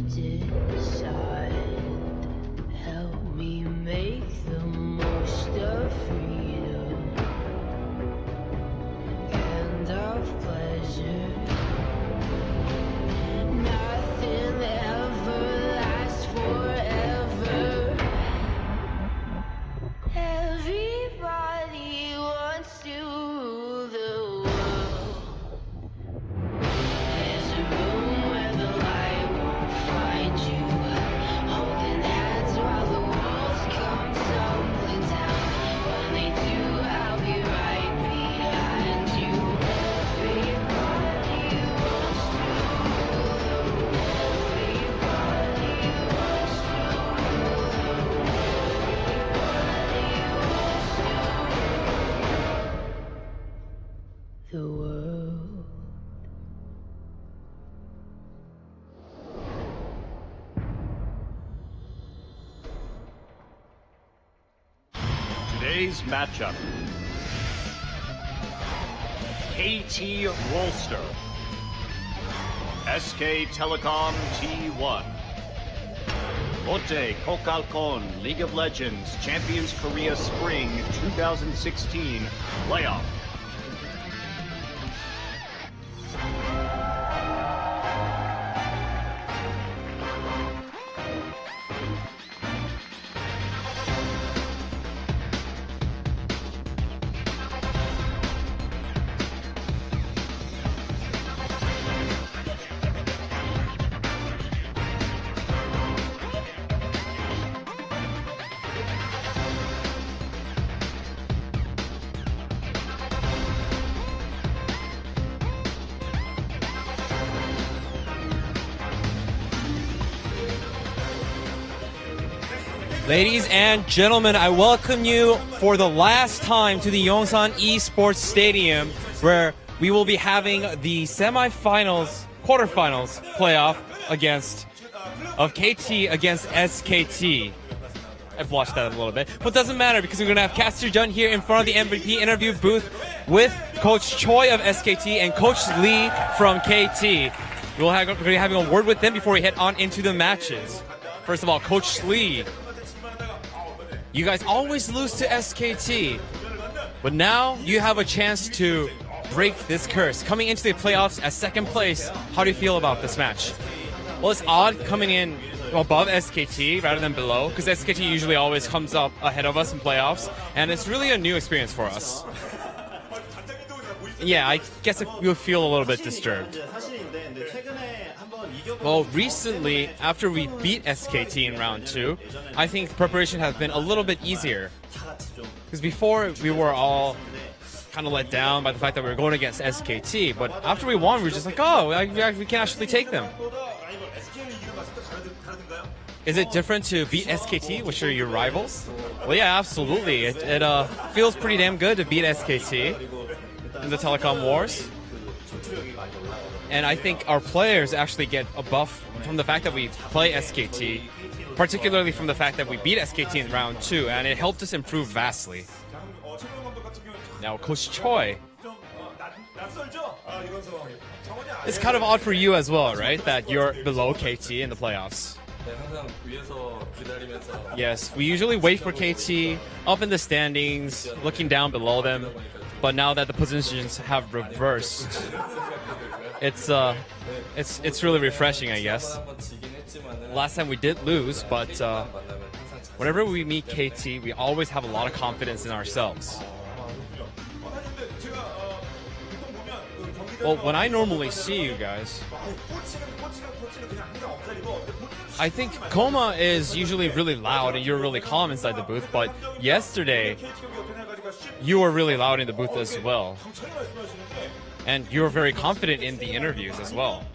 decide. Help me make the most of freedom and of pleasure. Nothing ever lasts forever. Everybody wants to rule the world. There's a room where the light won't find you, holding hands while the walls come tumbling down. When they do, I'll be right behind you. Everybody wants to rule the world. Everybody wants to rule the world. Everybody wants to rule the world. Today's matchup. KT Rolster. SKTelecom T1. Lotte Kokalkon League of Legends Champions Korea Spring 2016 Playoff. Ladies and gentlemen, I welcome you for the last time to the Yongsan Esports Stadium, where we will be having the semifinals, quarterfinals playoff of KT against SKT. I've watched that a little bit, but it doesn't matter because we're going to have Caster Jun here in front of the MVP interview booth with Coach Choi of SKT and Coach Lee from KT. We're going to be having a word with them before we head on into the matches. First of all, Coach Lee, you guys always lose to SKT, but now you have a chance to break this curse. Coming into the playoffs at second place, how do you feel about this match? Well, it's odd coming in above SKT rather than below, because SKT usually always comes up ahead of us in playoffs, and it's really a new experience for us. Yeah, I guess you'll feel a little bit disturbed. Well, recently, after we beat SKT in round 2, I think preparation has been a little bit easier. Because before, we were all kind of let down by the fact that we were going against SKT, but after we won, we were just like, oh, we can actually take them. Is it different to beat SKT, which are your rivals? Well, yeah, absolutely. It feels pretty damn good to beat SKT in the Telecom Wars. And I think our players actually get a buff from the fact that we play SKT, particularly from the fact that we beat SKT in round 2, and it helped us improve vastly. Now, Coach Choi, it's kind of odd for you as well, right? That you're below KT in the playoffs. Yes, we usually wait for KT up in the standings, looking down below them. But now that the positions have reversed, it's really refreshing, I guess. Last time we did lose, but whenever we meet KT, we always have a lot of confidence in ourselves. Well, when I normally see you guys, I think Koma is usually really loud and you're really calm inside the booth, but yesterday you were really loud in the booth as well. And you were very confident in the interviews as well.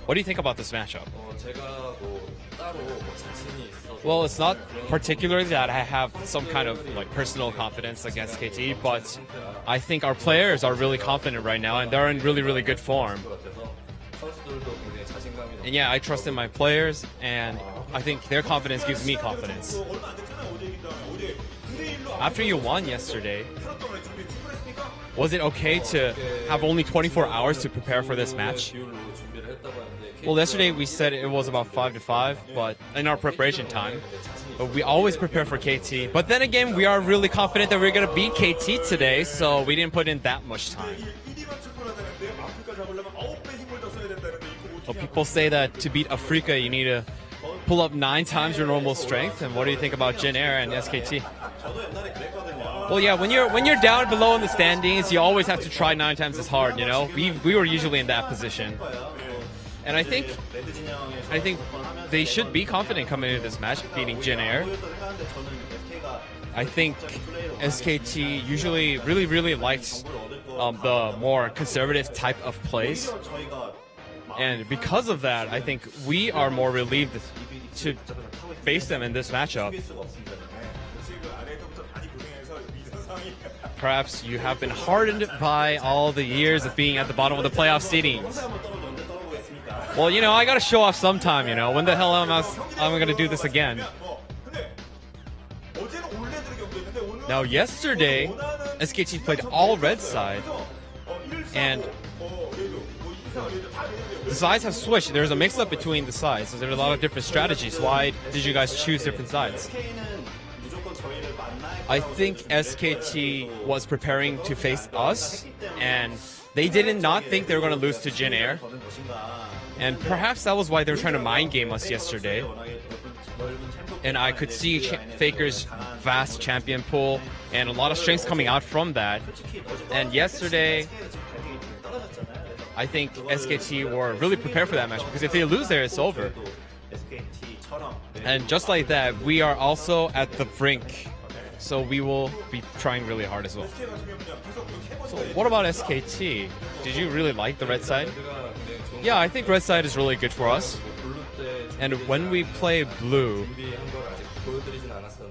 What do you think about this matchup? Well, it's not particularly that I have some kind of like personal confidence against KT, but I think our players are really confident right now and they're in really, really good form. And yeah, I trust in my players and I think their confidence gives me confidence. After you won yesterday, was it okay to have only 24 hours to prepare for this match? Well, yesterday we said it was about 5-5, but in our preparation time. But we always prepare for KT. But then again, we are really confident that we're going to beat KT today, so we didn't put in that much time. Well, people say that to beat Africa, you need to pull up 9 times your normal strength. And what do you think about Jin Air and SKT? Well, yeah, when you're down below in the standings, you always have to try 9 times as hard. You know, we were usually in that position, and I think they should be confident coming into this match, beating Jin Air. I think SKT usually really likes the more conservative type of plays, and because of that, I think we are more relieved to face them in this matchup. Perhaps you have been hardened by all the years of being at the bottom of the playoff seedings. Well, you know, I gotta show off sometime, you know. When the hell am I gonna do this again? Now, yesterday, SKT played all red side, and the sides have switched. There's a mix-up between the sides, so there's a lot of different strategies. Why did you guys choose different sides? I think SKT was preparing to face us, and they did not think they were going to lose to Jin Air. And perhaps that was why they were trying to mind game us yesterday. And I could see Faker's vast champion pool and a lot of strengths coming out from that. And yesterday, I think SKT were really prepared for that match, because if they lose there, it's over. And just like that, we are also at the brink. So we will be trying really hard as well. So what about SKT? Did you really like the red side? Yeah, I think red side is really good for us. And when we play blue,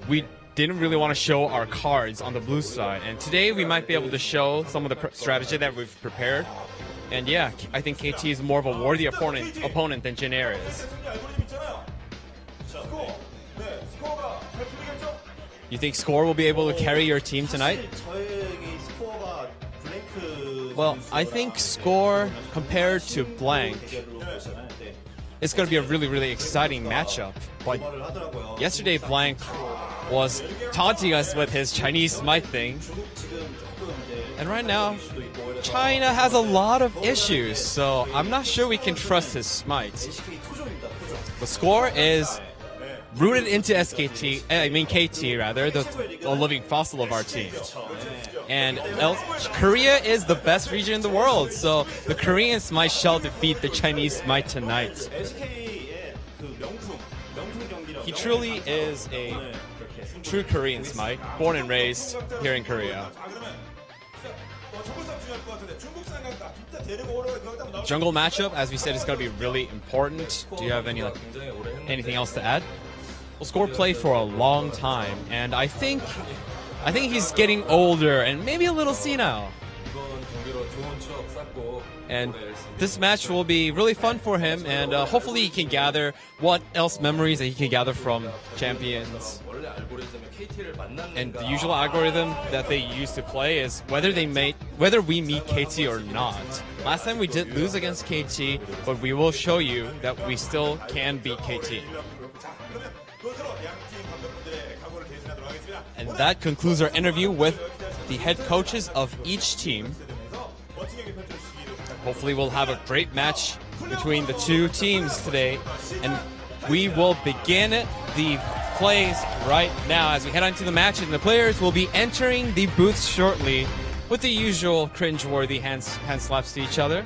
we didn't really want to show our cards on the blue side. And today we might be able to show some of the strategy that we've prepared. And yeah, I think KT is more of a worthy opponent than Jin Air is. You think Score will be able to carry your team tonight? Well, I think Score compared to Blank, it's going to be a really exciting matchup. But yesterday Blank was taunting us with his Chinese Smite thing. And right now, China has a lot of issues, so I'm not sure we can trust his Smite. The Score is rooted into KT rather, the living fossil of our team. And Korea is the best region in the world, so the Koreans might shall defeat the Chinese might tonight. He truly is a true Korean Smite, born and raised here in Korea. Jungle matchup, as we said, is going to be really important. Do you have anything else to add? Well, Score played for a long time, and I think he's getting older and maybe a little senile. And this match will be really fun for him, and hopefully he can gather what else memories that he can gather from champions. And the usual algorithm that they used to play is whether we meet KT or not. Last time we did lose against KT, but we will show you that we still can beat KT. And that concludes our interview with the head coaches of each team. Hopefully we'll have a great match between the two teams today. And we will begin the plays right now as we head on to the match. And the players will be entering the booths shortly with the usual cringe-worthy hand slaps to each other.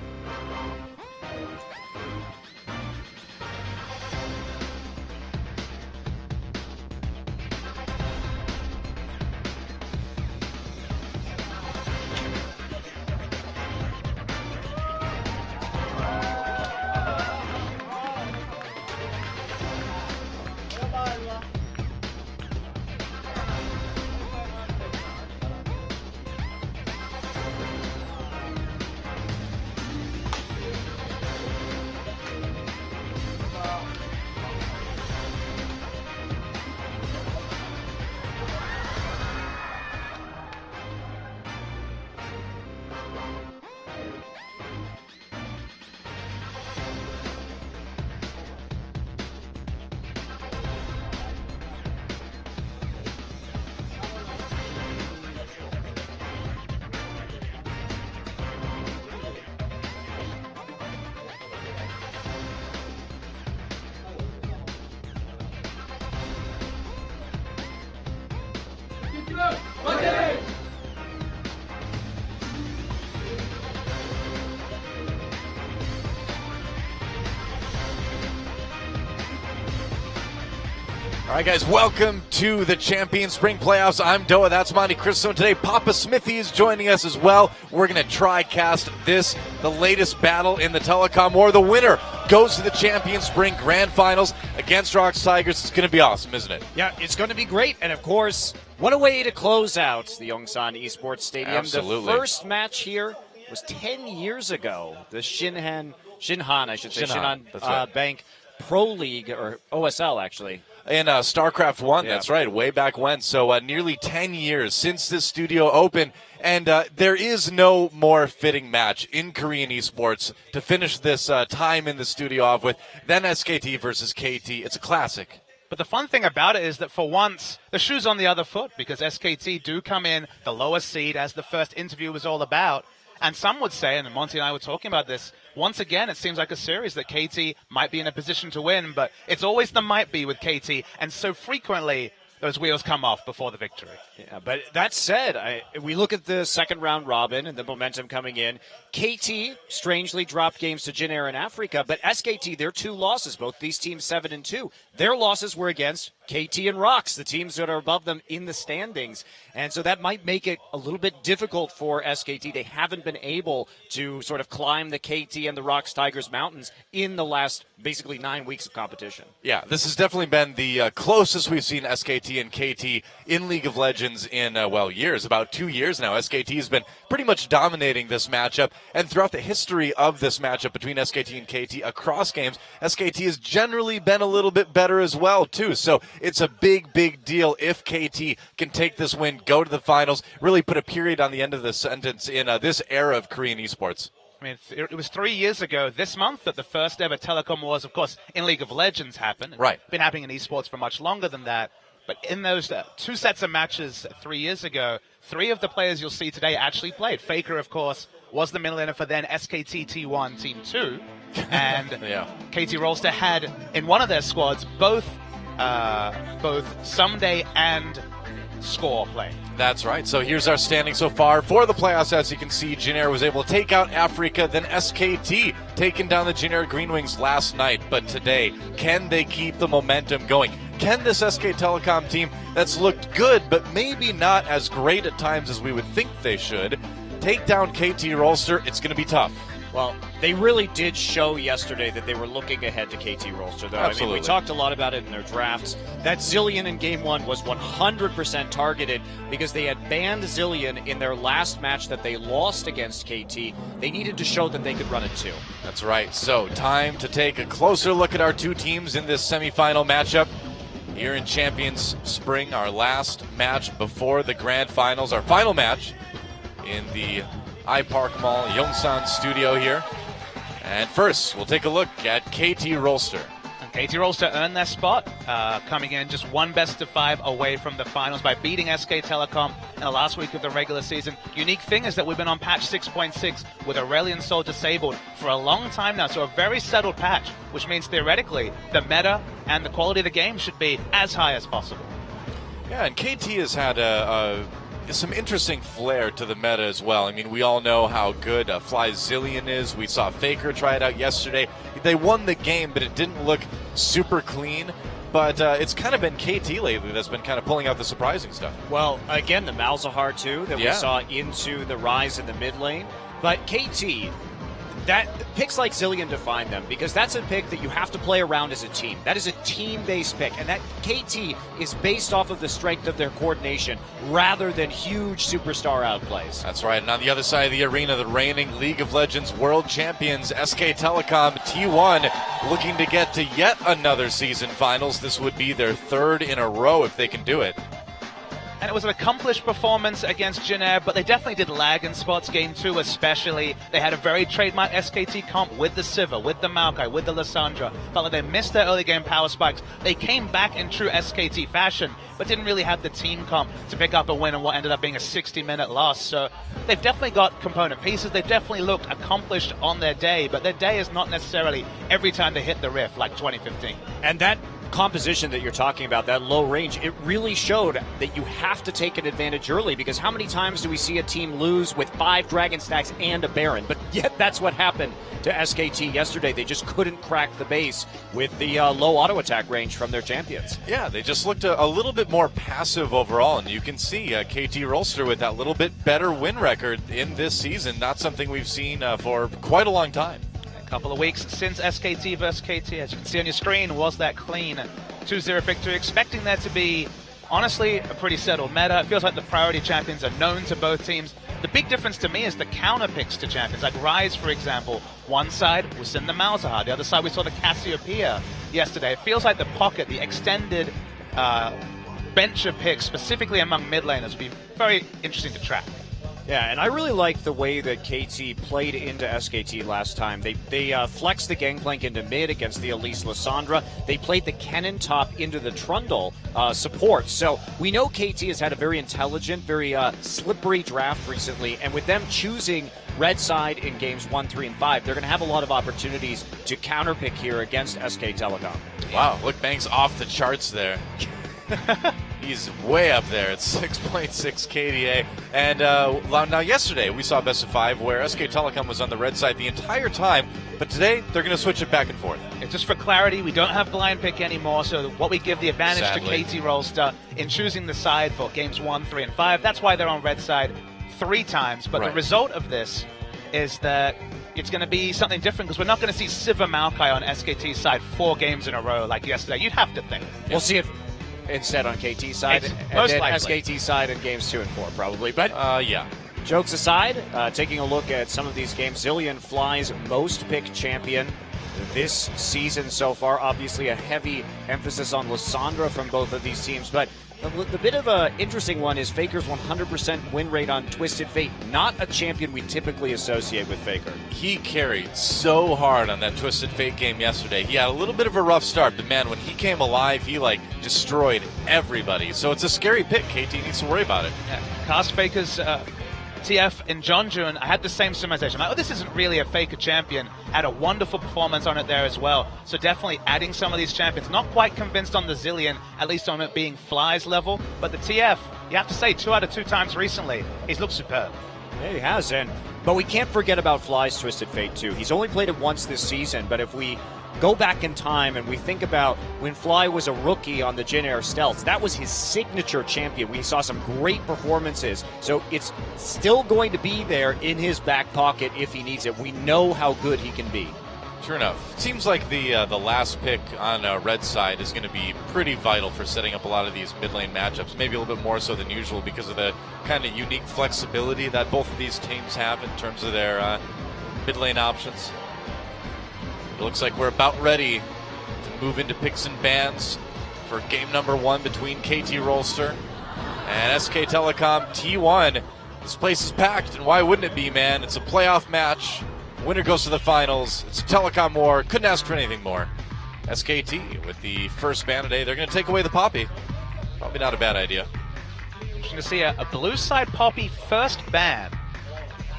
All right, guys, welcome to the Champion Spring Playoffs. I'm Doa, that's Monty Cristo, and today Papa Smithy is joining us as well. We're going to try-cast this, the latest battle in the Telecom War. The winner goes to the Champion Spring Grand Finals against Rocks Tigers. It's going to be awesome, isn't it? Yeah, it's going to be great. And, of course, what a way to close out the Yongsan Esports Stadium. Absolutely. The first match here was 10 years ago. The Shinhan That's right. Bank Pro League, or OSL, actually. In StarCraft 1, Yeah. That's right, way back when. So nearly 10 years since this studio opened, and there is no more fitting match in Korean esports to finish this time in the studio off with than SKT versus KT. It's a classic. But the fun thing about it is that for once, the shoe's on the other foot because SKT do come in the lowest seed, as the first interview was all about. And some would say, and Monty and I were talking about this, once again, it seems like a series that KT might be in a position to win, but it's always the might be with KT, and so frequently those wheels come off before the victory. Yeah, but that said, we look at the second round robin and the momentum coming in. KT strangely dropped games to Jin Air in Africa, but SKT, their two losses, both these teams 7-2, their losses were against KT and Rocks, the teams that are above them in the standings. And so that might make it a little bit difficult for SKT. They haven't been able to sort of climb the KT and the Rocks Tigers mountains in the last basically 9 weeks of competition. Yeah, this has definitely been the closest we've seen SKT and KT in League of Legends in, years. About 2 years now. SKT has been pretty much dominating this matchup, and throughout the history of this matchup between SKT and KT across games, SKT has generally been a little bit better as well, too. So it's a big, big deal if KT can take this win, go to the finals, really put a period on the end of the sentence in this era of Korean esports. I mean, it was 3 years ago this month that the first ever Telecom Wars, of course, in League of Legends happened. Right. It's been happening in esports for much longer than that. But in those two sets of matches 3 years ago, three of the players you'll see today actually played. Faker, of course, was the middle laner for then SKT T1 Team 2. And Yeah. KT Rolster had in one of their squads both Someday and Score playing. That's right. So here's our standing so far for the playoffs. As you can see, Jin Air was able to take out Africa, then SKT taking down the Jin Air Green Wings last night. But today, can they keep the momentum going? Can this SKTelecom team that's looked good, but maybe not as great at times as we would think they should, take down KT Rolster? It's going to be tough. Well, they really did show yesterday that they were looking ahead to KT Rolster, though. Absolutely. I mean, we talked a lot about it in their drafts. That Zillion in Game 1 was 100% targeted because they had banned Zillion in their last match that they lost against KT. They needed to show that they could run it too. That's right. So time to take a closer look at our two teams in this semifinal matchup here in Champions Spring, our last match before the grand finals, our final match in the iPark Mall Yongsan studio here. And first, we'll take a look at KT Rolster. And KT Rolster earned their spot, coming in just one best of 5 away from the finals by beating SKTelecom in the last week of the regular season. Unique thing is that we've been on patch 6.6 with Aurelion Soul disabled for a long time now, so a very settled patch, which means theoretically the meta and the quality of the game should be as high as possible. Yeah, and KT has had some interesting flair to the meta as well. I mean, we all know how good Fly Zillion is. We saw Faker try it out yesterday. They won the game, but it didn't look super clean. But it's kind of been KT lately that's been kind of pulling out the surprising stuff. Well, again, the Malzahar too that we saw into the rise in the mid lane. But KT, that picks like Zillion define them because that's a pick that you have to play around as a team. That is a team-based pick, and that KT is based off of the strength of their coordination rather than huge superstar outplays. That's right. And on the other side of the arena, the reigning League of Legends World Champions, SKTelecom T1, looking to get to yet another season finals. This would be their third in a row if they can do it. And it was an accomplished performance against Jin Air, but they definitely did lag in spots. Game 2 especially. They had a very trademark SKT comp with the Sivir, with the Maokai, with the Lissandra. Felt like they missed their early game power spikes. They came back in true SKT fashion, but didn't really have the team comp to pick up a win in what ended up being a 60-minute loss. So they've definitely got component pieces. They've definitely looked accomplished on their day, but their day is not necessarily every time they hit the riff like 2015. And that composition that you're talking about, that low range, it really showed that you have to take an advantage early, because how many times do we see a team lose with 5 Dragon Stacks and a Baron? But yet that's what happened to SKT yesterday. They just couldn't crack the base with the low auto attack range from their champions. Yeah, they just looked a little bit more passive overall, and you can see KT Rolster with that little bit better win record in this season. Not something we've seen for quite a long time. Couple of weeks since SKT versus KT, as you can see on your screen, was that clean 2-0 victory. Expecting that to be, honestly, a pretty settled meta. It feels like the priority champions are known to both teams. The big difference to me is the counter picks to champions. Like Rise, for example, one side was Sin the Malzahar, the other side we saw the Cassiopeia yesterday. It feels like the pocket, the extended bench of picks, specifically among mid laners, would be very interesting to track. Yeah, and I really like the way that KT played into SKT last time. They flexed the Gangplank into mid against the Elise Lissandra. They played the Kennen top into the Trundle support. So we know KT has had a very intelligent, very slippery draft recently, and with them choosing red side in games 1, 3, and 5, they're going to have a lot of opportunities to counterpick here against SKTelecom. Wow, look, Bang's off the charts there. He's way up there at 6.6 KDA. And now yesterday we saw best of 5 where SKTelecom was on the red side the entire time, but today they're going to switch it back and forth. And just for clarity, we don't have blind pick anymore, so what we give the advantage Sadly. to KT Rolster in choosing the side for games 1, 3, and 5. That's why they're on red side 3 times. But Right. the result of this is that it's going to be something different, because we're not going to see Sivir Maokai on SKT's side 4 games in a row like yesterday. You'd have to think. We'll see it instead on KT side, It's and most then likely. SKT side in games 2 and 4 probably. But Yeah. jokes aside, taking a look at some of these games, Zilean Fly's most picked champion this season so far. Obviously a heavy emphasis on Lissandra from both of these teams, but the bit of a interesting one is Faker's 100% win rate on Twisted Fate. Not a champion we typically associate with Faker. He carried so hard on that Twisted Fate game yesterday. He had a little bit of a rough start, but man, when he came alive, he destroyed everybody. So it's a scary pick. KT needs to worry about it. Yeah. Cast Faker's TF and John June, I had the same summarization. Like, this isn't really a Faker champion. Had a wonderful performance on it there as well. So definitely adding some of these champions. Not quite convinced on the Zilean, at least on it being Fly's level. But the TF, you have to say, 2 out of 2 times recently, he's looked superb. Yeah, he has, but we can't forget about Fly's Twisted Fate too. He's only played it once this season, but if we go back in time and we think about when Fly was a rookie on the Jin Air Stealths, that was his signature champion. We saw some great performances, so it's still going to be there in his back pocket if he needs it. We know how good he can be. Sure enough. Seems like the last pick on red side is going to be pretty vital for setting up a lot of these mid lane matchups, maybe a little bit more so than usual because of the kind of unique flexibility that both of these teams have in terms of their mid lane options. It looks like we're about ready to move into picks and bans for game number 1 between KT Rolster and SKTelecom T1. This place is packed, and why wouldn't it be, man? It's a playoff match. Winner goes to the finals. It's a telecom war. Couldn't ask for anything more. SKT with the first ban today. They're going to take away the Poppy. Probably not a bad idea. Interesting to see a blue side Poppy first ban.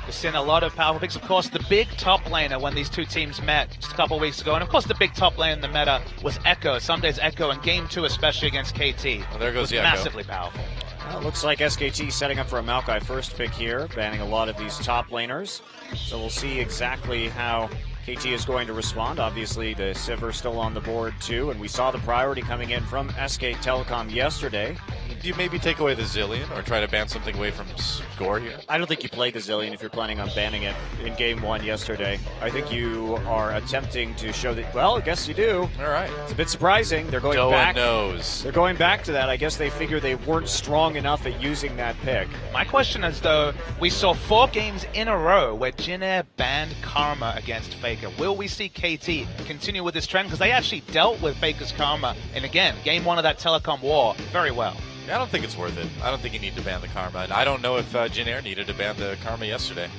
We've seen a lot of powerful picks. Of course, the big top laner when these two teams met just a couple weeks ago. And of course, the big top lane in the meta was Echo. Some days Echo in game 2, especially against KT. Well, there goes was the Echo. massively powerful. Well, it looks like SKT setting up for a Maokai first pick here, banning a lot of these top laners. So we'll see exactly how KT is going to respond. Obviously, the Sivir still on the board too, and we saw the priority coming in from SKTelecom yesterday. Do you maybe take away the Zilean or try to ban something away from score here? I don't think you play the Zilean if you're planning on banning it in game 1 yesterday. I think you are attempting to show that, well, I guess you do. All right. It's a bit surprising. They're going No back. one knows. They're going back to that. I guess they figure they weren't strong enough at using that pick. My question is, though, we saw 4 games in a row where Jin Air banned Karma against Faker. Will we see KT continue with this trend? Because they actually dealt with Faker's Karma, and again, game 1 of that telecom war very well. I don't think it's worth it. I don't think you need to ban the Karma. And I don't know if Jin Air needed to ban the Karma yesterday.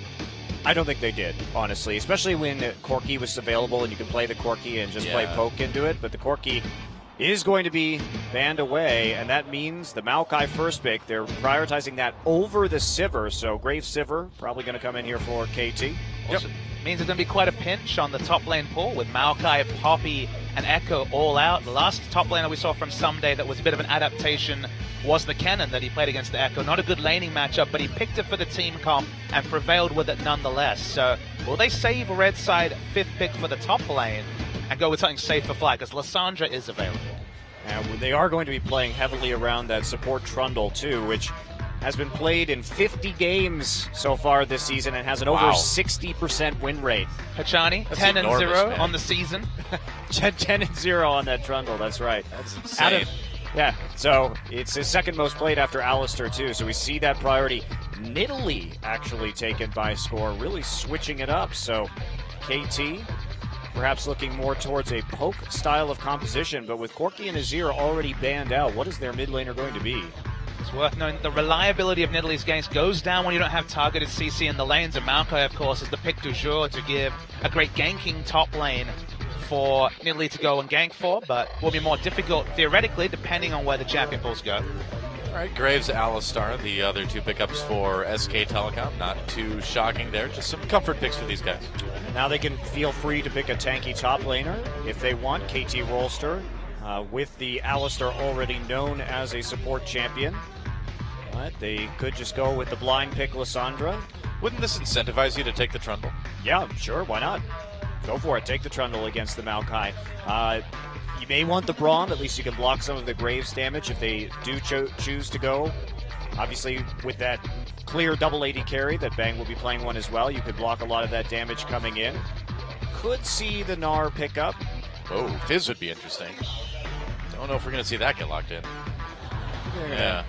I don't think they did, honestly, especially when Corki was available and you could play the Corki and just play poke into it. But the Corki is going to be banned away, and that means the Maokai first pick, they're prioritizing that over the Sivir. So Grave Sivir probably going to come in here for KT. Also, means there's going to be quite a pinch on the top lane pool with Maokai, Poppy, and Echo all out. The last top laner we saw from Someday that was a bit of an adaptation was the Kennen that he played against the Echo. Not a good laning matchup, but he picked it for the team comp and prevailed with it nonetheless. So will they save Red side 5th pick for the top lane and go with something safe for Fly? Because Lysandra is available. And they are going to be playing heavily around that support Trundle too, which has been played in 50 games so far this season and has an over 60% win rate. Hachani, That's 10-0 enormous, on the season. 10-0 on that Trundle, that's right. That's insane. Yeah, so it's his second most played after Alistair too, so we see that priority. Nidalee actually taken by Score, really switching it up. So KT perhaps looking more towards a poke style of composition, but with Corki and Azir already banned out, what is their mid laner going to be? It's worth knowing that the reliability of Nidalee's games goes down when you don't have targeted CC in the lanes, and Maokai, of course, is the pick du jour to give a great ganking top lane for Nidalee to go and gank for, but will be more difficult theoretically depending on where the champion pools go. All right, Graves, Alistar, the other two pickups for SKTelecom. Not too shocking there, just some comfort picks for these guys. And now they can feel free to pick a tanky top laner if they want. KT Rolster with the Alistair already known as a support champion. But they could just go with the blind pick Lysandra. Wouldn't this incentivize you to take the Trundle? Yeah, sure, why not? Go for it. Take the Trundle against the Maokai. You may want the Braum. At least you can block some of the Graves damage if they do choose to go. Obviously, with that clear double AD carry that Bang will be playing one as well, you could block a lot of that damage coming in. Could see the Gnar pick up. Oh, Fizz would be interesting. Don't know if we're going to see that get locked in. Yeah.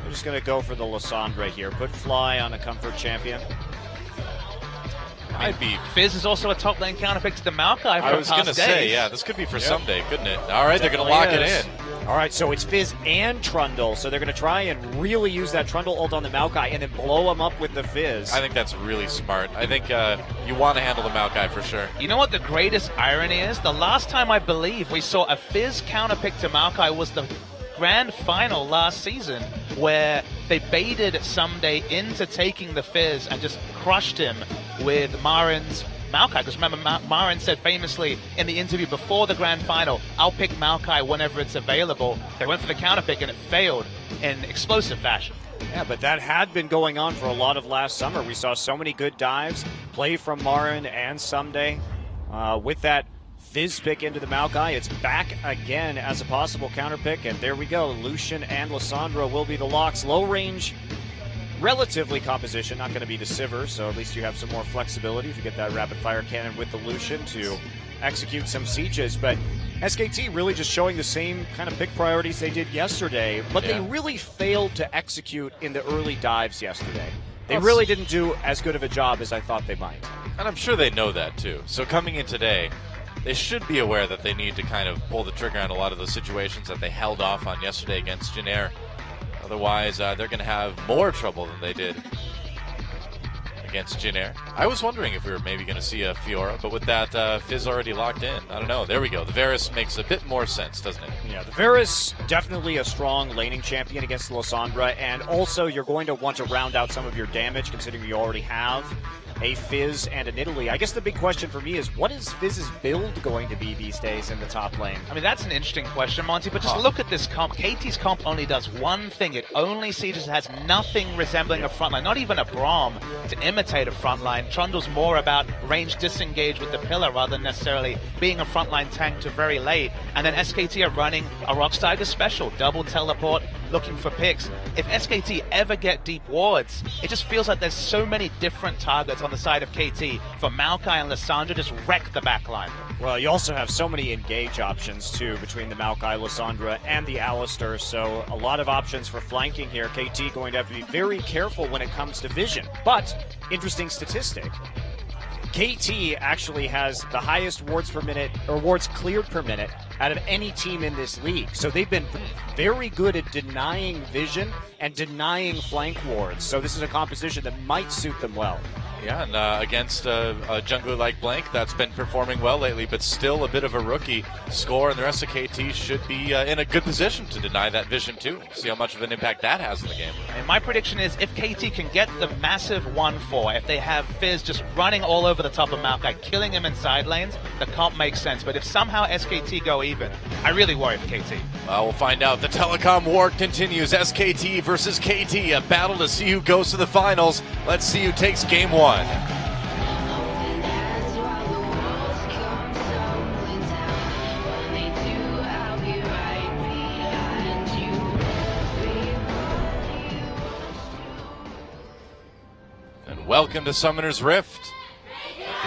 We're just going to go for the Lysandra here. Put Fly on a comfort champion. I'd be. Fizz is also a top lane counterpick to the Maokai from I was going to past say, days. yeah, this could be for Yep. someday, couldn't it? All right, they're going to lock it in. All right, so it's Fizz and Trundle, so they're going to try and really use that Trundle ult on the Maokai and then blow him up with the Fizz. I think that's really smart. I think you want to handle the Maokai for sure. You know what the greatest irony is? The last time I believe we saw a Fizz counterpick to Maokai was the grand final last season, where they baited Someday into taking the Fizz and just crushed him with Marin's Maokai. Because remember, Marin said famously in the interview before the grand final, I'll pick Maokai whenever it's available. They went for the counterpick and it failed in explosive fashion. Yeah, but that had been going on for a lot of last summer. We saw so many good dives, play from Marin and Someday. With that Fizz pick into the Maokai, it's back again as a possible counter pick, and there we go. Lucian and Lysandra will be the locks. Low range, relatively composition, not going to be the Sivir, so at least you have some more flexibility if you get that rapid fire cannon with the Lucian to execute some sieges. But SKT really just showing the same kind of pick priorities they did yesterday, but they really failed to execute in the early dives yesterday. They really didn't do as good of a job as I thought they might. And I'm sure they know that too. So coming in today, they should be aware that they need to kind of pull the trigger on a lot of those situations that they held off on yesterday against Jin. Otherwise, they're going to have more trouble than they did against Jin. I was wondering if we were maybe going to see a Fiora, but with that Fizz already locked in, I don't know. There we go. The Varus makes a bit more sense, doesn't it? Yeah, the Varus definitely a strong laning champion against Lysandra, and also you're going to want to round out some of your damage considering you already have a Fizz and a Nidalee. I guess the big question for me is, what is Fizz's build going to be these days in the top lane? I mean, that's an interesting question, Monty, but just look at this comp. KT's comp only does one thing. It only sieges, has nothing resembling a frontline, not even a Braum to imitate a frontline. Trundle's more about range disengage with the pillar rather than necessarily being a frontline tank to very late. And then SKT are running a Rocksteiger special, double teleport, looking for picks. If SKT ever get deep wards, it just feels like there's so many different targets on the side of KT for Maokai and Lysandra just wreck the backline. Well, you also have so many engage options, too, between the Maokai, Lysandra, and the Alistair, so a lot of options for flanking here. KT going to have to be very careful when it comes to vision. But, interesting statistic, KT actually has the highest wards per minute, or wards cleared per minute, out of any team in this league. So they've been very good at denying vision and denying flank wards. So this is a composition that might suit them well. Yeah, and against a jungler like Blank that's been performing well lately, but still a bit of a rookie. Score and the rest of KT should be in a good position to deny that vision too. See how much of an impact that has in the game. And my prediction is if KT can get the massive 1-4, if they have Fizz just running all over the top of Maokai, killing him in side lanes, the comp makes sense. But if somehow SKT go even, I really worry for KT. Well, we'll find out. The Telecom war continues. SKT versus KT, a battle to see who goes to the finals. Let's see who takes game 1. Holding hands while the walls come tumbling down. When they do, I'll be right behind you. And welcome to Summoner's Rift,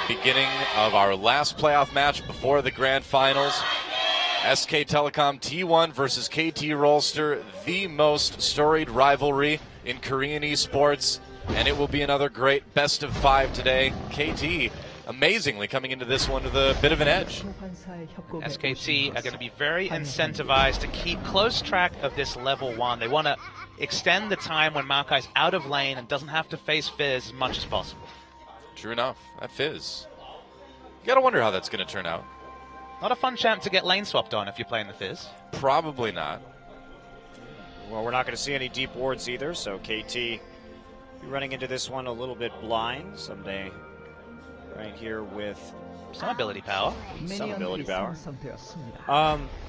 the beginning of our last playoff match before the grand finals. SKTelecom T1 versus KT Rolster, the most storied rivalry in Korean esports, and it will be another great best of 5 today. KT amazingly coming into this one with a bit of an edge. SKT are going to be very incentivized to keep close track of this level 1. They want to extend the time when Maokai's out of lane and doesn't have to face Fizz as much as possible. True enough, that Fizz. You gotta wonder how that's gonna turn out. Not a fun champ to get lane swapped on if you're playing the Fizz. Probably not. Well, we're not going to see any deep wards either, so KT be running into this one a little bit blind someday. Right here with Some ability power. some ability power.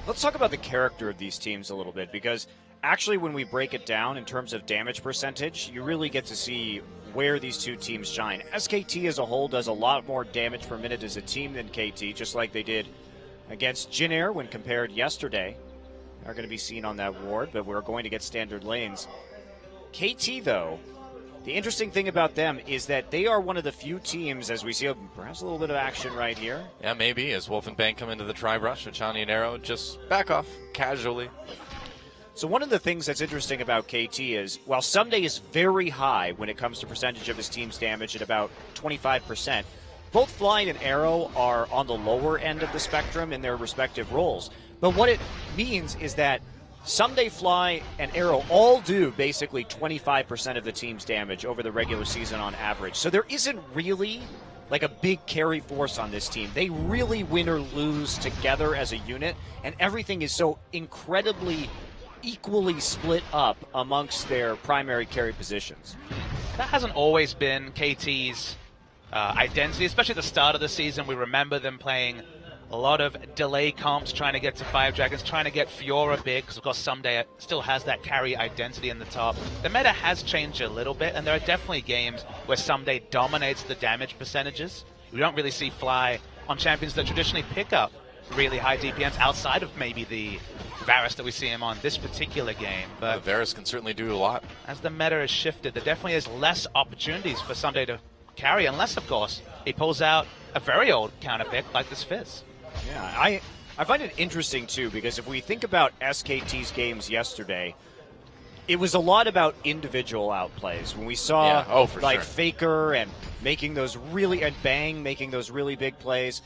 Let's talk about the character of these teams a little bit, because actually when we break it down in terms of damage percentage, you really get to see where these two teams shine. SKT as a whole does a lot more damage per minute as a team than KT, just like they did against Jin Air when compared yesterday. Are going to be seen on that ward, but we're going to get standard lanes. KT, though, the interesting thing about them is that they are one of the few teams, as we see perhaps a little bit of action right here. Yeah, maybe, as Wolf and Bang come into the tri-brush, Achani and Arrow just back off casually. So one of the things that's interesting about KT is, while Someday is very high when it comes to percentage of his team's damage at about 25%, both Flying and Arrow are on the lower end of the spectrum in their respective roles. But what it means is that Someday, Fly, and Arrow all do basically 25% of the team's damage over the regular season on average. So there isn't really like a big carry force on this team. They really win or lose together as a unit, and everything is so incredibly equally split up amongst their primary carry positions. That hasn't always been KT's identity, especially at the start of the season. We remember them playing a lot of delay comps, trying to get to 5 Dragons, trying to get Fiora big, because of course Someday still has that carry identity in the top. The meta has changed a little bit, and there are definitely games where Someday dominates the damage percentages. We don't really see Fly on champions that traditionally pick up really high DPMs outside of maybe the Varus that we see him on this particular game. But Varus can certainly do a lot. as the meta has shifted, there definitely is less opportunities for Someday to carry, unless, of course, he pulls out a very old counter pick like this Fizz. Yeah, I find it interesting, too, because if we think about SKT's games yesterday, it was a lot about individual outplays. When we saw sure. Faker and making those and Bang making those really big plays.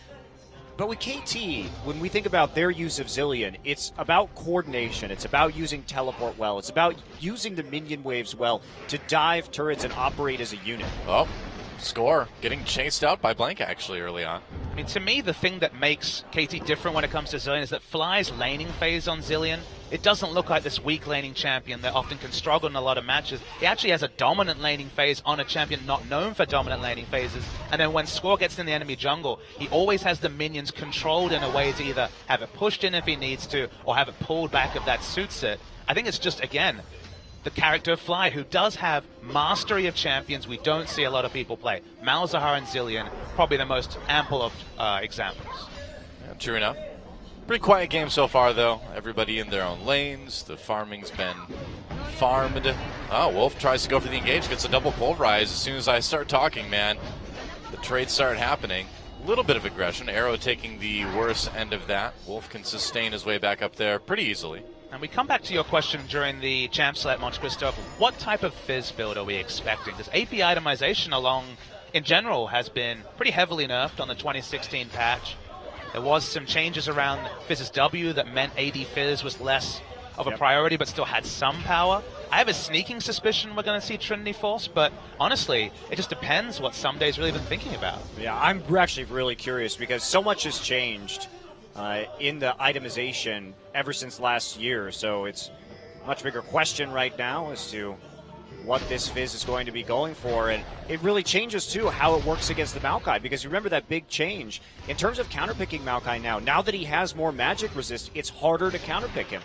But with KT, when we think about their use of Zilean, it's about coordination. It's about using teleport well. It's about using the minion waves well to dive turrets and operate as a unit. Oh, score. Getting chased out by Blank actually early on. I mean, to me, the thing that makes KT different when it comes to Zilean is that Fly's laning phase on Zilean, it doesn't look like this weak laning champion that often can struggle in a lot of matches. He actually has a dominant laning phase on a champion not known for dominant laning phases. And then when Score gets in the enemy jungle, he always has the minions controlled in a way to either have it pushed in if he needs to, or have it pulled back if that suits it. I think it's just, again, the character of Fly, who does have mastery of champions we don't see a lot of people play. Malzahar and Zilean, probably the most ample of examples. Yeah, true enough. Pretty quiet game so far, though. Everybody in their own lanes. The farming's been farmed. Oh, Wolf tries to go for the engage, gets a double pulverize. As soon as I start talking, man, the trades start happening. A little bit of aggression. Arrow taking the worst end of that. Wolf can sustain his way back up there pretty easily. And we come back to your question during the Champ Select, Monte Cristo. What type of Fizz build are we expecting? Because AP itemization in general, has been pretty heavily nerfed on the 2016 patch. There was some changes around Fizz's W that meant AD Fizz was less of a priority, but still had some power. I have a sneaking suspicion we're going to see Trinity Force, but honestly, it just depends what Someday's really been thinking about. Yeah, I'm actually really curious because so much has changed in the itemization ever since last year. So it's a much bigger question right now as to what this Fizz is going to be going for. And it really changes, too, how it works against the Maokai. Because you remember that big change in terms of counterpicking Maokai now that he has more magic resist, it's harder to counterpick him.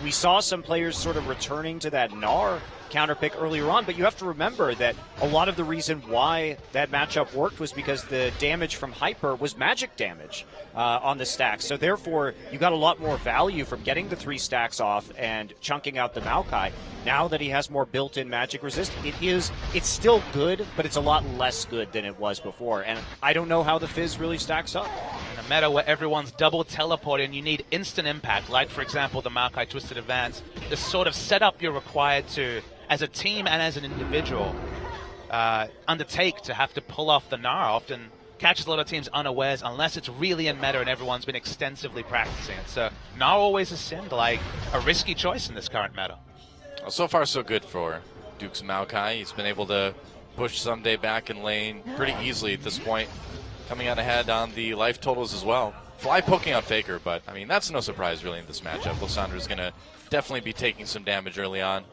We saw some players sort of returning to that Gnar counterpick earlier on, but you have to remember that a lot of the reason why that matchup worked was because the damage from Hyper was magic damage on the stacks. So therefore, you got a lot more value from getting the 3 stacks off and chunking out the Maokai. Now that he has more built-in magic resist, it's still good, but it's a lot less good than it was before. And I don't know how the Fizz really stacks up. In a meta where everyone's double teleporting, you need instant impact, like, for example, the Maokai Twisted Advance. The sort of setup you're required to, as a team and as an individual, undertake to have to pull off the Gnar often catches a lot of teams unawares unless it's really in meta and everyone's been extensively practicing it. So Gnar always has seemed like a risky choice in this current meta. Well, so far, so good for Duke's Maokai. He's been able to push Someday back in lane pretty easily at this point, coming out ahead on the life totals as well. Fly poking on Faker, but, I mean, that's no surprise really in this matchup. Lysandra's going to definitely be taking some damage early on.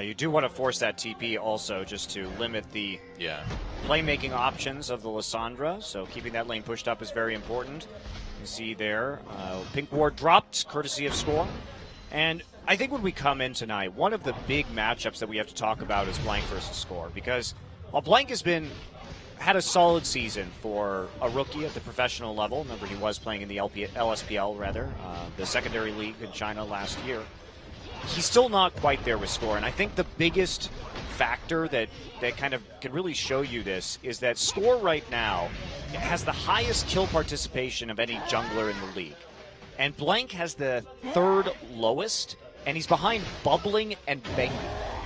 You do want to force that TP also just to limit the playmaking options of the Lysandra, so keeping that lane pushed up is very important. You see there, Pink Ward dropped, courtesy of Score. And I think when we come in tonight, one of the big matchups that we have to talk about is Blank versus Score, because while Blank had a solid season for a rookie at the professional level, remember he was playing in the LSPL, the secondary league in China last year, he's still not quite there with Score. And I think the biggest factor that kind of can really show you this is that Score right now has the highest kill participation of any jungler in the league. And Blank has the 3rd lowest, and he's behind Bubbling and Bang.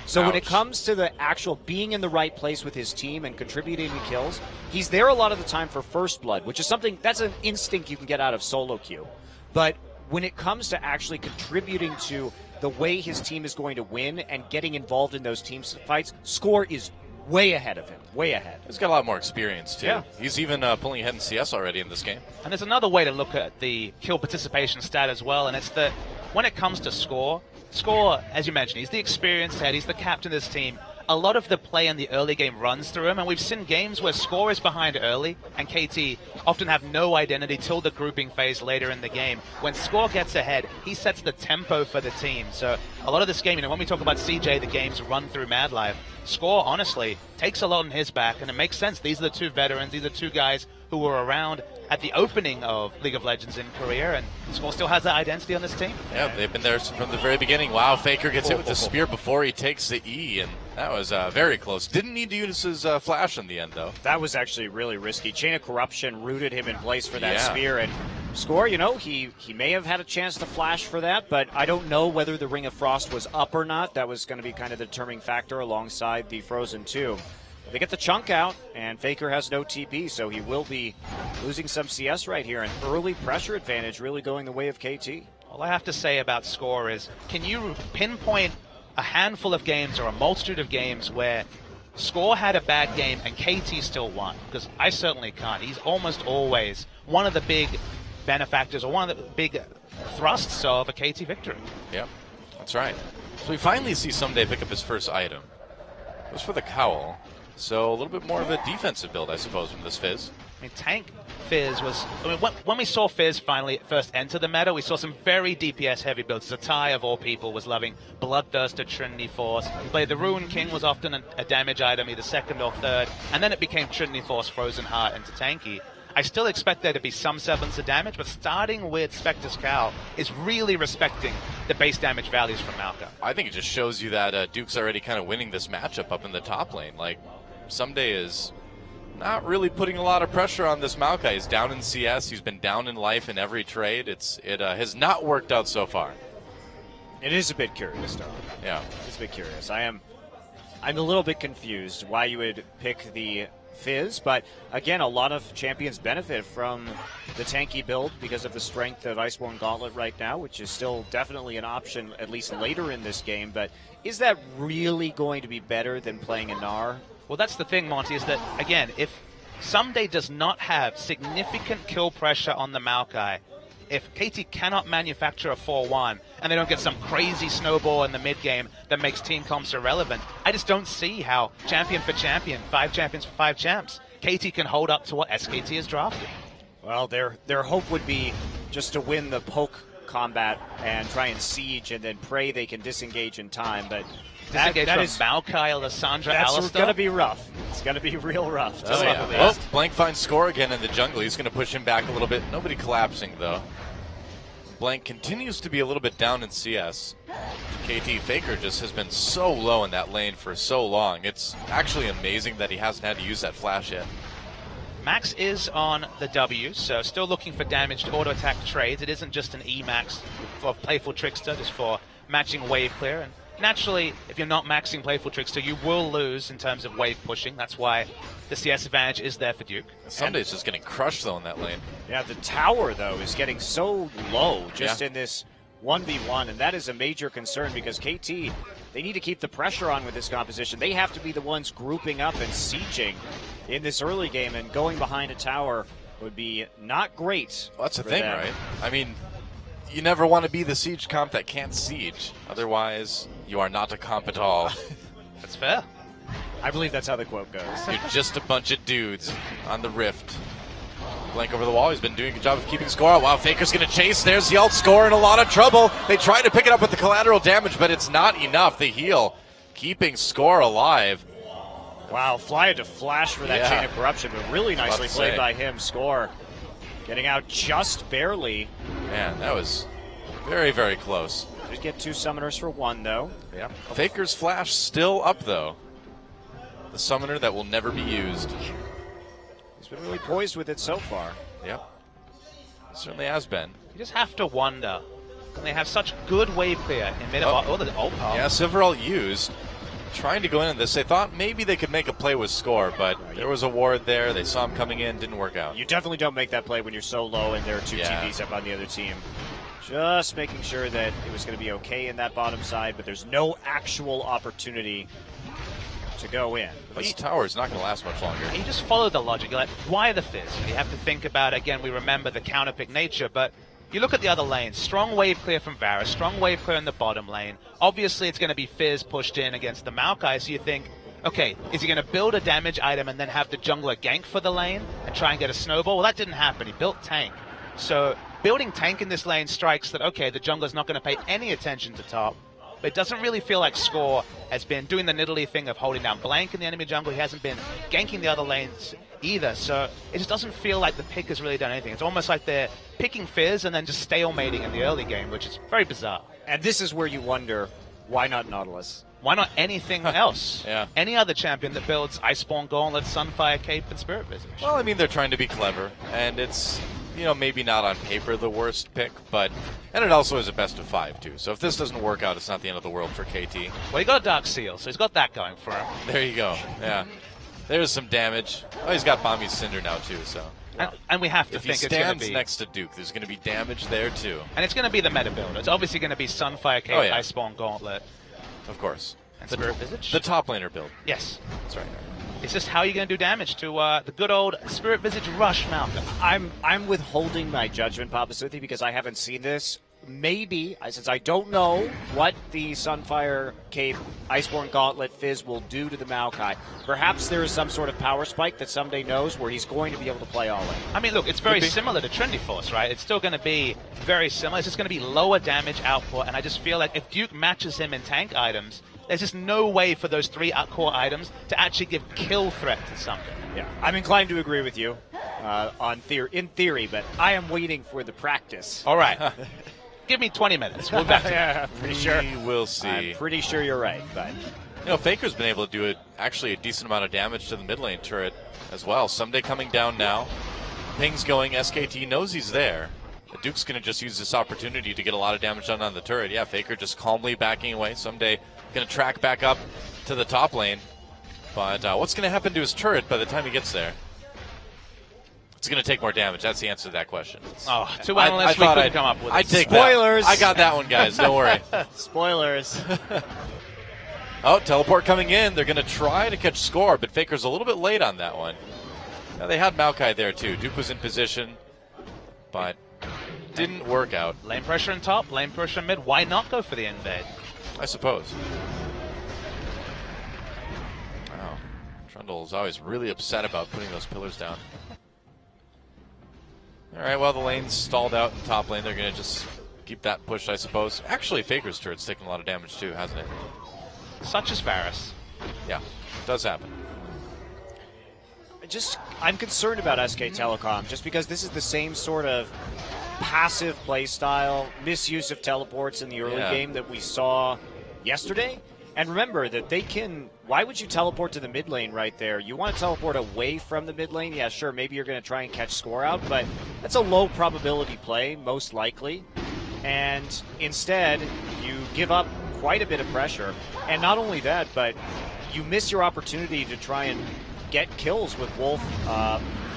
So when it comes to the actual being in the right place with his team and contributing to kills, he's there a lot of the time for first blood, which is something that's an instinct you can get out of solo queue. But when it comes to actually contributing to the way his team is going to win and getting involved in those team fights, Score is way ahead of him, way ahead. He's got a lot more experience, too. Yeah. He's even pulling ahead in CS already in this game. And there's another way to look at the kill participation stat as well, and it's that when it comes to Score, as you mentioned, he's the experienced head, he's the captain of this team. A lot of the play in the early game runs through him, and we've seen games where Score is behind early, and KT often have no identity till the grouping phase later in the game. When Score gets ahead, he sets the tempo for the team. So a lot of this game, when we talk about CJ, the games run through Mad Life, Score, honestly, takes a lot on his back, and it makes sense. These are the 2 veterans, these are 2 guys who were around at the opening of League of Legends in Korea, and Score still has that identity on this team. Yeah, they've been there from the very beginning. Wow, Faker gets hit with the spear before he takes the E, and that was very close. Didn't need to use his flash in the end, though. That was actually really risky. Chain of Corruption rooted him in place for that spear, and Score, he may have had a chance to flash for that, but I don't know whether the Ring of Frost was up or not. That was going to be kind of the determining factor alongside the Frozen 2. They get the chunk out, and Faker has no TP, so he will be losing some CS right here. An early pressure advantage really going the way of KT. All I have to say about Score is, can you pinpoint a handful of games or a multitude of games where Score had a bad game and KT still won? Because I certainly can't. He's almost always one of the big benefactors or one of the big thrusts of a KT victory. Yep, that's right. So we finally see Someday pick up his first item. It was for the cowl. So a little bit more of a defensive build, I suppose, from this Fizz. I mean, tank Fizz was... I mean, when we saw Fizz finally first enter the meta, we saw some very DPS-heavy builds. Zatai, of all people, was loving Bloodthirst to Trinity Force. He played the Ruin King, was often a damage item, either 2nd or 3rd. And then it became Trinity Force, Frozen Heart, into tanky. I still expect there to be some semblance of damage, but starting with Spectre's Cowl is really respecting the base damage values from Maokai. I think it just shows you that Duke's already kind of winning this matchup up in the top lane. Like, Someday is not really putting a lot of pressure on this Maokai. He's down in CS. He's been down in life in every trade. It has not worked out so far. It is a bit curious, though. Yeah. It's a bit curious. I'm a little bit confused why you would pick the Fizz, but again, a lot of champions benefit from the tanky build because of the strength of Iceborne Gauntlet right now, which is still definitely an option, at least later in this game. But is that really going to be better than playing a Gnar? Well, that's the thing, Monty, is that, again, if Someday does not have significant kill pressure on the Maokai, if KT cannot manufacture a 4-1 and they don't get some crazy snowball in the mid game that makes team comps irrelevant, I just don't see how champion for champion, 5 champions for 5 champs, KT can hold up to what SKT has drafted. Well, their hope would be just to win the poke combat and try and siege and then pray they can disengage in time, but that is Maokai, Lissandra, that's Alistar. going to be rough. It's going to be real rough. Oh, yeah. Well, Blank finds score again in the jungle. He's going to push him back a little bit. Nobody collapsing, though. Blank continues to be a little bit down in CS. KT Faker just has been so low in that lane for so long. It's actually amazing that he hasn't had to use that flash yet. Max is on the W, so still looking for damage to auto-attack trades. It isn't just an E-Max for Playful Trickster, just for matching wave clear. And naturally, if you're not maxing Playful Trickster, you will lose in terms of wave pushing. That's why the CS advantage is there for Duke. Sunday's just getting crushed, though, in that lane. Yeah, the tower, though, is getting so low just in this 1v1, and that is a major concern because KT, they need to keep the pressure on with this composition. They have to be the ones grouping up and sieging in this early game, and going behind a tower would be not great. Well, that's the thing, right? I mean, you never want to be the siege comp that can't siege. Otherwise, you are not a comp at all. That's fair. I believe that's how the quote goes. You're just a bunch of dudes on the rift. Blank over the wall. He's been doing a good job of keeping score. Wow, Faker's going to chase. There's the ult score in a lot of trouble. They try to pick it up with the collateral damage, but it's not enough. The heal keeping score alive. Wow, Fly to flash for that chain of corruption, but really nicely played by him. Score getting out just barely. Man, that was very, very close. Did get 2 summoners for 1, though. Yeah. Faker's flash still up, though. The summoner that will never be used. He's been really poised with it so far. Yep. Certainly has been. You just have to wonder. When they have such good wave clear in mid of the ult power. Yeah, several used. Trying to go in this. They thought maybe they could make a play with score, but there was a ward there. They saw him coming in. Didn't work out. You definitely don't make that play when you're so low and there are 2 TVs up on the other team. Just making sure that it was going to be okay in that bottom side, but there's no actual opportunity to go in. This tower is not going to last much longer. You just follow the logic. You're like, why the Fizz? You have to think about, again, we remember the counterpick nature, but you look at the other lanes. Strong wave clear from Varus, strong wave clear in the bottom lane. Obviously, it's going to be Fizz pushed in against the Maokai, so you think, okay, is he going to build a damage item and then have the jungler gank for the lane and try and get a snowball? Well, that didn't happen. He built tank. So building tank in this lane strikes that, okay, the jungler's not going to pay any attention to top. But it doesn't really feel like Score has been doing the Nidalee thing of holding down Blank in the enemy jungle. He hasn't been ganking the other lanes either. So it just doesn't feel like the pick has really done anything. It's almost like they're picking Fizz and then just stalemating in the early game, which is very bizarre. And this is where you wonder, why not Nautilus? Why not anything else? Yeah. Any other champion that builds Iceborne Gauntlet, Sunfire Cape, and Spirit Visage. Well, I mean, they're trying to be clever, and it's, you know, maybe not on paper the worst pick, but, and it also is a best of 5 too. So if this doesn't work out, it's not the end of the world for KT. Well, he got a Dark Seal, so he's got that going for him. There you go. Yeah. There's some damage. Oh, he's got Bombi's Cinder now too, so. And we have to If he think it's going to stands be next to Duke, there's going to be damage there too. And it's going to be the meta build. It's obviously going to be Sunfire Cape, Iceborne Gauntlet, Of course. and Spirit Visage. The top laner build. Yes. That's right. It's just how you're going to do damage to the good old Spirit Visage Rush Malcolm. I'm withholding my judgment, Papa Suthi, because I haven't seen this. Maybe, since I don't know what the Sunfire Cape Iceborne Gauntlet Fizz will do to the Maokai, perhaps there is some sort of power spike that someday knows where he's going to be able to play all in. I mean, look, it's very similar to Trendy Force, right? It's still going to be very similar. It's just going to be lower damage output, and I just feel like if Duke matches him in tank items, there's just no way for those 3 core items to actually give kill threat to something. Yeah, I'm inclined to agree with you in theory, but I am waiting for the practice. All right. Give me 20 minutes. We'll be back to Yeah, pretty sure. We will see. I'm pretty sure you're right, but You know, Faker's been able to do actually a decent amount of damage to the mid lane turret as well. Someday coming down now. Ping's going. SKT knows he's there. The Duke's going to just use this opportunity to get a lot of damage done on the turret. Yeah, Faker just calmly backing away. Someday going to track back up to the top lane. But what's going to happen to his turret by the time he gets there? It's going to take more damage. That's the answer to that question. Oh, two analysts we couldn't come up with. I'd take Spoilers. that. I got that one, guys. Don't worry. Spoilers. Oh, teleport coming in. They're going to try to catch score, but Faker's a little bit late on that one. Now, they had Maokai there, too. Duke was in position, but didn't work out. Lane pressure in top, lane pressure in mid. Why not go for the invade? I suppose. Wow. Trundle is always really upset about putting those pillars down. All right, well, the lane's stalled out in top lane. They're going to just keep that pushed, I suppose. Actually, Faker's turret's taking a lot of damage, too, hasn't it? Such as Varus. Yeah, it does happen. I'm concerned about SKTelecom just because this is the same sort of passive play style, misuse of teleports in the early game that we saw yesterday. And remember that they can. Why would you teleport to the mid lane right there? You want to teleport away from the mid lane? Yeah, sure, maybe you're going to try and catch score out, but that's a low probability play, most likely. And instead, you give up quite a bit of pressure. And not only that, but you miss your opportunity to try and get kills with Wolf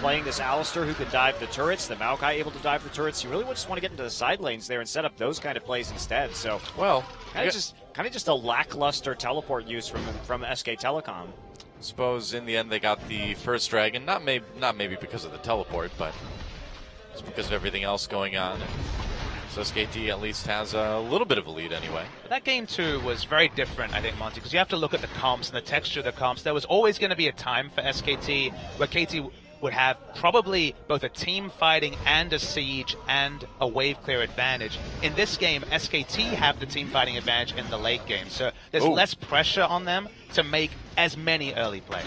playing this Alistair who can dive the turrets, the Maokai able to dive the turrets. You really just want to get into the side lanes there and set up those kind of plays instead. So, well, kind of just a lackluster teleport use from SKTelecom. I suppose in the end they got the first dragon, not maybe because of the teleport, but it's because of everything else going on. So SKT at least has a little bit of a lead anyway. That game, too, was very different, I think, Monty, because you have to look at the comps and the texture of the comps. There was always going to be a time for SKT where KT would have probably both a team fighting and a siege and a wave clear advantage. In this game, SKT have the team fighting advantage in the late game, so there's less pressure on them to make as many early plays.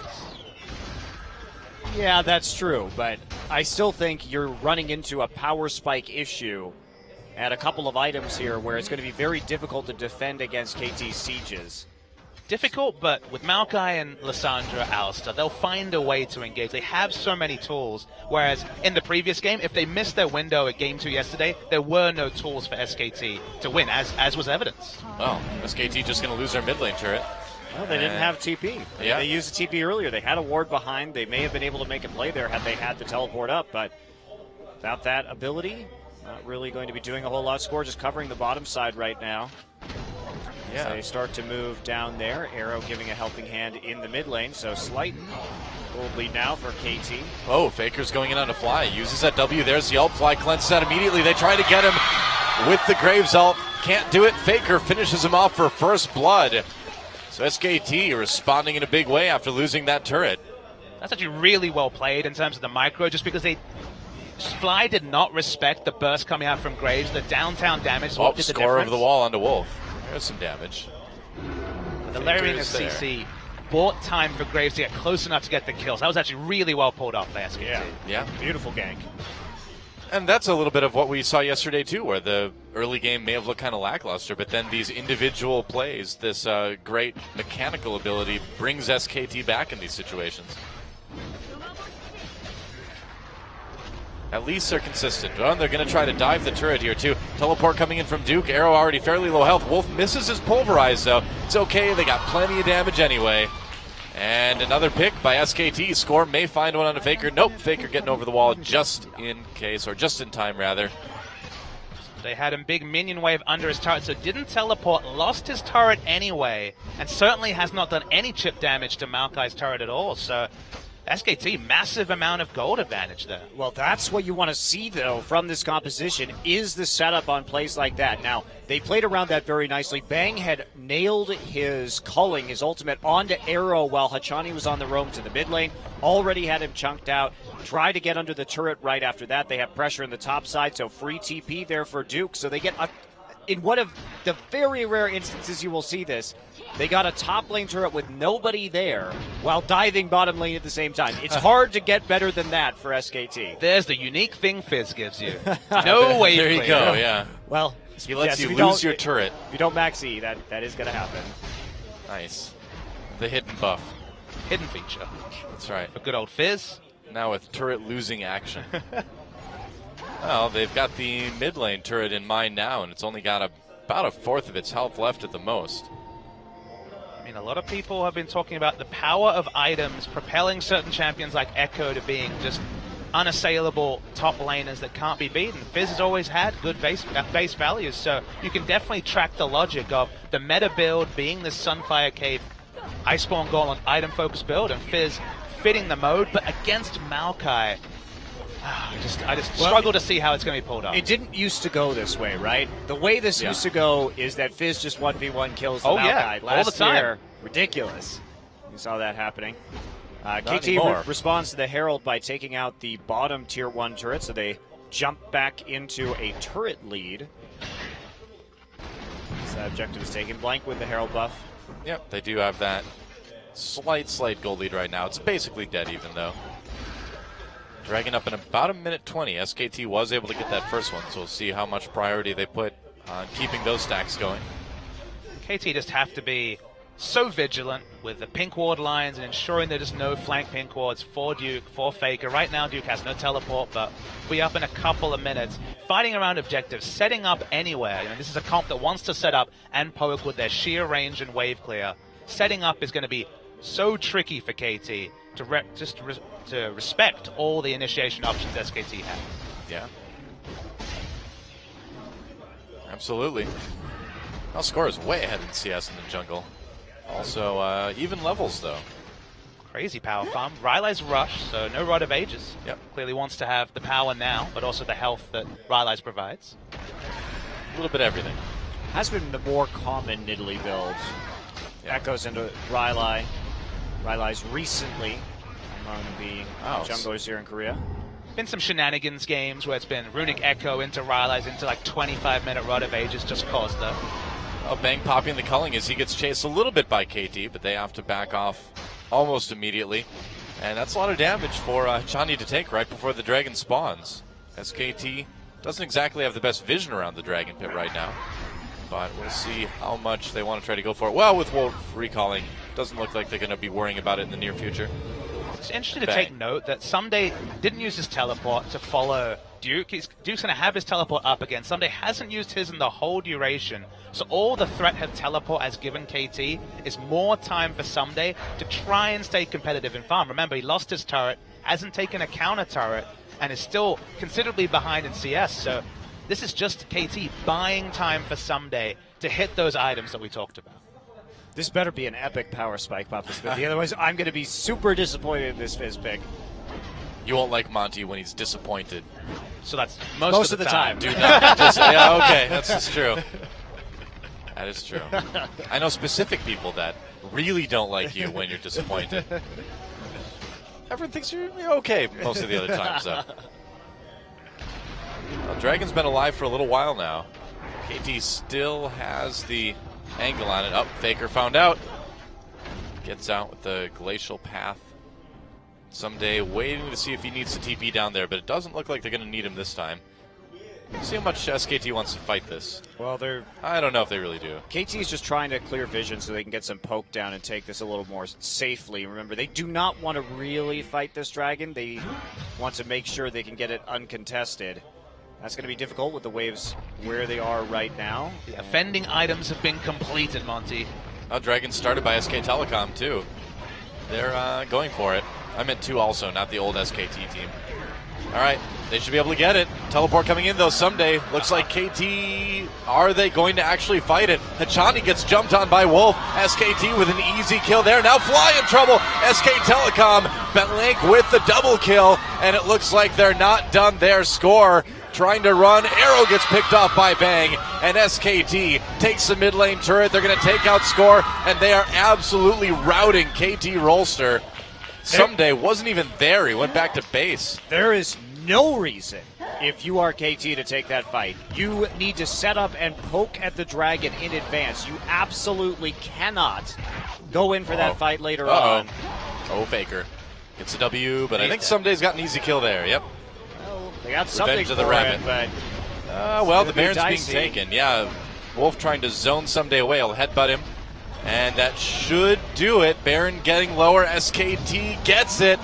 Yeah, that's true, but I still think you're running into a power spike issue at a couple of items here where it's going to be very difficult to defend against KT's sieges. Difficult, but with Maokai and Lissandra, Alistair, they'll find a way to engage. They have so many tools, whereas in the previous game, if they missed their window at Game 2 yesterday, there were no tools for SKT to win, as was evidenced. Well, SKT just going to lose their mid lane turret. Well, they didn't have TP. They used the TP earlier. They had a ward behind. They may have been able to make a play there had they had the teleport up, but without that ability, not really going to be doing a whole lot. Score just covering the bottom side right now. Yeah. So they start to move down there. Arrow giving a helping hand in the mid lane. So slight gold lead now for KT. Oh, Faker's going in on a fly. Uses that W. There's the ult. Fly cleanses out immediately. They try to get him with the Graves ult. Can't do it. Faker finishes him off for first blood. So SKT responding in a big way after losing that turret. That's actually really well played in terms of the micro, just because Fly did not respect the burst coming out from Graves. The downtown damage did the difference. Score over the wall onto Wolf. There's some damage. The layering of CC bought time for Graves to get close enough to get the kills. That was actually really well pulled off by SKT. Yeah, beautiful gank. And that's a little bit of what we saw yesterday, too, where the early game may have looked kind of lackluster, but then these individual plays, this great mechanical ability brings SKT back in these situations. At least they're consistent. Well, they're going to try to dive the turret here, too. Teleport coming in from Duke. Arrow already fairly low health. Wolf misses his pulverize, though. It's okay. They got plenty of damage anyway. And another pick by SKT. Score may find one on a Faker. Nope. Faker getting over the wall just in case, or just in time, rather. They had a big minion wave under his turret, so didn't teleport, lost his turret anyway, and certainly has not done any chip damage to Maokai's turret at all. So SKT, massive amount of gold advantage there. Well, that's what you want to see, though, from this composition, is the setup on plays like that. Now, they played around that very nicely. Bang had nailed his culling, his ultimate, onto Arrow while Hachani was on the roam to the mid lane. Already had him chunked out. Tried to get under the turret right after that. They have pressure in the top side, so free TP there for Duke. So they get in one of the very rare instances you will see this, they got a top lane turret with nobody there while diving bottom lane at the same time. It's hard to get better than that for SKT. There's the unique thing Fizz gives you. No wave There you clear. go, yeah. Well, He lets yes, you lose your turret. If you don't max E, that is going to happen. Nice. The hidden buff. Hidden feature. That's right. For good old Fizz. Now with turret losing action. Well, they've got the mid lane turret in mind now, and it's only got about a fourth of its health left at the most. mean, a lot of people have been talking about the power of items propelling certain champions like Echo to being just unassailable top laners that can't be beaten. Fizz has always had good base values, so you can definitely track the logic of the meta build being this Sunfire Cave Iceborne Golem item-focused build, and Fizz fitting the mode, but against Maokai, I just struggle to see how it's going to be pulled off. It didn't used to go this way, right? The way this used to go is that Fizz just 1v1 kills the Maokai. All the time. Year, ridiculous. You saw that happening. KT responds to the Herald by taking out the bottom tier 1 turret, so they jump back into a turret lead. So that objective is taken. Blank with the Herald buff. Yep, they do have that slight gold lead right now. It's basically dead even, though. Dragging up in about a minute 20. SKT was able to get that first one, so we'll see how much priority they put on keeping those stacks going. KT just have to be so vigilant with the pink ward lines and ensuring there's no flank pink wards for Duke, for Faker. Right now, Duke has no teleport, but we'll be up in a couple of minutes. Fighting around objectives, setting up anywhere. You know, this is a comp that wants to set up and poke with their sheer range and wave clear. Setting up is going to be so tricky for KT to respect all the initiation options SKT has. Yeah. Absolutely. Our score is way ahead in CS in the jungle. Also, even levels, though. Crazy power farm. Rylai's rush, so no Rod of Ages. Yep. Clearly wants to have the power now, but also the health that Rylai's provides. A little bit of everything. Has been the more common Nidalee build. That goes into Rylai. Rylai's recently among the junglers here in Korea. Been some shenanigans games where it's been Runic Echo into Rylai's into like 25-minute Rod of Ages just caused though. Bang popping the culling as he gets chased a little bit by KT, but they have to back off almost immediately. And that's a lot of damage for Chani to take right before the dragon spawns. SKT doesn't exactly have the best vision around the dragon pit right now, but we'll see how much they want to try to go for it. Well, with Wolf recalling, doesn't look like they're going to be worrying about it in the near future. It's interesting to take note that Someday didn't use his teleport to follow Duke. Duke's going to have his teleport up again. Someday hasn't used his in the whole duration. So all the threat of teleport has given KT is more time for Someday to try and stay competitive in farm. Remember, he lost his turret, hasn't taken a counter turret, and is still considerably behind in CS. So this is just KT buying time for Someday to hit those items that we talked about. This better be an epic power spike, Papa Smithy. Otherwise, I'm going to be super disappointed in this Fizz pick. You won't like Monty when he's disappointed. So that's most of the time. Do not yeah, okay, that's true. That is true. I know specific people that really don't like you when you're disappointed. Everyone thinks you're okay most of the other times, though. Well, Dragon's been alive for a little while now. KT still has the angle on it. Faker found out. Gets out with the glacial path. Someday waiting to see if he needs to TP down there, but it doesn't look like they're going to need him this time. See how much SKT wants to fight this. Well, I don't know if they really do. KT is just trying to clear vision so they can get some poke down and take this a little more safely. Remember, they do not want to really fight this dragon. They want to make sure they can get it uncontested. That's going to be difficult with the waves where they are right now. The offending items have been completed, Monty. Dragon started by SKTelecom, too. They're going for it. I meant 2 also, not the old SKT team. All right, they should be able to get it. Teleport coming in, though, Someday. Looks like KT, are they going to actually fight it? Hachani gets jumped on by Wolf. SKT with an easy kill there. Now Fly in trouble. SKTelecom, Betlink with the double kill, and it looks like they're not done their score. Trying to run, Arrow gets picked off by Bang, and SKT takes the mid lane turret. They're going to take out score, and they are absolutely routing KT Rolster. Someday wasn't even there. He went back to base. There is no reason, if you are KT, to take that fight. You need to set up and poke at the dragon in advance. You absolutely cannot go in for that fight later on. Oh, Faker gets a W, but I think Someday's got an easy kill there. Yep. Well, they got something Revenge of the for Rabbit. it, but well, the Baron's being dicey. taken. Yeah, Wolf trying to zone Someday away. He'll headbutt him. And that should do it. Baron getting lower. SKT gets it.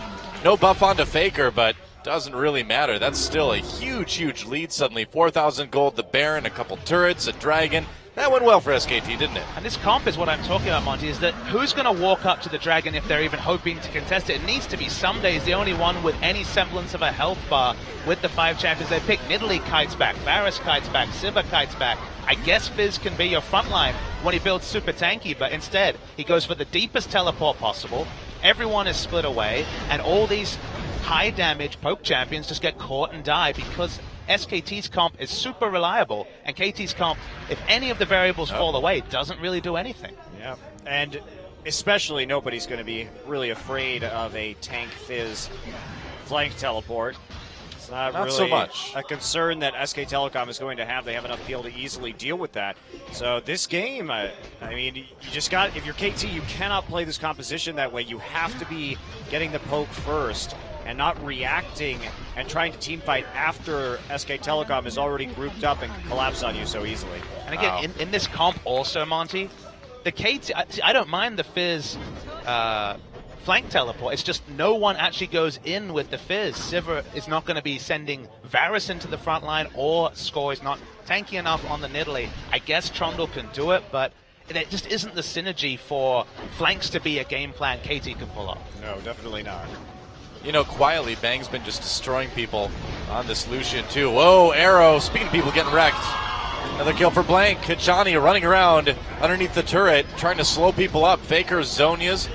No buff onto Faker, but doesn't really matter. That's still a huge, huge lead suddenly. 4,000 gold, the Baron, a couple turrets, a dragon. That went well for SKT, didn't it? And this comp is what I'm talking about, Monty, is that who's going to walk up to the Dragon if they're even hoping to contest it? It needs to be Someday is the only one with any semblance of a health bar with the 5 champions they pick. Nidalee kites back, Varus kites back, Sivir kites back. I guess Fizz can be your front line when he builds super tanky, but instead he goes for the deepest teleport possible. Everyone is split away, and all these high damage poke champions just get caught and die because SKT's comp is super reliable, and KT's comp, if any of the variables fall away, doesn't really do anything. Yeah, and especially nobody's going to be really afraid of a tank Fizz flank teleport. It's not really so much a concern that SKTelecom is going to have. They have enough peel to easily deal with that. So this game, I mean, you just got, if you're KT, you cannot play this composition that way. You have to be getting the poke first and not reacting and trying to team fight after SKTelecom is already grouped up and can collapse on you so easily. And again, in this comp also, Monty, the KT, I don't mind the Fizz flank teleport. It's just no one actually goes in with the Fizz. Sivir is not going to be sending Varus into the front line, or Score is not tanky enough on the Nidalee. I guess Trundle can do it, but it just isn't the synergy for flanks to be a game plan KT can pull off. No, definitely not. You know, quietly, Bang's been just destroying people on this Lucian, too. Whoa, Arrow. Speaking of people getting wrecked. Another kill for Blank. Kachani running around underneath the turret, trying to slow people up. Faker, Zonia's,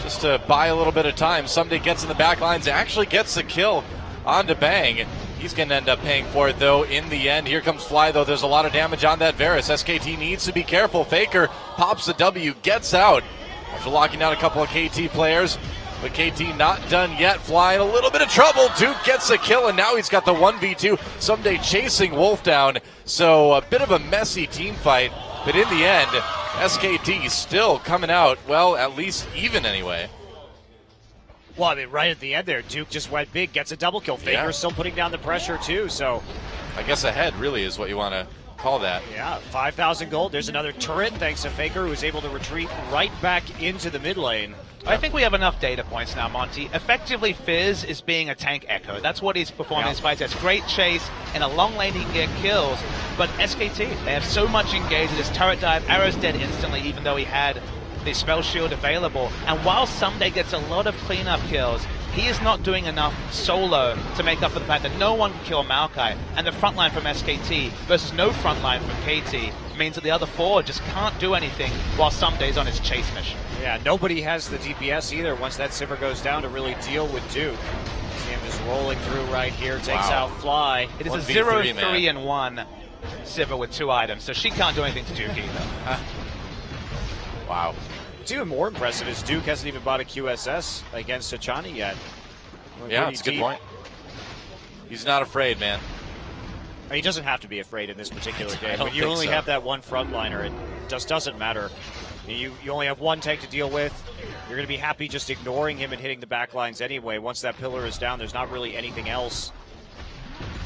just to buy a little bit of time. Someday gets in the back lines, actually gets the kill onto Bang. He's going to end up paying for it, though, in the end. Here comes Fly, though. There's a lot of damage on that Varus. SKT needs to be careful. Faker pops the W, gets out after locking down a couple of KT players. But KT not done yet. Fly in a little bit of trouble. Duke gets a kill, and now he's got the 1v2. Someday chasing Wolf down. So a bit of a messy team fight. But in the end, SKT still coming out, well, at least even anyway. Well, I mean, right at the end there, Duke just went big, gets a double kill. Faker's still putting down the pressure, too. So I guess ahead really is what you want to call that. Yeah, 5,000 gold. There's another turret thanks to Faker, who was able to retreat right back into the mid lane. I think we have enough data points now, Monty. Effectively, Fizz is being a tank echo. That's what he's performing in his fights. It's great chase. In a long lane, he can get kills. But SKT, they have so much engaged with his turret dive. Arrow's dead instantly, even though he had the spell shield available. And while Someday gets a lot of cleanup kills, he is not doing enough solo to make up for the fact that no one can kill Maokai. And the front line from SKT versus no front line from KT means that the other 4 just can't do anything while Someday's on his chase mission. Yeah, nobody has the DPS either once that Sivir goes down to really deal with Duke. See him just rolling through right here, takes out Fly. It is a 0-3-1 Sivir with 2 items, so she can't do anything to Duke either. Wow. What's even more impressive is Duke hasn't even bought a QSS against Achani yet. Yeah, that's a good point. He's not afraid, man. He doesn't have to be afraid in this particular game. When you only have that one frontliner, it just doesn't matter. You only have one tank to deal with. You're going to be happy just ignoring him and hitting the back lines anyway. Once that pillar is down, there's not really anything else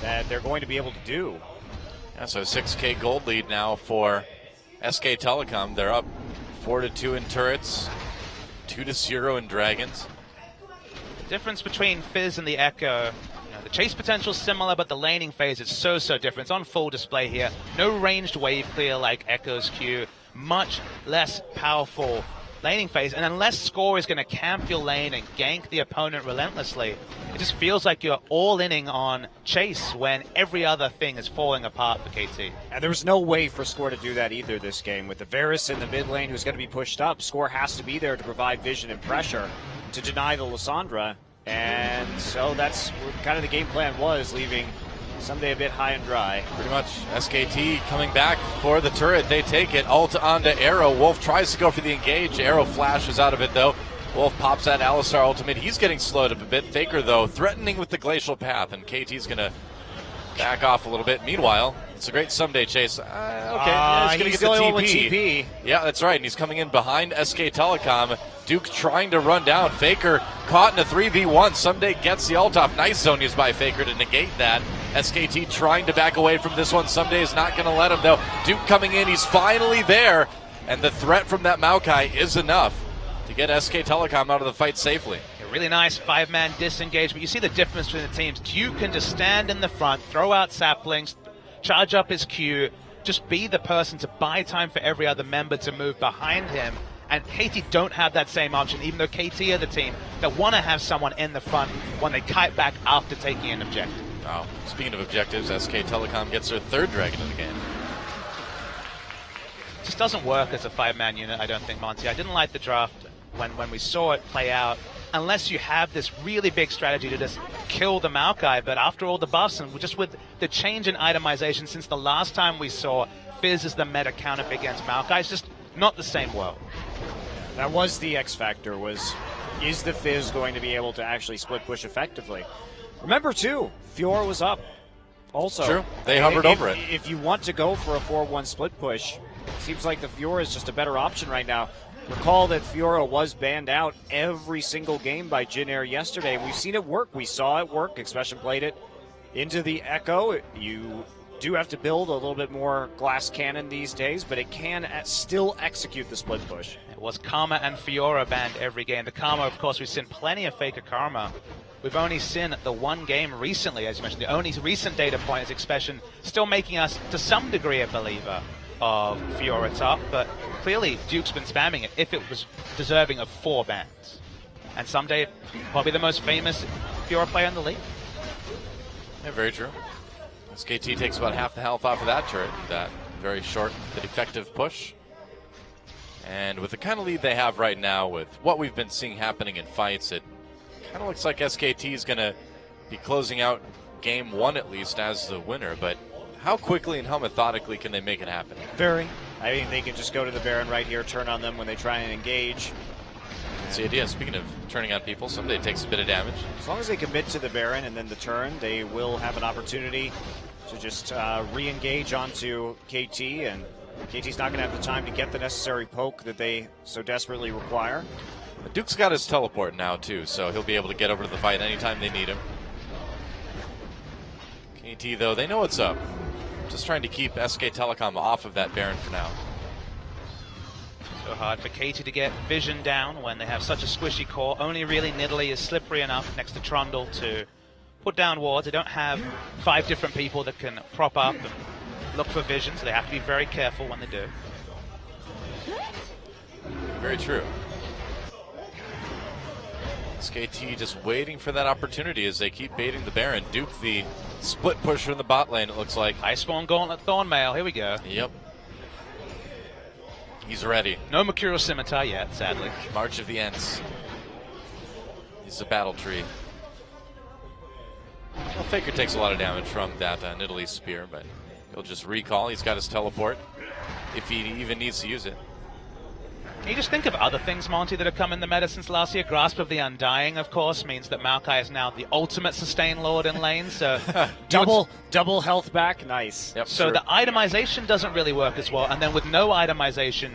that they're going to be able to do. Yeah, so 6K gold lead now for SKTelecom. They're up 4-2 in turrets, 2-0 in dragons. The difference between Fizz and the Echo, the chase potential is similar, but the laning phase is so different. It's on full display here. No ranged wave clear like Echo's Q. Much less powerful laning phase, and unless Score is going to camp your lane and gank the opponent relentlessly, it just feels like you're all-inning on chase when every other thing is falling apart for KT. And there's no way for Score to do that either this game. With the Varus in the mid lane who's going to be pushed up, Score has to be there to provide vision and pressure to deny the Lissandra, and so that's what kind of the game plan was, leaving Someday a bit high and dry. Pretty much. SKT coming back for the turret. They take it. Ult onto Arrow. Wolf tries to go for the engage. Arrow flashes out of it, though. Wolf pops that Alistar ultimate. He's getting slowed up a bit. Faker, though, threatening with the glacial path, and KT's going to back off a little bit. Meanwhile, it's a great Someday chase. He's going to get the TP. Yeah, that's right. And he's coming in behind SKTelecom. Duke trying to run down. Faker caught in a 3v1. Someday gets the ult off. Nice Zonias by Faker to negate that. SKT trying to back away from this one. Someday is not going to let him, though. Duke coming in. He's finally there. And the threat from that Maokai is enough to get SKTelecom out of the fight safely. A really nice 5-man disengage, but you see the difference between the teams. Duke can just stand in the front, throw out saplings, charge up his Q, just be the person to buy time for every other member to move behind him. And KT don't have that same option, even though KT are the team that want to have someone in the front when they kite back after taking an objective. Oh, speaking of objectives, SKTelecom gets their third dragon of the game. Just doesn't work as a 5-man unit, I don't think, Monty. I didn't like the draft when we saw it play out, unless you have this really big strategy to just kill the Maokai. But after all the buffs and just with the change in itemization since the last time we saw Fizz as the meta counter against Maokai, it's just not the same world. That was the X factor, is the Fizz going to be able to actually split push effectively? Remember, too, Fiora was up also. True. They hovered over it. If you want to go for a 4-1 split push, seems like the Fiora is just a better option right now. Recall that Fiora was banned out every single game by Jin Air yesterday. We've seen it work. We saw it work. Expression played it into the Echo. You do have to build a little bit more glass cannon these days, but it can still execute the split push. It was Karma and Fiora banned every game. The Karma, of course, we've seen plenty of Faker Karma. We've only seen the one game recently, as you mentioned. The only recent data point is Expression still making us, to some degree, a believer of Fiora top, but clearly Duke's been spamming it if it was deserving of 4 bans. And someday, probably the most famous Fiora player in the league. Yeah, very true. SKT takes about half the health off of that turret, that very short but effective push. And with the kind of lead they have right now, with what we've been seeing happening in fights, it kind of looks like SKT is going to be closing out game 1 at least as the winner, but how quickly and how methodically can they make it happen? Very. I mean, they can just go to the Baron right here, turn on them when they try and engage. That's the idea. Speaking of turning on people, someday it takes a bit of damage. As long as they commit to the Baron and then the turn, they will have an opportunity to just re-engage onto KT, and KT's not going to have the time to get the necessary poke that they so desperately require. But Duke's got his teleport now too, so he'll be able to get over to the fight anytime they need him. KT, though, they know what's up. Just trying to keep SKTelecom off of that Baron for now. So hard for KT to get vision down when they have such a squishy core. Only really Nidalee is slippery enough next to Trundle to put down wards. They don't have 5 different people that can prop up and look for vision, so they have to be very careful when they do. Very true. SKT just waiting for that opportunity as they keep baiting the Baron. Duke, the split pusher in the bot lane, it looks like. High Spawn Gauntlet Thornmail, here we go. Yep. He's ready. No Mercurial Scimitar yet, sadly. March of the Ents. He's a battle tree. Well, Faker takes a lot of damage from that Nidalee spear, but he'll just recall. He's got his teleport, if he even needs to use it. Can you just think of other things, Monty, that have come in the meta since last year? Grasp of the Undying, of course, means that Maokai is now the ultimate sustain lord in lane, so... double health back, nice. Yep, so sure. the itemization doesn't really work as well, and then with no itemization,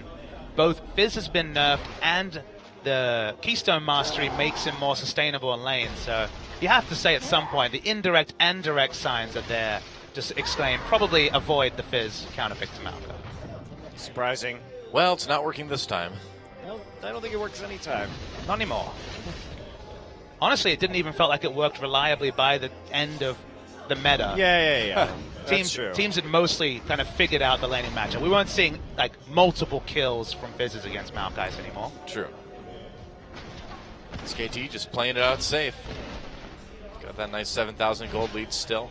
both Fizz has been nerfed and the Keystone Mastery makes him more sustainable in lane, so you have to say at some point, the indirect and direct signs are there. Just exclaim, probably avoid the Fizz counterpick to Maokai. Surprising. Well, it's not working this time. Well, I don't think it works any time. Not anymore. Honestly, it didn't even feel like it worked reliably by the end of the meta. Yeah. Teams had mostly kind of figured out the laning matchup. We weren't seeing like multiple kills from Fizzes against Maokais anymore. True. SKT just playing it out safe. Got that nice 7,000 gold lead still.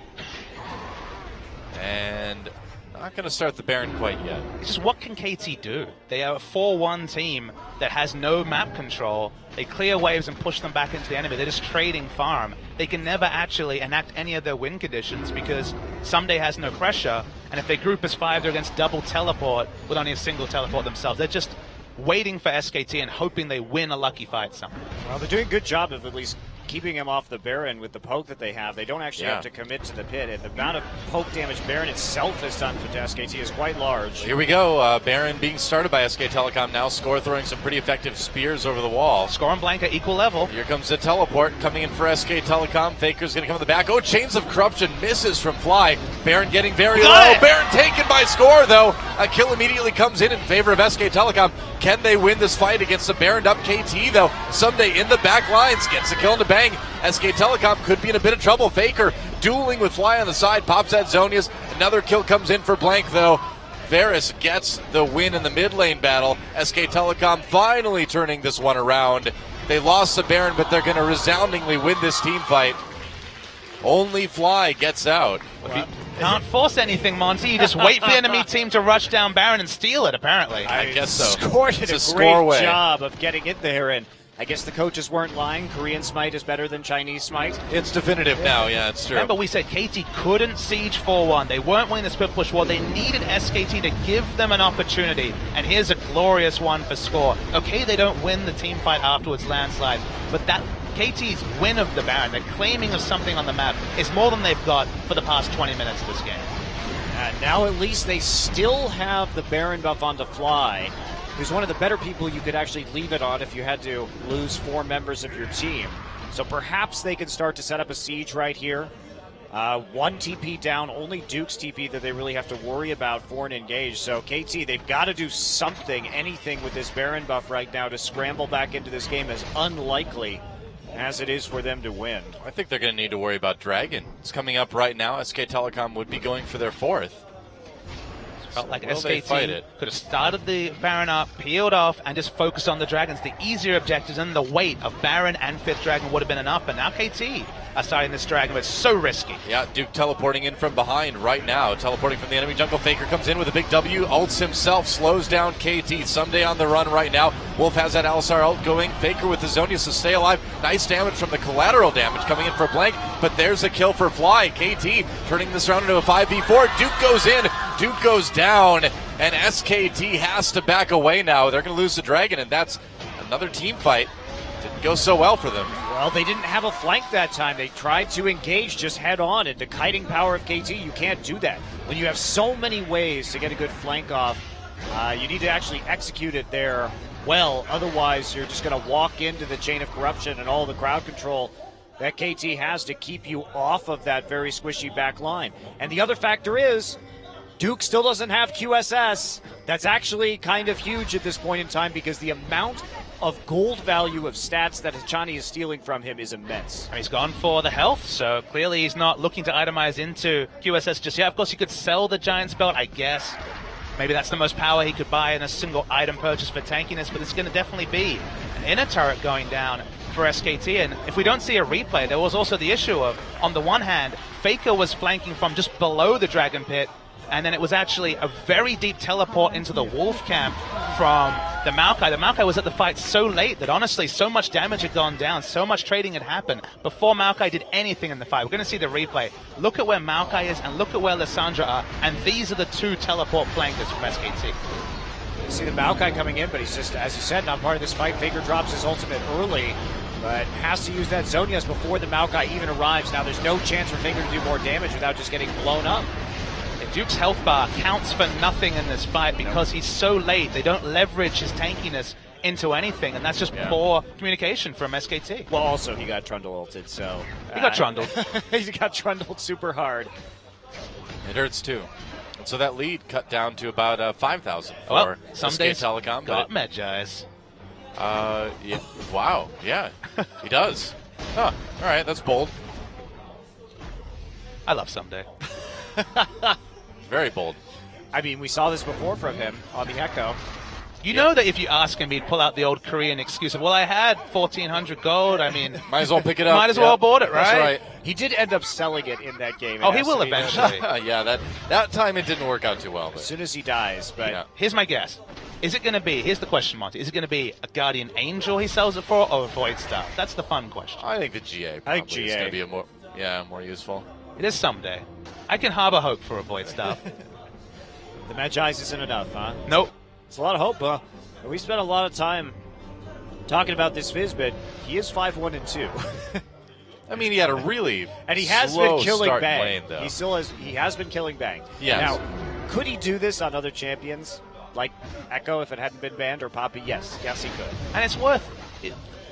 And not going to start the Baron quite yet. It's just, what can KT do? They are a 4-1 team that has no map control. They clear waves and push them back into the enemy. They're just trading farm. They can never actually enact any of their win conditions because Someday has no pressure, and if they group as 5, they're against double teleport with only a single teleport themselves. They're just waiting for SKT and hoping they win a lucky fight somehow. Well, they're doing a good job of at least keeping him off the Baron with the poke that they have. They don't actually have to commit to the pit, and the amount of poke damage Baron itself has done for SKT is quite large. Here we go. Baron being started by SKTelecom now. Score throwing some pretty effective spears over the wall. Score and Blanca equal level. Here comes the teleport coming in for SKTelecom. Faker's going to come in the back. Oh, Chains of Corruption misses from Fly. Baron getting very low. Baron taken by Score, though. A kill immediately comes in favor of SKTelecom. Can they win this fight against the Baron up KT, though? Someday in the back lines gets a kill into Bang. SKTelecom could be in a bit of trouble. Faker dueling with Fly on the side, pops at Zonius. Another kill comes in for Blank, though. Varus gets the win in the mid lane battle. SKTelecom finally turning this one around. They lost the Baron, but they're going to resoundingly win this team fight. Only Fly gets out. Can't force anything, Monty. You just wait for the enemy team to rush down Baron and steal it, apparently. I guess so. Scored it It's a a great score way. job of getting it there, and I guess the coaches weren't lying. Korean Smite is better than Chinese Smite. It's definitive now, yeah, it's true. Remember, we said KT couldn't siege 4-1. They weren't winning the split push war. They needed SKT to give them an opportunity. And here's a glorious one for score. Okay, they don't win the team fight afterwards, landslide, but that KT's win of the Baron, the claiming of something on the map, is more than they've got for the past 20 minutes of this game. And now at least they still have the Baron buff on the Fly, who's one of the better people you could actually leave it on if you had to lose 4 members of your team. So perhaps they can start to set up a siege right here. 1 TP down, only Duke's TP that they really have to worry about for an engage. So KT, they've got to do something, anything with this Baron buff right now to scramble back into this game, as unlikely as it is for them to win. I think they're going to need to worry about Dragon. It's coming up right now. SKTelecom would be going for their 4th. Felt like Will they fight it? SKT could have started the Baron up, peeled off, and just focused on the Dragons. The easier objectives and the weight of Baron and 5th Dragon would have been enough, but now KT are starting this Dragon, but it's so risky. Yeah, Duke teleporting in from behind right now. Teleporting from the enemy jungle. Faker comes in with a big W. Ults himself, slows down KT. Someday on the run right now. Wolf has that Alisar ult going. Faker with the Zonius to stay alive. Nice damage from the collateral damage coming in for Blank, but there's a kill for Fly. KT turning this round into a 5v4. Duke goes in. Duke goes down, and SKT has to back away now. They're going to lose the Dragon, and that's another team fight. Didn't go so well for them. Well, they didn't have a flank that time. They tried to engage just head on, and the kiting power of KT, you can't do that. When you have so many ways to get a good flank off, you need to actually execute it there well. Otherwise, you're just going to walk into the chain of corruption and all the crowd control that KT has to keep you off of that very squishy back line. And the other factor is, Duke still doesn't have QSS. That's actually kind of huge at this point in time, because the amount of gold value of stats that Hachani is stealing from him is immense. And he's gone for the health, so clearly he's not looking to itemize into QSS just yet. Of course, he could sell the Giant's Belt, I guess. Maybe that's the most power he could buy in a single item purchase for tankiness, but it's going to definitely be an inner turret going down for SKT. And if we don't see a replay, there was also the issue of, on the one hand, Faker was flanking from just below the Dragon Pit, and then it was actually a very deep teleport into the Wolf camp from the Maokai. The Maokai was at the fight so late that honestly so much damage had gone down, so much trading had happened before Maokai did anything in the fight. We're going to see the replay. Look at where Maokai is and look at where Lissandra are, and these are the 2 teleport flankers from SKT. You see the Maokai coming in, but he's just, as you said, not part of this fight. Faker drops his ultimate early, but has to use that Zonius before the Maokai even arrives. Now there's no chance for Faker to do more damage without just getting blown up. Duke's health bar counts for nothing in this fight because he's so late. They don't leverage his tankiness into anything, and that's just poor communication from SKT. Well, also, he got Trundle ulted, so... He got trundled. He got Trundled super hard. It hurts too. And so that lead cut down to about 5,000 for Well, some days SKTelecom. got Medjai's. Yeah. Wow. Yeah, he does. Huh. All right, that's bold. I love Someday. Very bold. I mean, we saw this before from him on the Echo. You know that if you ask him, he'd pull out the old Korean excuse of, well, I had 1,400 gold. I mean, Might as well pick it up. might as well bought it, right? That's right. He did end up selling it in that game. Oh, he will eventually. Yeah, that time it didn't work out too well. As But soon as he dies, but... Yeah. Here's my guess. Is it going to be, here's the question, Monty, is it going to be a Guardian Angel he sells it for, or a Void Staff? That's the fun question. I think the GA I think probably is GA. going to be more useful. It is Someday. I can harbor hope for a Void Staff. The Medjai's isn't enough, huh? Nope. It's a lot of hope, huh? We spent a lot of time talking about this Fizz, but he is 5-1-2. I mean, he had a really And he has slow been killing start Bang. lane, though. He has been killing Bang. Yes. Now, could he do this on other champions like Echo if it hadn't been banned, or Poppy? Yes, he could. And it's worth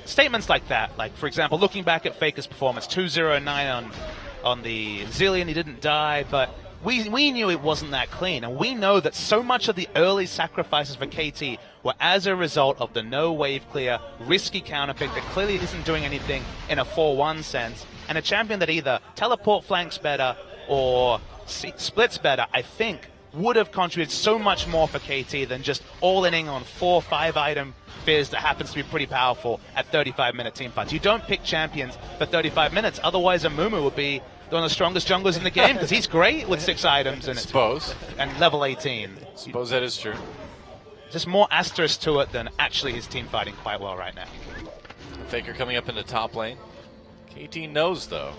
statements like that. Like, for example, looking back at Faker's performance, 209 on the Zillion, he didn't die, but we knew it wasn't that clean. And we know that so much of the early sacrifices for KT were as a result of the no wave clear, risky counterpick that clearly isn't doing anything in a 4-1 sense. And a champion that either teleport flanks better or splits better, I think would have contributed so much more for KT than just all-inning on 4 or 5 item Fizz that happens to be pretty powerful at 35-minute team fights. You don't pick champions for 35 minutes, otherwise Amumu would be one of the strongest junglers in the game because he's great with 6 items and level 18. Suppose that is true. Just more asterisk to it than actually his team fighting quite well right now. Faker coming up in the top lane. KT knows though.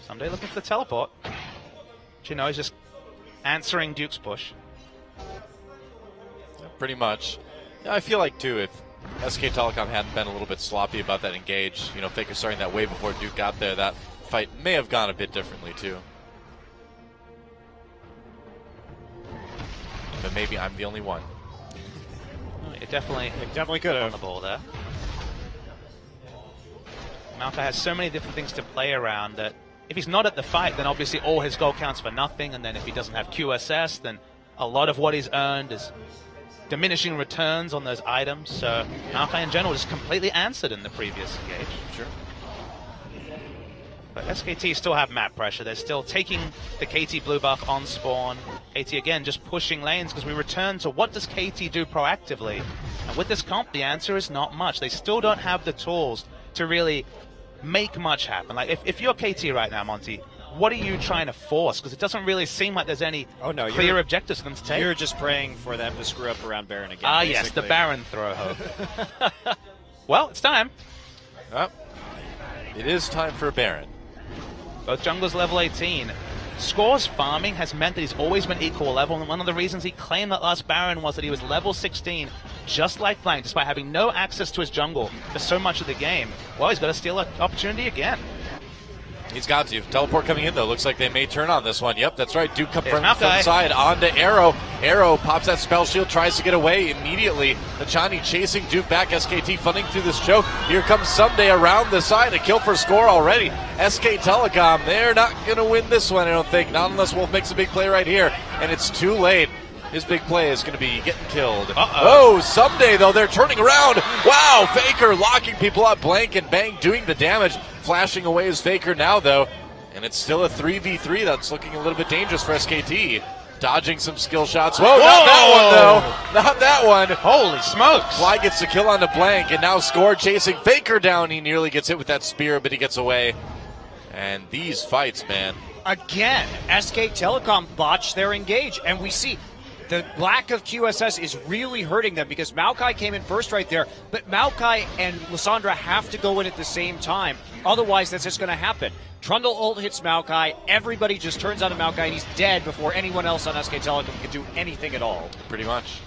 Someday looking for the teleport. Chino is just answering Duke's push. Yeah, pretty much. Yeah, I feel like too, if SKTelecom hadn't been a little bit sloppy about that engage, you know, Faker starting that way before Duke got there, that fight may have gone a bit differently too. But maybe I'm the only one. It definitely could have on the ball there. Maokai has so many different things to play around that if he's not at the fight, then obviously all his gold counts for nothing, and then if he doesn't have QSS, then a lot of what he's earned is diminishing returns on those items. So Maokai in general just completely answered in the previous engage. Sure. But SKT still have map pressure. They're still taking the KT blue buff on spawn. KT again just pushing lanes because we return to what does KT do proactively? And with this comp, the answer is not much. They still don't have the tools to really make much happen. Like if you're KT right now, Monty, what are you trying to force? Because it doesn't really seem like there's any clear objectives for them to take. You're just praying for them to screw up around Baron again. Ah, yes, the Baron throw hope. Well, it's time. It is time for a Baron. Both junglers level 18. Score's farming has meant that he's always been equal level, and one of the reasons he claimed that last Baron was that he was level 16, just like Blank, despite having no access to his jungle for so much of the game. Well, he's got to steal an opportunity again. He's got to. Teleport coming in, though. Looks like they may turn on this one. Yep, that's right. Duke comes from side onto Arrow. Arrow pops that spell shield, tries to get away immediately. Nachani chasing Duke back. SKT funding through this choke. Here comes Someday around the side. A kill for score already. SKTelecom, they're not going to win this one, I don't think. Not unless Wolf makes a big play right here. And it's too late. His big play is going to be getting killed. Oh, Someday, though, they're turning around. Wow, Faker locking people up. Blank and Bang doing the damage. Flashing away is Faker now, though. And it's still a 3v3 that's looking a little bit dangerous for SKT. Dodging some skill shots. Whoa, not that one, though. Not that one. Holy smokes. Fly gets the kill onto Blank, and now Score chasing Faker down. He nearly gets hit with that spear, but he gets away. And these fights, man. Again, SKTelecom botched their engage, and we see the lack of QSS is really hurting them because Maokai came in first right there, but Maokai and Lissandra have to go in at the same time. Otherwise, that's just going to happen. Trundle ult hits Maokai, everybody just turns on to Maokai, and he's dead before anyone else on SKTelecom can do anything at all. Pretty much.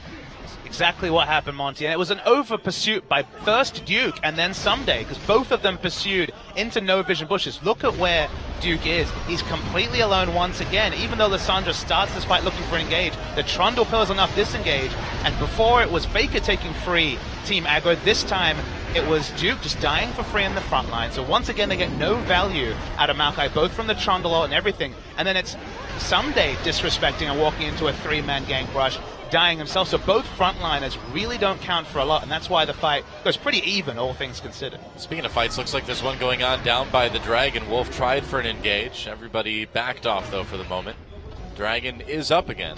Exactly what happened, Monty. And it was an over pursuit by first Duke and then Someday, because both of them pursued into no vision bushes. Look at where Duke is. He's completely alone once again. Even though Lissandra starts this fight looking for engage, the Trundle pillars enough disengage. And before it was Faker taking free team aggro, this time it was Duke just dying for free in the front line. So once again, they get no value out of Maokai, both from the Trundle ult and everything. And then it's Someday disrespecting and walking into a 3-man gank rush, dying himself. So both frontliners really don't count for a lot, and that's why the fight goes pretty even, all things considered. Speaking of fights, looks like there's one going on down by the Dragon. Wolf tried for an engage. Everybody backed off, though, for the moment. Dragon is up again.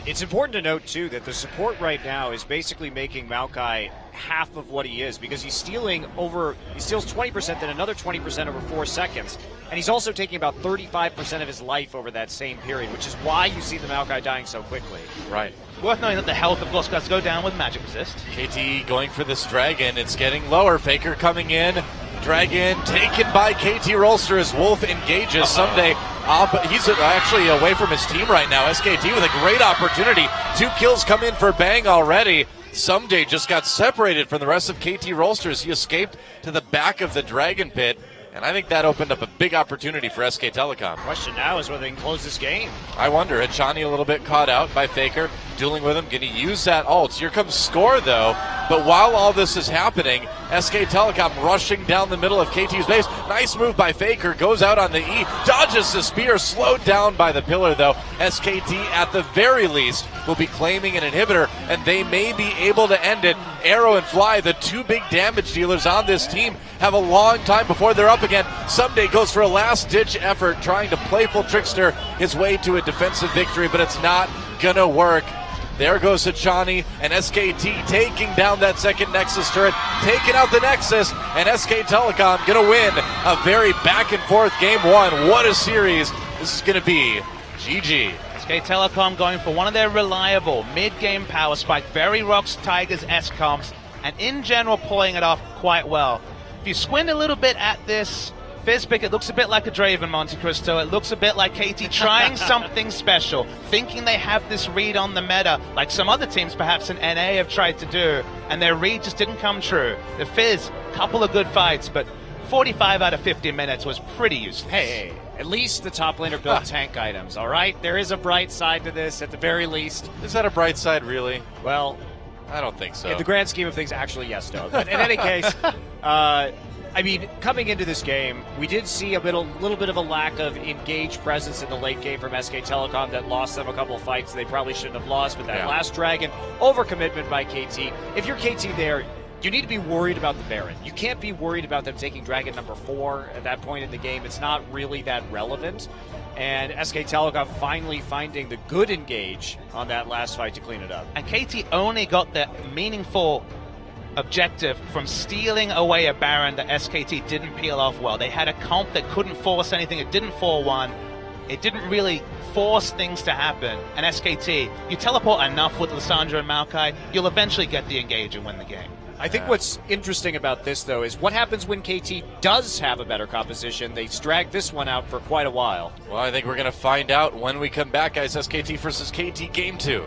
It's important to note, too, that the support right now is basically making Maokai half of what he is because he's stealing he steals 20%, then another 20% over 4 seconds. And he's also taking about 35% of his life over that same period, which is why you see the Maokai dying so quickly. Right. Worth knowing that the health, of course, has to go down with magic resist. KT going for this Dragon. It's getting lower. Faker coming in. Dragon taken by KT Rolster as Wolf engages. Someday, but he's actually away from his team right now. SKT with a great opportunity. 2 kills come in for Bang already. Someday just got separated from the rest of KT Rolsters. He escaped to the back of the Dragon Pit. And I think that opened up a big opportunity for SKTelecom. Question now is whether they can close this game. I wonder. Hachani a little bit caught out by Faker. dueling with him, going to use that ult. Here comes Score, though. But while all this is happening, SKTelecom rushing down the middle of KT's base. Nice move by Faker, goes out on the E, dodges the spear, slowed down by the pillar, though. SKT, at the very least, will be claiming an inhibitor, and they may be able to end it. Arrow and Fly, the two big damage dealers on this team, have a long time before they're up again. Someday goes for a last-ditch effort, trying to playful trickster his way to a defensive victory, but it's not gonna work. There goes Hachani, and SKT taking down that second Nexus turret, taking out the Nexus, and SKTelecom gonna win a very back-and-forth game one. What a series this is gonna be. GG. SKTelecom going for one of their reliable mid-game power spike, very rocks Tigers S-comps, and in general pulling it off quite well. If you squint a little bit at this Fizzpick, it looks a bit like a Draven Monte Cristo. It looks a bit like KT trying something special, thinking they have this read on the meta, like some other teams perhaps in NA have tried to do, and their read just didn't come true. The Fizz, couple of good fights, but 45 out of 50 minutes was pretty useless. Hey, at least the top laner built tank items, all right? There is a bright side to this, at the very least. Is that a bright side, really? Well, I don't think so. in the grand scheme of things, actually, yes, Doug. But in any case, I mean, coming into this game, we did see a little bit of a lack of engaged presence in the late game from SKTelecom that lost them a couple of fights they probably shouldn't have lost. But that last Dragon, overcommitment by KT. If you're KT there, you need to be worried about the Baron. You can't be worried about them taking Dragon number 4 at that point in the game. It's not really that relevant. And SKTelecom finally finding the good engage on that last fight to clean it up. And KT only got the meaningful objective from stealing away a Baron that SKT didn't peel off well. They had a comp that couldn't force anything. It didn't 4-1. It didn't really force things to happen. And SKT, you teleport enough with Lissandra and Maokai, you'll eventually get the engage and win the game. I think what's interesting about this, though, is what happens when KT does have a better composition. They drag this one out for quite a while. Well, I think we're going to find out when we come back, guys. SKT versus KT Game 2.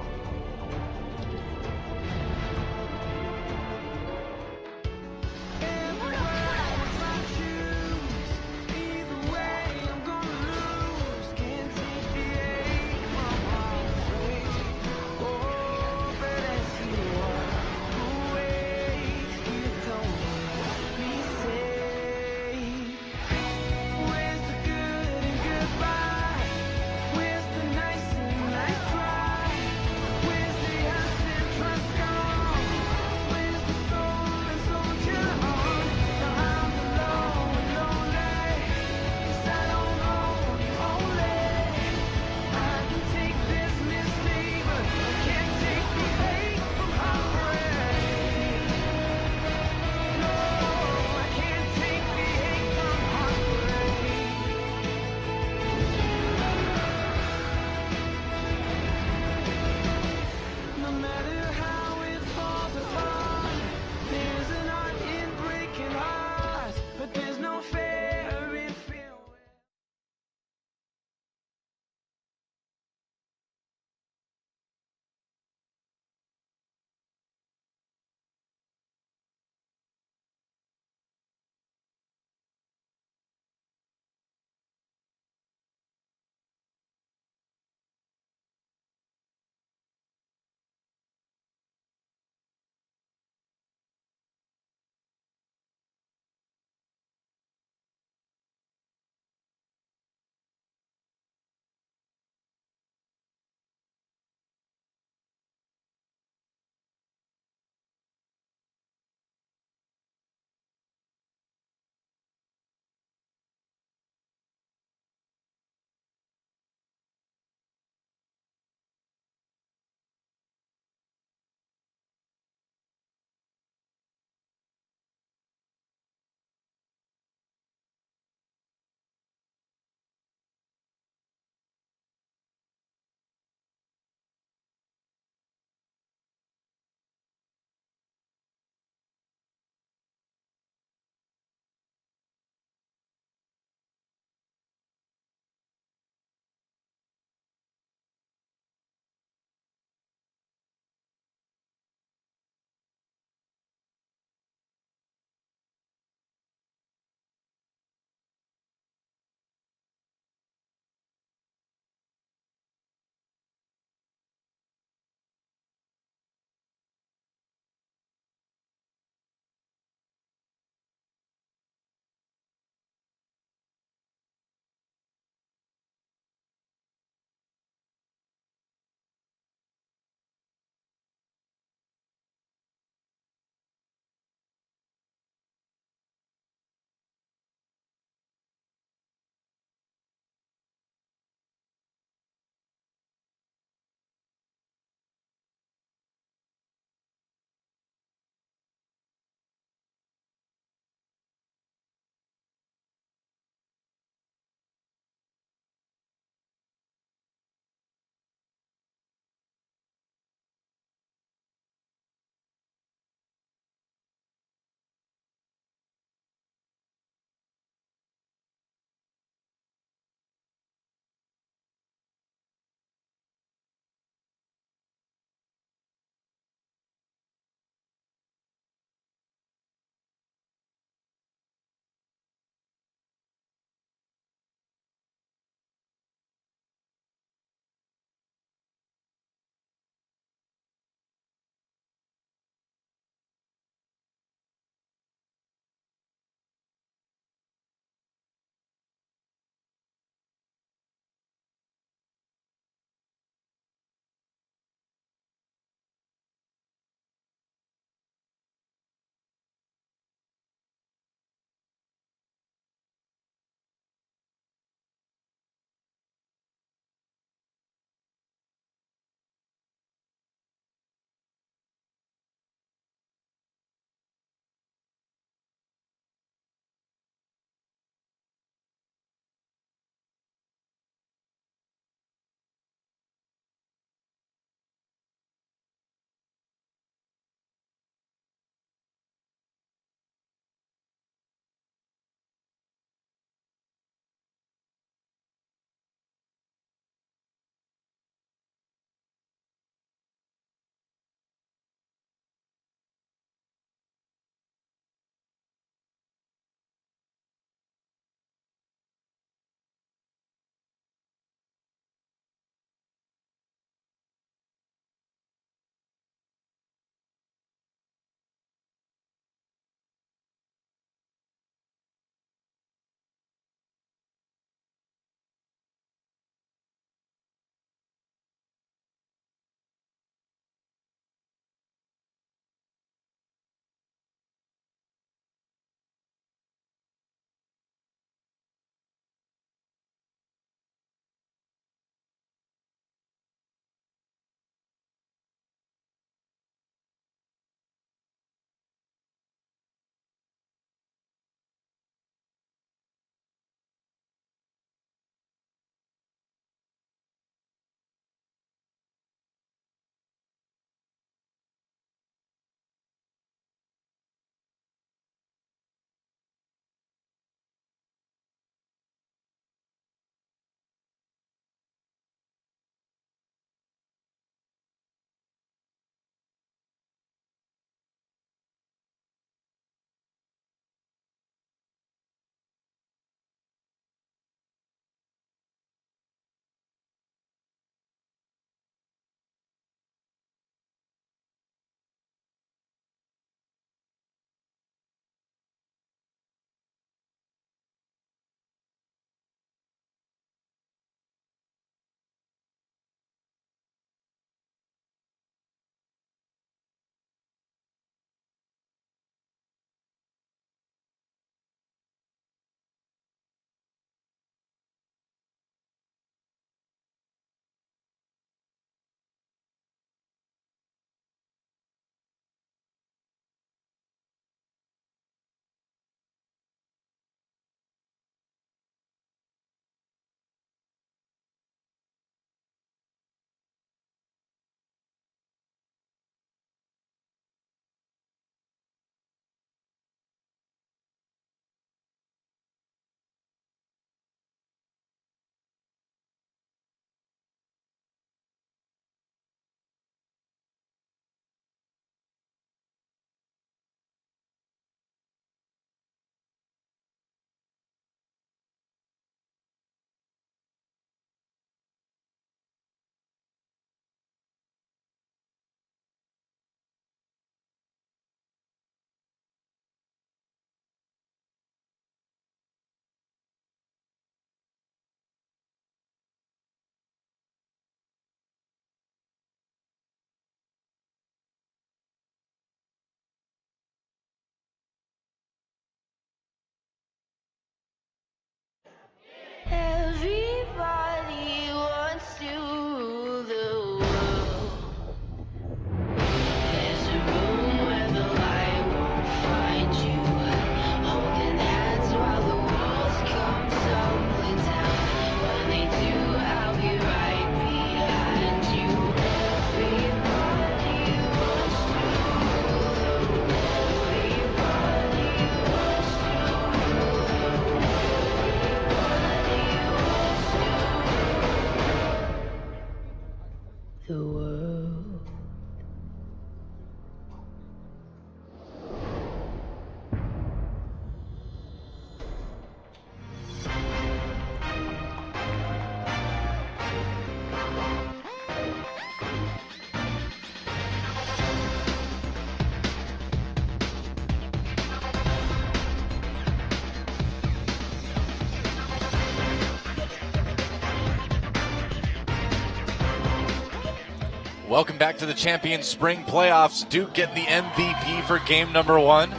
Welcome back to the Champions Spring Playoffs. Duke getting the MVP for game number 1.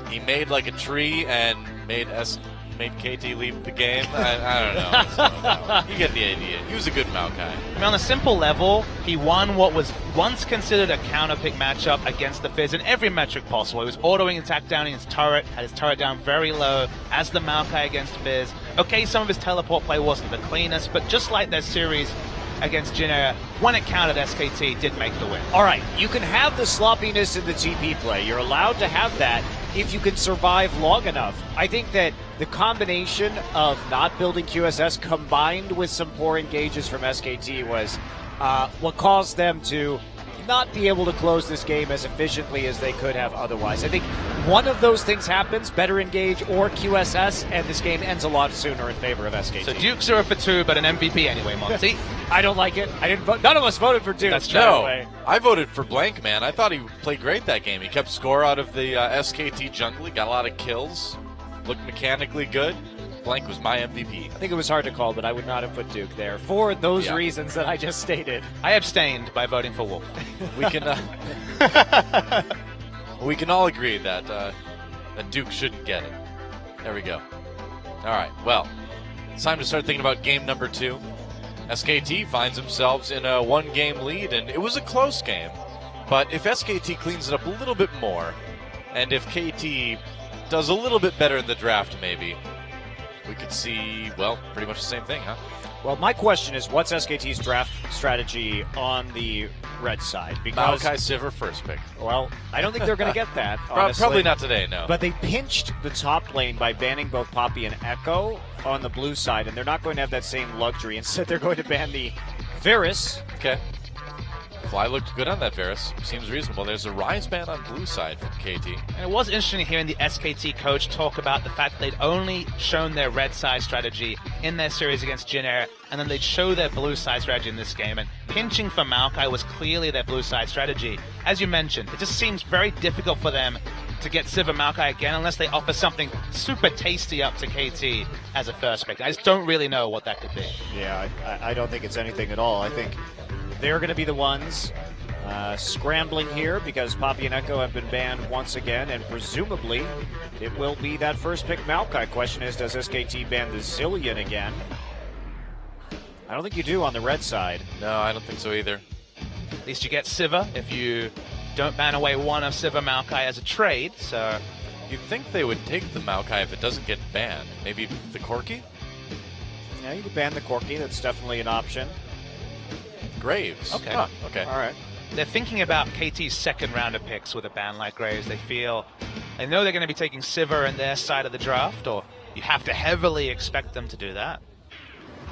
He made like a tree and made KT leave the game. I don't know. You get the idea. He was a good Maokai. I mean, on a simple level, he won what was once considered a counter-pick matchup against the Fizz in every metric possible. He was autoing attack down in his turret, had his turret down very low as the Maokai against Fizz. Okay, some of his teleport play wasn't the cleanest, but just like their series against Jin Air, when it counted, SKT did make the win. All right, you can have the sloppiness in the TP play. You're allowed to have that if you can survive long enough. I think that the combination of not building QSS combined with some poor engages from SKT was what caused them to not be able to close this game as efficiently as they could have otherwise. I think one of those things happens, better engage or QSS, and this game ends a lot sooner in favor of SKT. So Duke 0 for 2, but an MVP anyway, Monty. I don't like it. I didn't vote. None of us voted for Duke. That's true. No, I voted for Blank, man. I thought he played great that game. He kept score out of the SKT jungle. He got a lot of kills. Looked mechanically good. Blank was my MVP. I think it was hard to call, but I would not have put Duke there for those reasons that I just stated. I abstained by voting for Wolf. We can we can all agree that that Duke shouldn't get it. There we go. All right. Well, it's time to start thinking about game number 2. SKT finds themselves in a 1-game lead, and it was a close game. But if SKT cleans it up a little bit more, and if KT does a little bit better in the draft, maybe we could see, well, pretty much the same thing, huh? Well, my question is, what's SKT's draft strategy on the red side? Because Maokai Sivir first pick. well, I don't think they're going to get that, honestly. Probably not today, no. But they pinched the top lane by banning both Poppy and Echo on the blue side, and they're not going to have that same luxury. Instead, they're going to ban the Varus. Okay. Fly looked good on that Varus. Seems reasonable. There's a Rise ban on blue side from KT. And it was interesting hearing the SKT coach talk about the fact that they'd only shown their red side strategy in their series against Jin Air, and then they'd show their blue side strategy in this game. And pinching for Maokai was clearly their blue side strategy. As you mentioned, it just seems very difficult for them to get Sivir Maokai again unless they offer something super tasty up to KT as a first pick. I just don't really know what that could be. Yeah, I don't think it's anything at all. I think they're going to be the ones scrambling here because Poppy and Echo have been banned once again, and presumably it will be that first pick Maokai. Question is, does SKT ban the Zillion again? I don't think you do on the red side. No, I don't think so either. At least you get Sivir if you don't ban away one of Sivir Maokai as a trade, so You'd think they would take the Maokai if it doesn't get banned. Maybe the Corki? Yeah, you could ban the Corki. That's definitely an option. Graves. Okay. Huh, okay. All right. they're thinking about KT's second rounder picks with a ban like Graves. They know they're going to be taking Sivir in their side of the draft, or you have to heavily expect them to do that.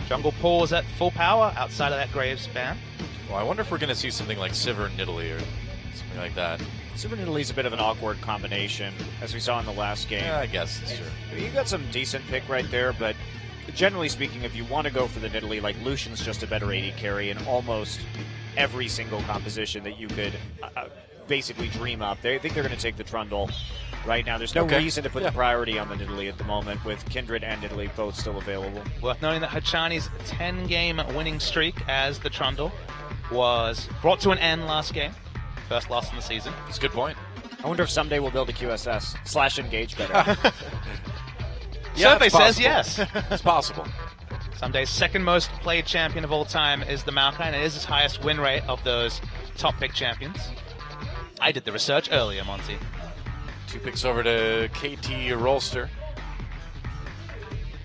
Jungle Pool is at full power outside of that Graves ban. Well, I wonder if we're going to see something like Sivir and Nidalee or something like that. Sivir and Nidalee's a bit of an awkward combination, as we saw in the last game. Yeah, I guess it's true. You got some decent pick right there, but generally speaking, if you want to go for the Nidalee, like Lucian's just a better AD carry in almost every single composition that you could basically dream up. They think they're going to take the Trundle right now. There's no reason to put the priority on the Nidalee at the moment, with Kindred and Nidalee both still available. Worth noting that Hachani's 10-game winning streak as the Trundle was brought to an end last game. First loss in the season. That's a good point. I wonder if someday we'll build a QSS / engage better. Survey says possible. yes. It's possible. Sunday's second most played champion of all time is the Maokai, and it is his highest win rate of those top pick champions. I did the research earlier, Monty. 2 picks over to KT Rolster.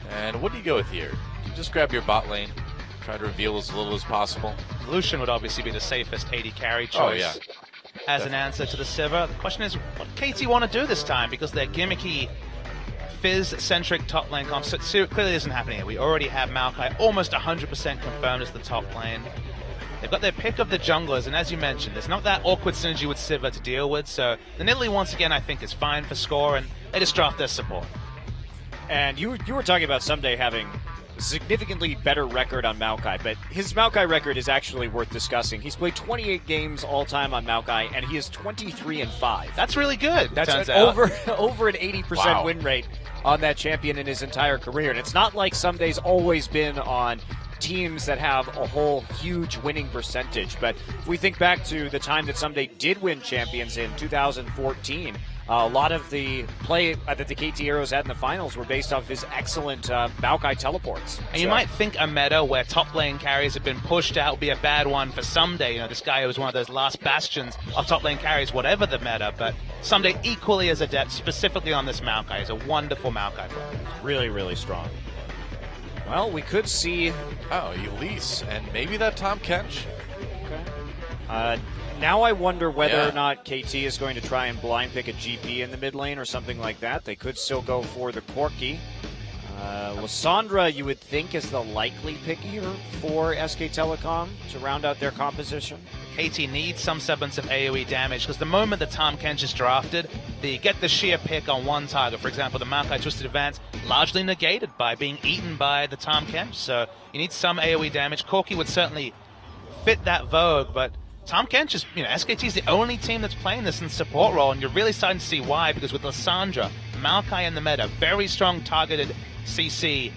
And what do you go with here? You just grab your bot lane, try to reveal as little as possible. Lucian would obviously be the safest AD carry choice. Oh, yeah. As an answer to the Sivir. The question is, what KT want to do this time? Because their gimmicky Fizz-centric top lane comp clearly isn't happening here. We already have Maokai almost 100% confirmed as the top lane. They've got their pick of the junglers, and as you mentioned, there's not that awkward synergy with Sivir to deal with, so the Nidalee, once again, I think is fine for score, and they just draft their support. And you were talking about someday having a significantly better record on Maokai, but his Maokai record is actually worth discussing. He's played 28 games all-time on Maokai, and he is 23-5. That's really good, That's turns out. over an 80% win rate on that champion in his entire career. And it's not like Someday's always been on teams that have a whole huge winning percentage. But if we think back to the time that Someday did win champions in 2014, a lot of the play that the KT Heroes had in the finals were based off his excellent Maokai teleports. And you might think a meta where top lane carries have been pushed out would be a bad one for Someday. You know, this guy was one of those last bastions of top lane carries, whatever the meta, but Someday equally as adept, specifically on this Maokai. He's a wonderful Maokai player. Really, really strong. Well, we could see... Oh, Elise, and maybe that Tom Kench. Now I wonder whether Yeah. or not KT is going to try and blind pick a GP in the mid lane or something like that. They could still go for the Corki. Lysandra, you would think, is the likely pick here for SK Telecom to round out their composition. KT needs some semblance of AoE damage because the moment that Tom Kench is drafted, the get the sheer pick on one target, for example, the Maokai Twisted Advance, largely negated by being eaten by the Tom Kench. So you need some AoE damage. Corki would certainly fit that vogue, but Tom Kench is, SKT is the only team that's playing this in support role, and you're really starting to see why, because with Lysandra, Maokai in the meta, very strong targeted CC,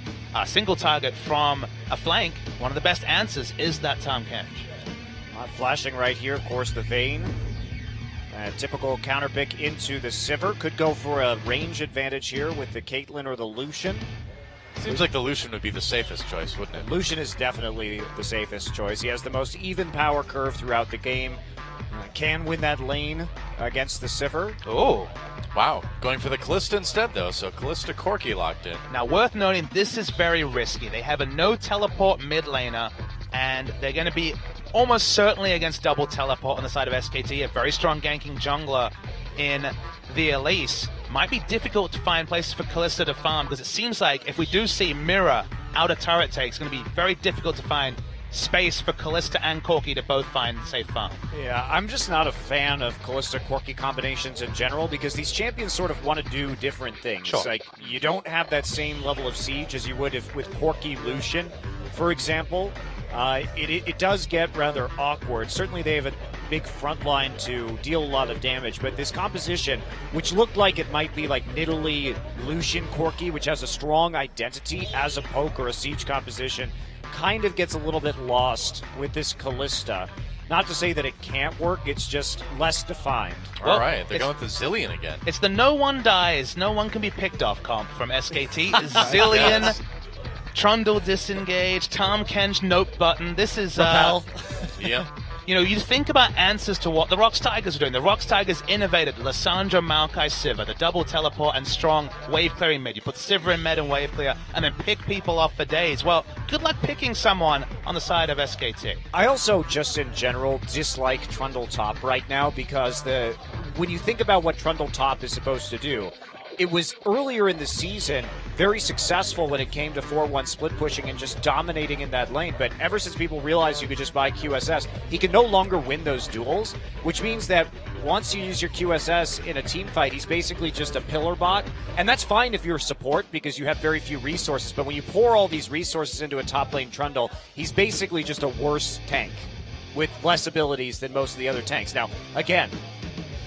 single target from a flank, one of the best answers is that Tom Kench. Flashing right here, of course, the Vayne. Typical counter pick into the Sivir. Could go for a range advantage here with the Caitlyn or the Lucian. Seems like the Lucian would be the safest choice, wouldn't it? Lucian is definitely the safest choice. He has the most even power curve throughout the game. Can win that lane against the Sivir. Oh, Wow. Going for the Callista instead, though, so Callista Corki locked in. now worth noting, this is very risky. They have a no teleport mid laner, and they're going to be almost certainly against double teleport on the side of SKT, a very strong ganking jungler in the Elise. Might be difficult to find places for Callista to farm, because it seems like if we do see Mirror out of turret take, it's going to be very difficult to find space for Callista and Corki to both find safe farm. Yeah, I'm just not a fan of Callista Corki combinations in general, because these champions sort of want to do different things. Sure. Like, you don't have that same level of siege as you would if with Corki Lucian, for example. It does get rather awkward. Certainly they have a big front line to deal a lot of damage, but this composition, which looked like it might be like Nidalee Lucian Corki, which has a strong identity as a poke or a siege composition, kind of gets a little bit lost with this Callista. Not to say that it can't work, it's just less defined. All right, they're going with the Zillion again. It's the no one dies, no one can be picked off comp from SKT. Zillion, Yes. Trundle disengage, Tom Kench nope button. This is Yeah. you think about answers to what the Rocks Tigers are doing. The Rocks Tigers innovated Lysandra, Maokai, Sivir, the double teleport and strong wave clearing mid. You put Sivir in mid and wave clear, and then pick people off for days. Well, good luck picking someone on the side of SKT. I also, just in general, dislike Trundle Top right now, because when you think about what Trundle Top is supposed to do, it was earlier in the season very successful when it came to 4-1 split pushing and just dominating in that lane. But ever since people realized you could just buy QSS, he can no longer win those duels, which means that once you use your QSS in a team fight, he's basically just a pillar bot. And that's fine if you're support, because you have very few resources. But when you pour all these resources into a top lane Trundle, he's basically just a worse tank with less abilities than most of the other tanks. Now, again,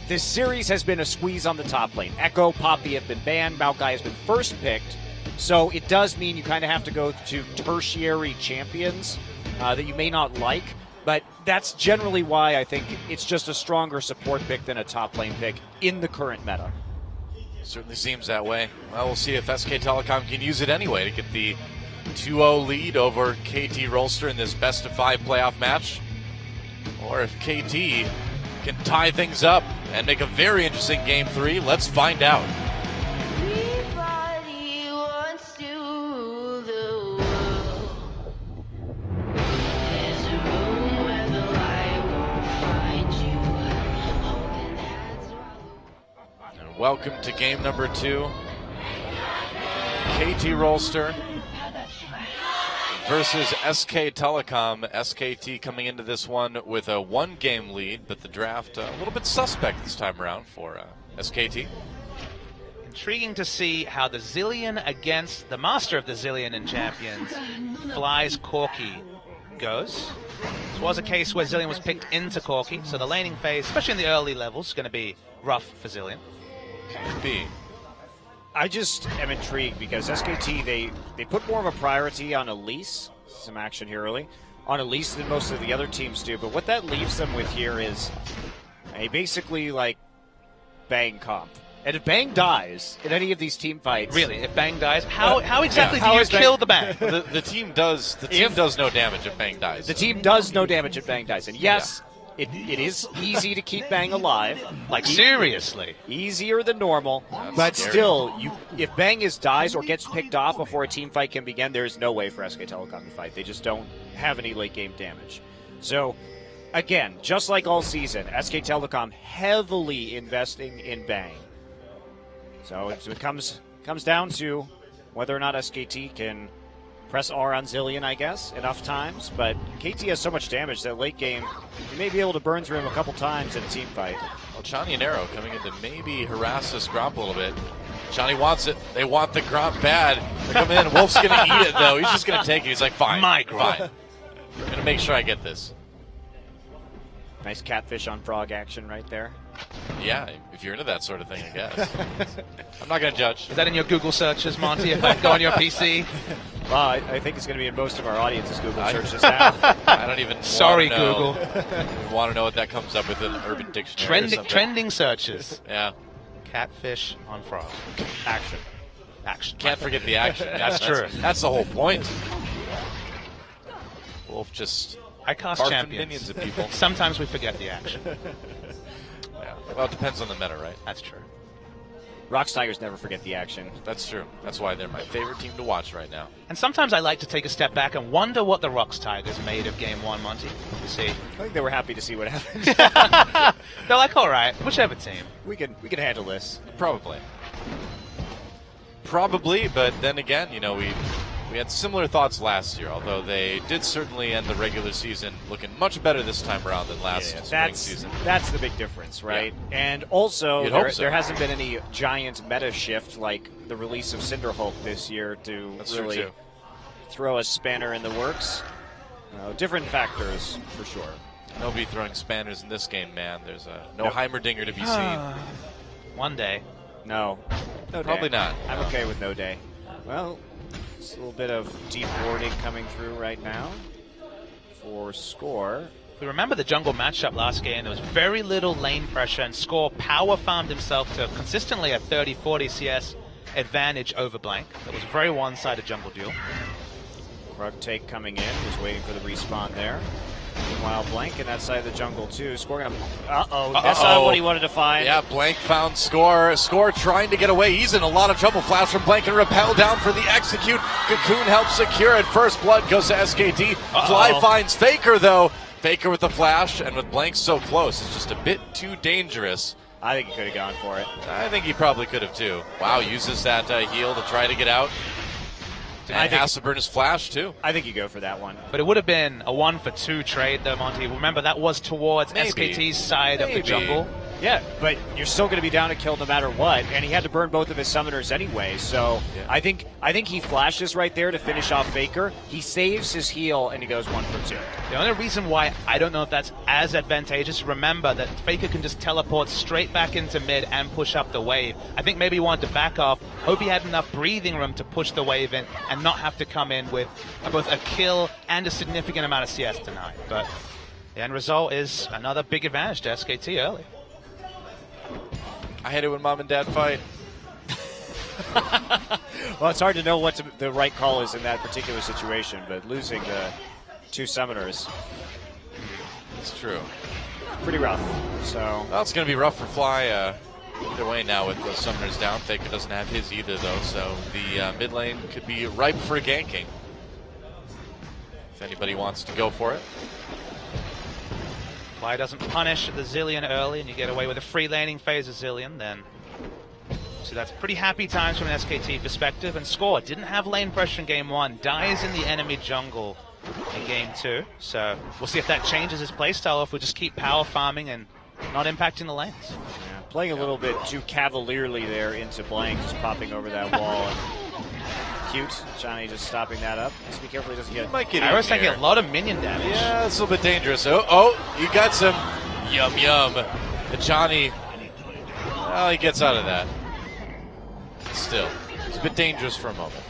this series has been a squeeze on the top lane. Echo, Poppy have been banned. Maokai has been first picked. So it does mean you kind of have to go to tertiary champions that you may not like. But that's generally why I think it's just a stronger support pick than a top lane pick in the current meta. Certainly seems that way. Well, we'll see if SK Telecom can use it anyway to get the 2-0 lead over KT Rolster in this best-of-5 playoff match. Or if KT can tie things up and make a very interesting Game 3. Let's find out. Everybody wants to rule the world. There's a room where the light won't find you. Holding hands while And welcome to game number 2. KT Rolster versus SK Telecom. SKT coming into this one with a 1-game lead, but the draft a little bit suspect this time around for SKT. Intriguing to see how the Zillion against the master of the Zillion in Champions, Fly's Corki, goes. This was a case where Zillion was picked into Corki, so the laning phase, especially in the early levels, is going to be rough for Zillion. Could be. I just am intrigued because SKT, they put more of a priority on Elise some action here early. On at least than most of the other teams do. But what that leaves them with here is a basically like Bang comp. And if Bang dies in any of these team fights, Really, if Bang dies, how exactly how do you is Bang- kill the Bang? The team does no damage if Bang dies. the team does no damage if Bang dies. And yes, it is easy to keep Bang alive. Like, seriously. Easier than normal, but scary. still, if Bang dies or gets picked off before a team fight can begin, there is no way for SKTelecom to fight. They just don't have any late game damage. So, again, just like all season, SKTelecom heavily investing in Bang. So it comes down to whether or not SKT can press R on Zillion, I guess, enough times. But KT has so much damage that late game, you may be able to burn through him a couple times in a team fight. Well, Johnny and Arrow coming in to maybe harass this Gromp a little bit. Johnny wants it. They want the Gromp bad. They're coming in. Wolf's going to eat it, though. He's just going to take it. He's like, fine. My Gromp. Fine. I'm going to make sure I get this. Nice catfish on frog action right there. Yeah, if you're into that sort of thing, I guess. I'm not going to judge. Is that in your Google searches, Monty, if I go on your PC? Well, I think it's going to be in most of our audience's Google searches now. I don't even Sorry, wanna know. Google. I don't even want to know what that comes up with in Urban Dictionary. or something. Trending searches. Yeah. Catfish on frog. Action. Action. Can't forget the action. That's true. That's the whole point. Wolf just I cast barfing champions. minions at people. Sometimes we forget the action. Yeah. Well, it depends on the meta, right? That's true. Rocks Tigers never forget the action. That's true. That's why they're my favorite team to watch right now. And sometimes I like to take a step back and wonder what the Rocks Tigers made of Game 1, Monty. You see. I think they were happy to see what happened. They're like, all right, whichever team. we can handle this. Probably, but then again, you know, we had similar thoughts last year, although they did certainly end the regular season looking much better this time around than last spring season. That's the big difference, right? Yeah. And also, You'd hope so. there hasn't been any giant meta shift like the release of Cinderhulk this year to That's really true, too. throw a spanner in the works. Different factors, for sure. Nobody throwing spanners in this game, man. There's no Heimerdinger to be seen. One day. No Probably day. not. I'm okay with no day. Well, it's a little bit of deep warding coming through right now for Score. We remember the jungle matchup last game. There was very little lane pressure, and Score power farmed himself to consistently a 30-40 CS advantage over Blank. It was a very one-sided jungle duel. Rug take coming in, just waiting for the respawn there. Meanwhile, Blank in that side of the jungle too. Score gonna. That's not what he wanted to find. Yeah, Blank found Score. Score trying to get away. He's in a lot of trouble. Flash from Blank and repel down for the execute. Cocoon helps secure it. First blood goes to SKT. Fly finds Faker though. Faker with the flash, and with Blank so close, it's just a bit too dangerous. I think he could have gone for it. I think he probably could have too. Wow, uses that heal to try to get out. And has to burn his flash too. I think you go for that one. But it would have been a 1-for-2 trade, though, Monty. Remember, that was towards Maybe. SKT's side of the jungle. Yeah, but you're still going to be down a kill no matter what, and he had to burn both of his summoners anyway. So Yeah. I think he flashes right there to finish off Faker. He saves his heal and he goes 1-for-2. The only reason why I don't know if that's as advantageous, remember that Faker can just teleport straight back into mid and push up the wave. I think maybe he wanted to back off, hope he had enough breathing room to push the wave in and not have to come in with both a kill and a significant amount of CS tonight. But the end result is another big advantage to SKT early. I hate it when mom and dad fight. Well, it's hard to know what the right call is in that particular situation, but losing the two summoners, It's true. pretty rough. So Well, it's going to be rough for Fly either way now with the summoners down. Faker doesn't have his either, though, so the mid lane could be ripe for ganking. If anybody wants to go for it. Fly doesn't punish the Zillion early and you get away with a free laning phase of Zillion, then so that's pretty happy times from an SKT perspective. And Score didn't have lane pressure in game 1, dies in the enemy jungle in game 2. So we'll see if that changes his playstyle, if we just keep power farming and not impacting the lanes. yeah, playing a little bit too cavalierly there into Blank, just popping over that wall. And cute. Johnny just stopping that up. Just be careful he doesn't get. Might get Arrow's in taking here. a lot of minion damage. Yeah, it's a little bit dangerous. Oh, you got some yum. And Johnny, well, he gets out of that. Still, it's a bit dangerous for a moment.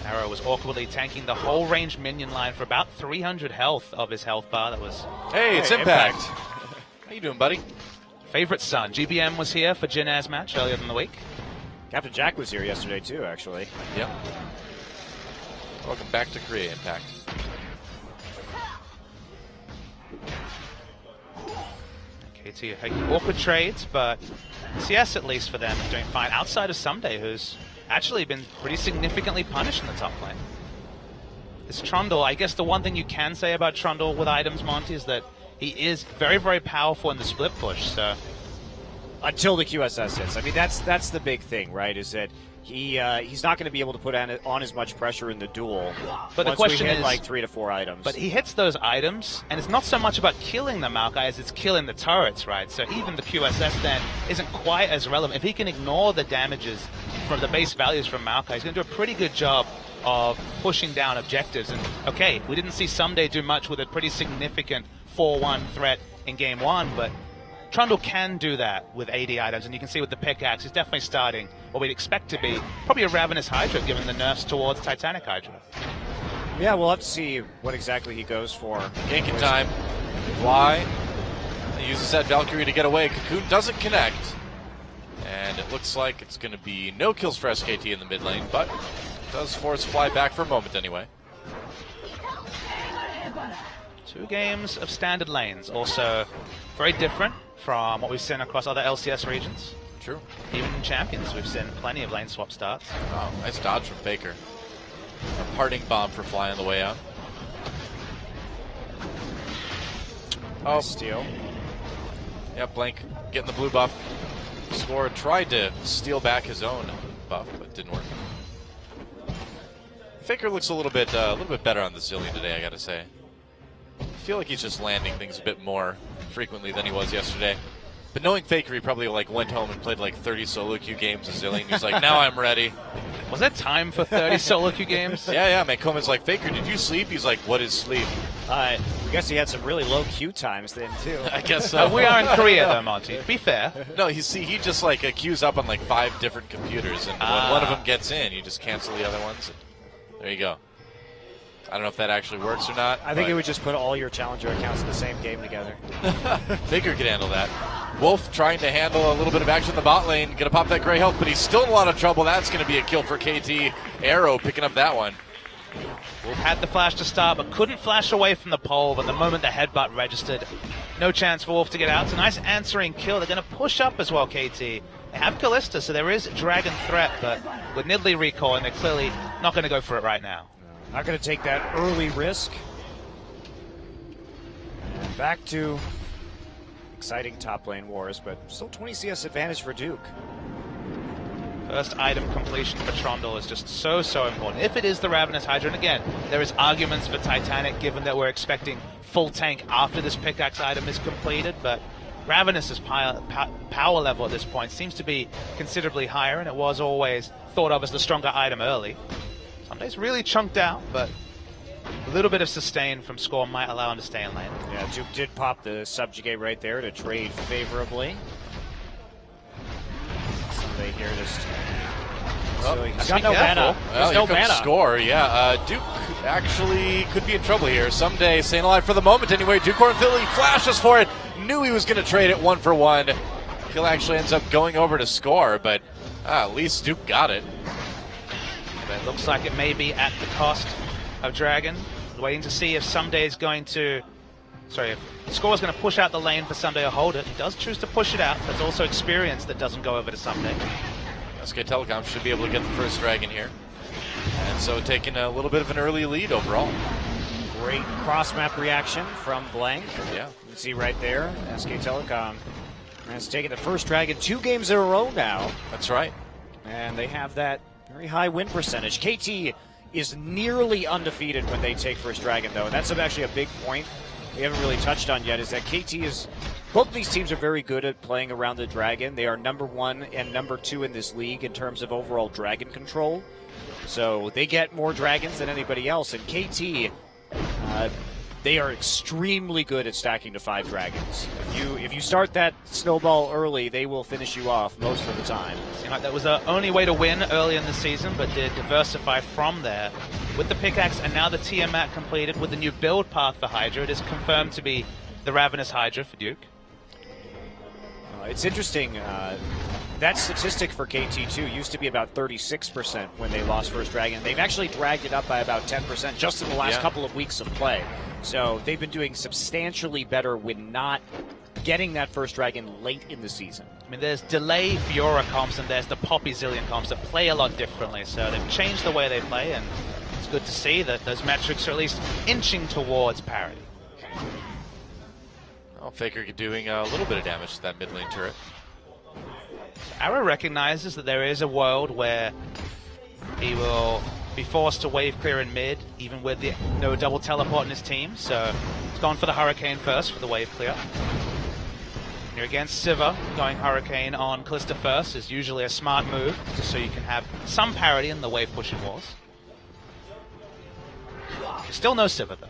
Arrow was awkwardly tanking the whole range minion line for about 300 health of his health bar. That was Hey, it's Impact. How you doing, buddy? favorite son. GBM was here for Jin Air's match earlier in the week. Captain Jack was here yesterday too, actually. Yep. Welcome back to Korea, Impact. KT awkward trades, but CS at least for them is doing fine outside of Someday, who's actually been pretty significantly punished in the top lane. This Trundle, I guess the one thing you can say about Trundle with items, Monty, is that he is very, very powerful in the split push. So Until the QSS hits. I mean, that's the big thing, right? Is that he's not going to be able to put on as much pressure in the duel. But the once question we hit is, like 3 to 4 items. but he hits those items, and it's not so much about killing the Maokai as it's killing the turrets, right? So even the QSS then isn't quite as relevant. If he can ignore the damages from the base values from Maokai, he's going to do a pretty good job of pushing down objectives. And okay, we didn't see Someday do much with a pretty significant 4-1 threat in game 1, but Trundle can do that with AD items, and you can see with the pickaxe, he's definitely starting what we'd expect to be probably a Ravenous Hydra, given the nerfs towards Titanic Hydra. yeah, we'll have to see what exactly he goes for. Ganking time. Fly. He uses that Valkyrie to get away. Cocoon doesn't connect. And it looks like it's going to be no kills for SKT in the mid lane, but does force Fly back for a moment anyway. 2 games of standard lanes, also very different from what we've seen across other LCS regions. True. Even in Champions, we've seen plenty of lane swap starts. Oh, nice dodge from Faker. A parting bomb for Fly on the way out. Oh, Steal. yeah, Blank getting the blue buff. Score tried to steal back his own buff, but didn't work. Faker looks a little bit better on the Zillion today, I gotta say. I feel like he's just landing things a bit more frequently than he was yesterday. But knowing Faker, he probably went home and played like 30 solo queue games of Zillion. He's like, now I'm ready. Was there time for 30 solo queue games? Yeah, man. Coleman's like, Faker, did you sleep? He's like, what is sleep? I guess he had some really low queue times then too. I guess so. We are in Korea, though, Monty. Be fair. No, he just like queues up on like 5 different computers, and when one of them gets in, you just cancel the other ones. And there you go. I don't know if that actually works or not. I think it would just put all your challenger accounts in the same game together. Faker could handle that. Wolf trying to handle a little bit of action in the bot lane. Going to pop that gray health, but he's still in a lot of trouble. That's going to be a kill for KT. Arrow picking up that one. Wolf had the flash to start, but couldn't flash away from the pole. But the moment the headbutt registered, no chance for Wolf to get out. It's a nice answering kill. They're going to push up as well, KT. They have Callista, so there is Dragon threat, but with Nidalee recall, and they're clearly not going to go for it right now. Not going to take that early risk. And back to exciting top lane wars, but still 20 CS advantage for Duke. First item completion for Trundle is just so important. If it is the Ravenous Hydra, and again, there is arguments for Titanic given that we're expecting full tank after this pickaxe item is completed, but Ravenous's power level at this point seems to be considerably higher, and it was always thought of as the stronger item early. Sometimes really chunked out, but a little bit of sustain from Score might allow him to stay in lane. Yeah, Duke did pop the subjugate right there to trade favorably. They hear this. So he's got no mana. Well, There's no here comes mana. Score, yeah. Duke actually could be in trouble here. Someday, staying alive for the moment anyway. Duke or Philly flashes for it. Knew he was going to trade it 1 for 1. Kill actually ends up going over to Score, but at least Duke got it. But it looks like it may be at the cost of Dragon. Waiting to see if Someday is going to... Sorry, if Score is going to push out the lane for Someday or hold it. He does choose to push it out. That's also experience that doesn't go over to Someday. SKTelecom should be able to get the first Dragon here. And so taking a little bit of an early lead overall. Great cross-map reaction from Blank. Yeah. You can see right there, SKTelecom has taken the first Dragon 2 games in a row now. That's right. And they have that very high win percentage. KT is nearly undefeated when they take first Dragon, though. And that's actually a big point we haven't really touched on yet, is that KT is... Both these teams are very good at playing around the Dragon. They are number 1 and number 2 in this league in terms of overall Dragon control. So they get more Dragons than anybody else. And KT they are extremely good at stacking to 5 dragons. If you start that snowball early, they will finish you off most of the time. Seemed like that was the only way to win early in the season, but did diversify from there. With the pickaxe and now the Tiamat completed with the new build path for Hydra, it is confirmed to be the Ravenous Hydra for Duke. It's interesting. That statistic for KT2 used to be about 36% when they lost First Dragon. They've actually dragged it up by about 10% just in the last couple of weeks of play. So they've been doing substantially better with not getting that First Dragon late in the season. I mean, there's delay Fiora comps and there's the Poppy Zillion comps that play a lot differently. So they've changed the way they play, and it's good to see that those metrics are at least inching towards parity. Well, Faker doing a little bit of damage to that mid lane turret. Arrow recognizes that there is a world where he will be forced to wave clear in mid, even with no double teleport in his team. So he's gone for the Hurricane first for the wave clear. You're against Siva, going Hurricane on Kalista first is usually a smart move, just so you can have some parity in the wave pushing wars. Still no Siva though.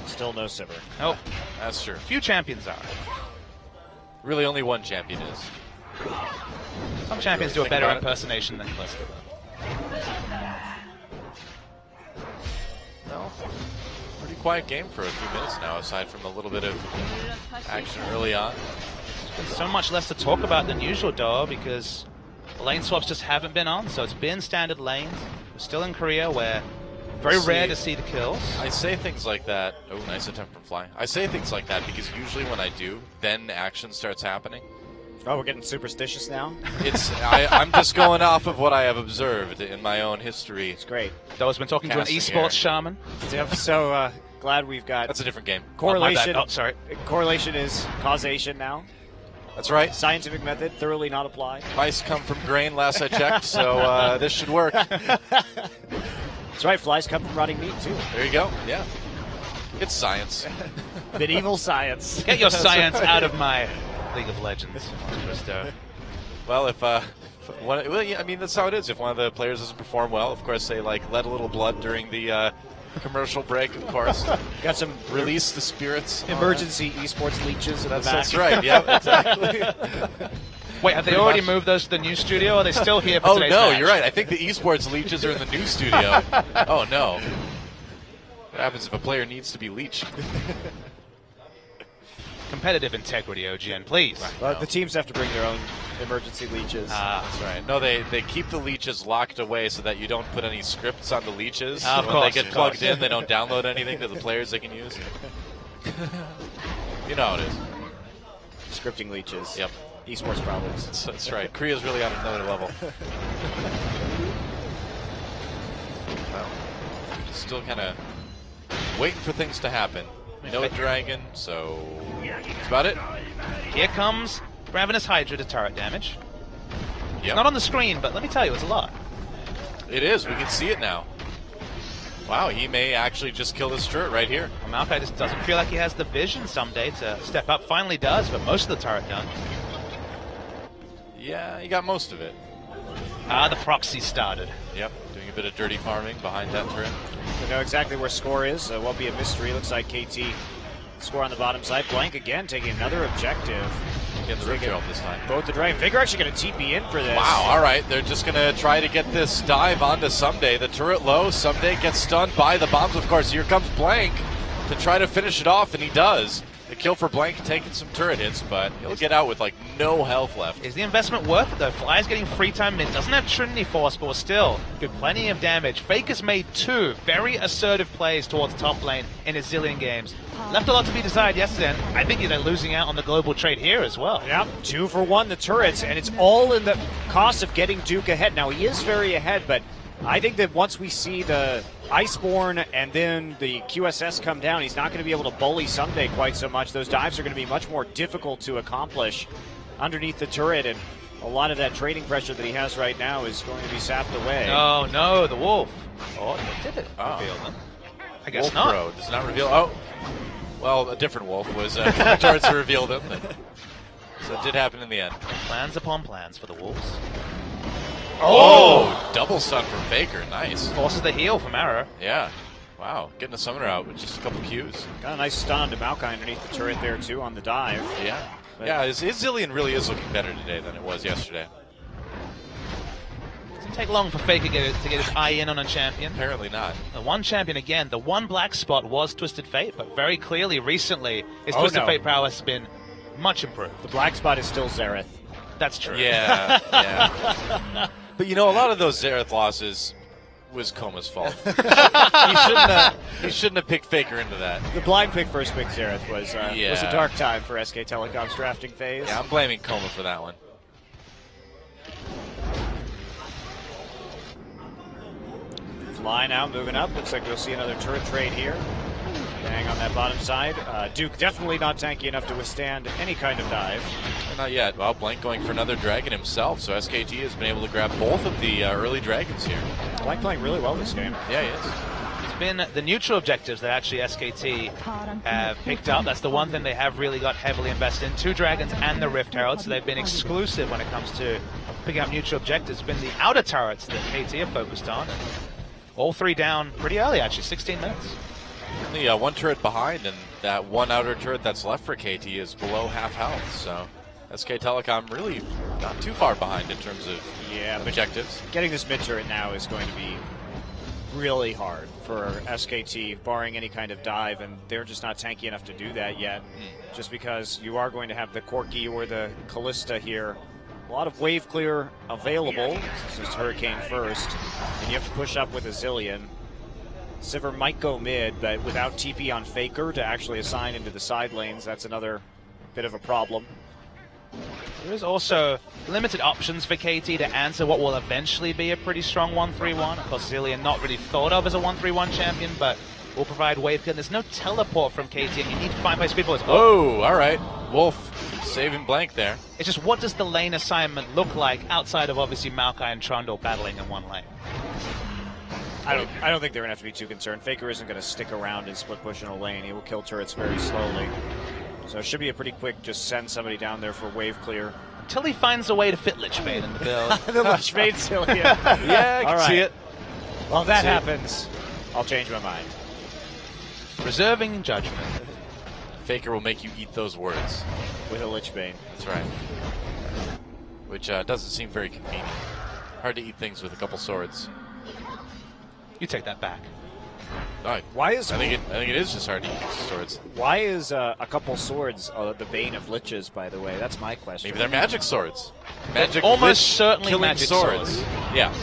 Still no Sivir. Nope. That's true. Few champions are. Really, only one champion is. Some champions do a Think better about it. impersonation than Kalista though. No. Pretty quiet game for a few minutes now, aside from a little bit of action early on. There's so much less to talk about than usual, though, because the lane swaps just haven't been on, so it's been standard lanes. We're still in Korea, where very rare to see the kills. I say things like that. Oh, nice attempt from Fly. I say things like that because usually when I do, then action starts happening. Oh, we're getting superstitious now? I'm just going off of what I have observed in my own history. It's great. Doe's been talking to an Casting esports shaman. Yep, so glad we've got That's a different game. correlation. Oh, sorry. Correlation is causation now. That's right. Scientific method, thoroughly not applied. Mice come from grain, last I checked, so this should work. That's right, flies come from rotting meat, too. There you go. Yeah. It's science. Medieval science. Get your science out of my League of Legends, Christo. Well, I mean, that's how it is. If one of the players doesn't perform well, of course, they let a little blood during the commercial break, of course. Got some Release the spirits. emergency esports leeches in the back. That's right. Yeah, exactly. Wait, have they Pretty already much. moved those to the new studio, or are they still here for Oh, today's no, match? you're right. I think the esports leeches are in the new studio. Oh, no. What happens if a player needs to be leeched? Competitive integrity, OGN, please. Well, the teams have to bring their own emergency leeches. That's right. No, they keep the leeches locked away so that you don't put any scripts on the leeches. Of When course, they get of plugged course. in, they don't download anything to the players they can use. You know how it is. Scripting leeches. Yep. Esports problems. That's right. Korea's really on another level. Well, just still kind of waiting for things to happen. No dragon, so that's about it. Here comes Ravenous Hydra to turret damage. Yep. It's not on the screen, but let me tell you, it's a lot. It is. We can see it now. Wow, he may actually just kill this turret right here. Well, Maokai just doesn't feel like he has the vision someday to step up. Finally does, but most of the turret done. Yeah, he got most of it. The proxy started. Yep, doing a bit of dirty farming behind that turret. We know exactly where score is, so it won't be a mystery. Looks like KT score on the bottom side. Blank again, taking another objective. Getting the rip trail this time. Both the Dragon. Vigor actually going to TP in for this. Wow, all right. They're just going to try to get this dive onto Someday. The turret low. Someday gets stunned by the bombs, of course. Here comes Blank to try to finish it off, and he does. The kill for Blank, taking some turret hits, but he'll get out with no health left. Is the investment worth it though? Fly's getting free time mid, doesn't have Trinity Force, but still did plenty of damage. Faker's made 2 very assertive plays towards top lane in his Zillion games. Left a lot to be desired yesterday, and I think they're losing out on the global trade here as well. Yep, 2 for 1, the turrets, and it's all in the cost of getting Duke ahead. Now, he is very ahead, but I think that once we see the Iceborne and then the QSS come down, he's not going to be able to bully Someday quite so much. Those dives are going to be much more difficult to accomplish underneath the turret, and a lot of that trading pressure that he has right now is going to be sapped away. Oh no, the wolf. Oh, they did it. Reveal them. I guess Wolf not. Bro does not reveal. Oh, well, a different wolf was coming towards to reveal them. So it did happen in the end. Plans upon plans for the wolves. Oh, double stun from Faker. Nice. Forces the heal from Arrow. Yeah. Wow, getting a summoner out with just a couple Qs. Got a nice stun to Maokai underneath the turret there, too, on the dive. Yeah. Yeah, his Zillion really is looking better today than it was yesterday. Doesn't take long for Faker to get his eye in on a champion. Apparently not. The one champion again, the one black spot was Twisted Fate, but very clearly recently his Twisted Fate prowess has been much improved. The black spot is still Xerath. That's true. Yeah, yeah. But you know, a lot of those Xerath losses was Koma's fault. He shouldn't have picked Faker into that. The blind pick first pick Xerath was a dark time for SKTelecom's drafting phase. Yeah, I'm blaming Koma for that one. Fly now, moving up. Looks like we'll see another turret trade here. Bang on that bottom side. Duke definitely not tanky enough to withstand any kind of dive. Not yet. Well, Blank going for another dragon himself, so SKT has been able to grab both of the early dragons here. Blank playing really well this game. Yeah, he is. It's been the neutral objectives that actually SKT have picked up. That's the one thing they have really got heavily invested in. 2 dragons and the Rift Herald, so they've been exclusive when it comes to picking up neutral objectives. It's been the outer turrets that KT have focused on. All 3 down pretty early, actually, 16 minutes. Only one turret behind, and that one outer turret that's left for KT is below half health, so SKTelecom really not too far behind in terms of objectives. Getting this mid turret now is going to be really hard for SKT, barring any kind of dive, and they're just not tanky enough to do that yet, just because you are going to have the Corki or the Callista here. A lot of wave clear available. This is Hurricane first, and you have to push up with a Zillion. Sivir might go mid, but without TP on Faker to actually assign into the side lanes, that's another bit of a problem. There is also limited options for KT to answer what will eventually be a pretty strong 1-3-1. Of course, Zillion not really thought of as a 1-3-1 champion, but will provide wave clear. There's no teleport from KT, and you need to find place people. Oh, all right. Wolf saving Blank there. It's just, what does the lane assignment look like outside of obviously Maokai and Trundle battling in one lane? I don't think they're going to have to be too concerned. Faker isn't going to stick around and split push in a lane. He will kill turrets very slowly. So it should be a pretty quick, just send somebody down there for wave clear. Until he finds a way to fit Lichbane in the build. The Lichbane Zillion. Yeah, I can see it. Well, if that happens, I'll change my mind. Reserving judgment. Faker will make you eat those words. With a Lichbane. That's right. Which doesn't seem very convenient. Hard to eat things with a couple swords. You take that back. Why is I think it is just hard to eat swords. Why is a couple swords the bane of liches? By the way, that's my question. Maybe they're magic swords. Magic, almost certainly killing magic swords. Yeah,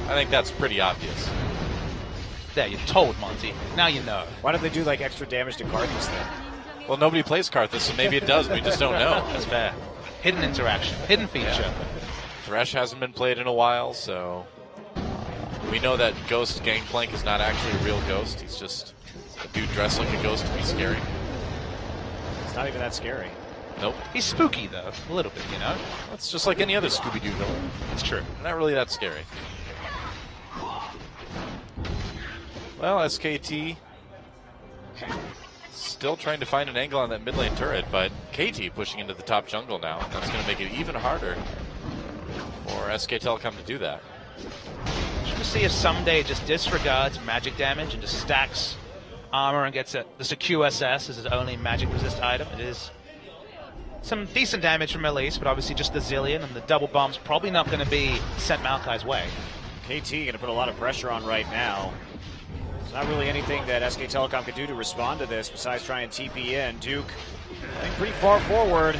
I think that's pretty obvious. There, you're told, Monty. Now you know. Why don't they do like extra damage to Karthus then? Well, nobody plays Karthus, so maybe it does. We just don't know. That's fair. Hidden interaction, hidden feature. Yeah. Thresh hasn't been played in a while, so we know that Ghost Gangplank is not actually a real ghost. He's just a dude dressed like a ghost to be scary. It's not even that scary. Nope. He's spooky, though. A little bit, you know? That's just like any other Scooby-Doo villain. It's true. Not really that scary. Well, SKT still trying to find an angle on that mid lane turret, but KT pushing into the top jungle now. That's going to make it even harder for SKTelecom to do that. To see if someday just disregards magic damage and just stacks armor and gets this a QSS as his only magic resist item. It is some decent damage from Elise, but obviously just the Zillion and the double bomb's probably not going to be sent Maokai's way. KT going to put a lot of pressure on right now. There's not really anything that SKTelecom could do to respond to this besides try and TP in. Duke, I think, pretty far forward.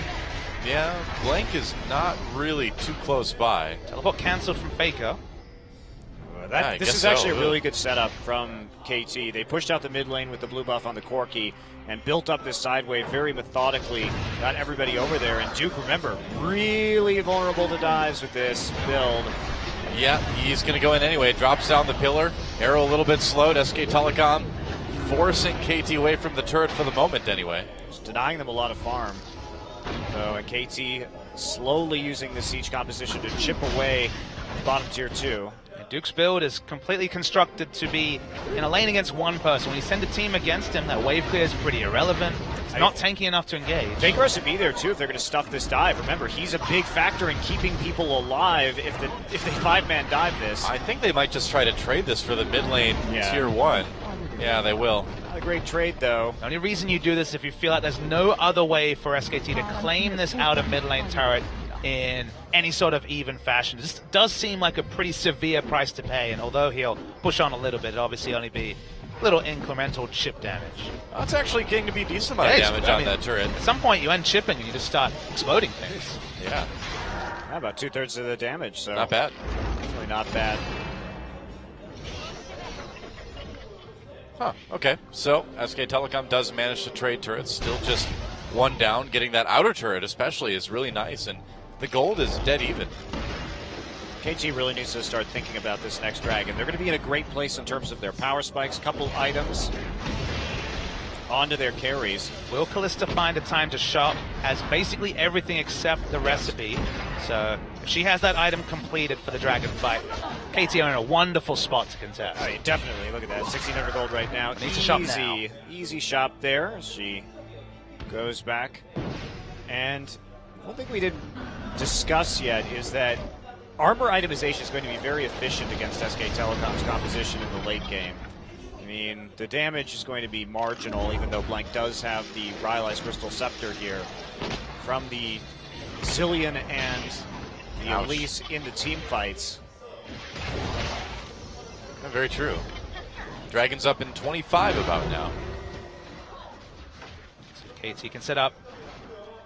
Yeah, Blank is not really too close by. Teleport cancelled from Faker. This is actually a really good setup from KT. They pushed out the mid lane with the blue buff on the Corki and built up this side wave very methodically, got everybody over there. And Duke, remember, really vulnerable to dives with this build. Yeah, he's going to go in anyway. Drops down the pillar. Arrow a little bit slowed. SKTelecom forcing KT away from the turret for the moment anyway. Just denying them a lot of farm. So KT slowly using the siege composition to chip away bottom tier 2. Duke's build is completely constructed to be in a lane against one person. When you send a team against him, that wave clear is pretty irrelevant. It's not tanky enough to engage. Faker has to be there too if they're going to stuff this dive. Remember, he's a big factor in keeping people alive if they 5-man dive this. I think they might just try to trade this for the mid lane tier 1. Yeah, they will. Not a great trade, though. The only reason you do this is if you feel like there's no other way for SKT to claim this outer mid lane turret in any sort of even fashion. This does seem like a pretty severe price to pay, and although he'll push on a little bit, it'll obviously only be little incremental chip damage. That's actually getting to be a decent amount of damage on that turret. At some point you end chipping and you just start exploding things. Yeah. About 2/3 of the damage, so Not bad. Definitely not bad. Huh, okay. So, SKTelecom does manage to trade turrets. Still just one down. Getting that outer turret especially is really nice, and the gold is dead even. KT really needs to start thinking about this next dragon. They're going to be in a great place in terms of their power spikes, couple items onto their carries. Will Kalista find a time to shop? Has basically everything except the recipe. So if she has that item completed for the dragon fight, KT are in a wonderful spot to contest. Oh, yeah, definitely. Look at that. 1,600 gold right now. Needs to shop now. Easy shop there. She goes back. And one thing we didn't discuss yet is that armor itemization is going to be very efficient against SKTelecom's composition in the late game. I mean, the damage is going to be marginal, even though Blank does have the Rylai's Crystal Scepter here. From the Zillion and the Elise in the team fights. Very true. Dragon's up in 25 about now. KT can set up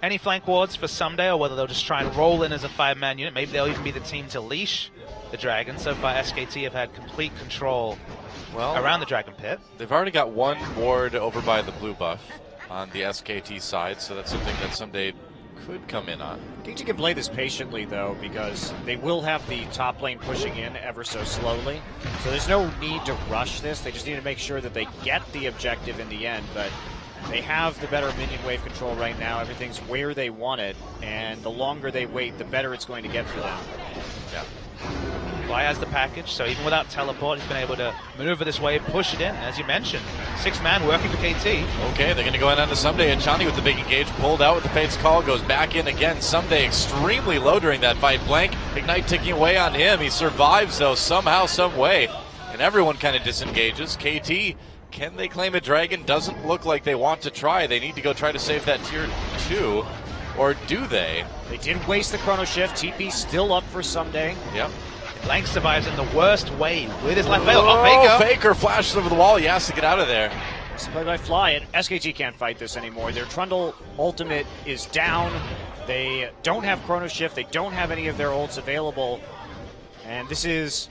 any flank wards for someday, or whether they'll just try and roll in as a 5-man unit. Maybe they'll even be the team to leash the dragon. So far, SKT have had complete control around the dragon pit. They've already got one ward over by the blue buff on the SKT side, so that's something that someday could come in on. KT can play this patiently, though, because they will have the top lane pushing in ever so slowly. So there's no need to rush this. They just need to make sure that they get the objective in the end. But they have the better minion wave control right now. Everything's where they want it, and the longer they wait, the better it's going to get for them. Yeah. Fly has the package, so even without teleport, he's been able to maneuver this wave, push it in. As you mentioned, 6-man working for KT. Okay, they're going to go in onto Someday, and Chani with the big engage, pulled out with the Fate's Call, goes back in again. Someday extremely low during that fight. Blank, Ignite ticking away on him. He survives, though, somehow, some way. And everyone kind of disengages. KT, can they claim a dragon? Doesn't look like they want to try. They need to go try to save that tier 2. Or do they? They didn't waste the Chrono Shift. TP still up for Someday. Yep. Blank survives in the worst way with his left fail. Oh, Faker flashes over the wall. He has to get out of there. It's played by Fly, and SKT can't fight this anymore. Their Trundle ultimate is down. They don't have Chrono Shift. They don't have any of their ults available. And this is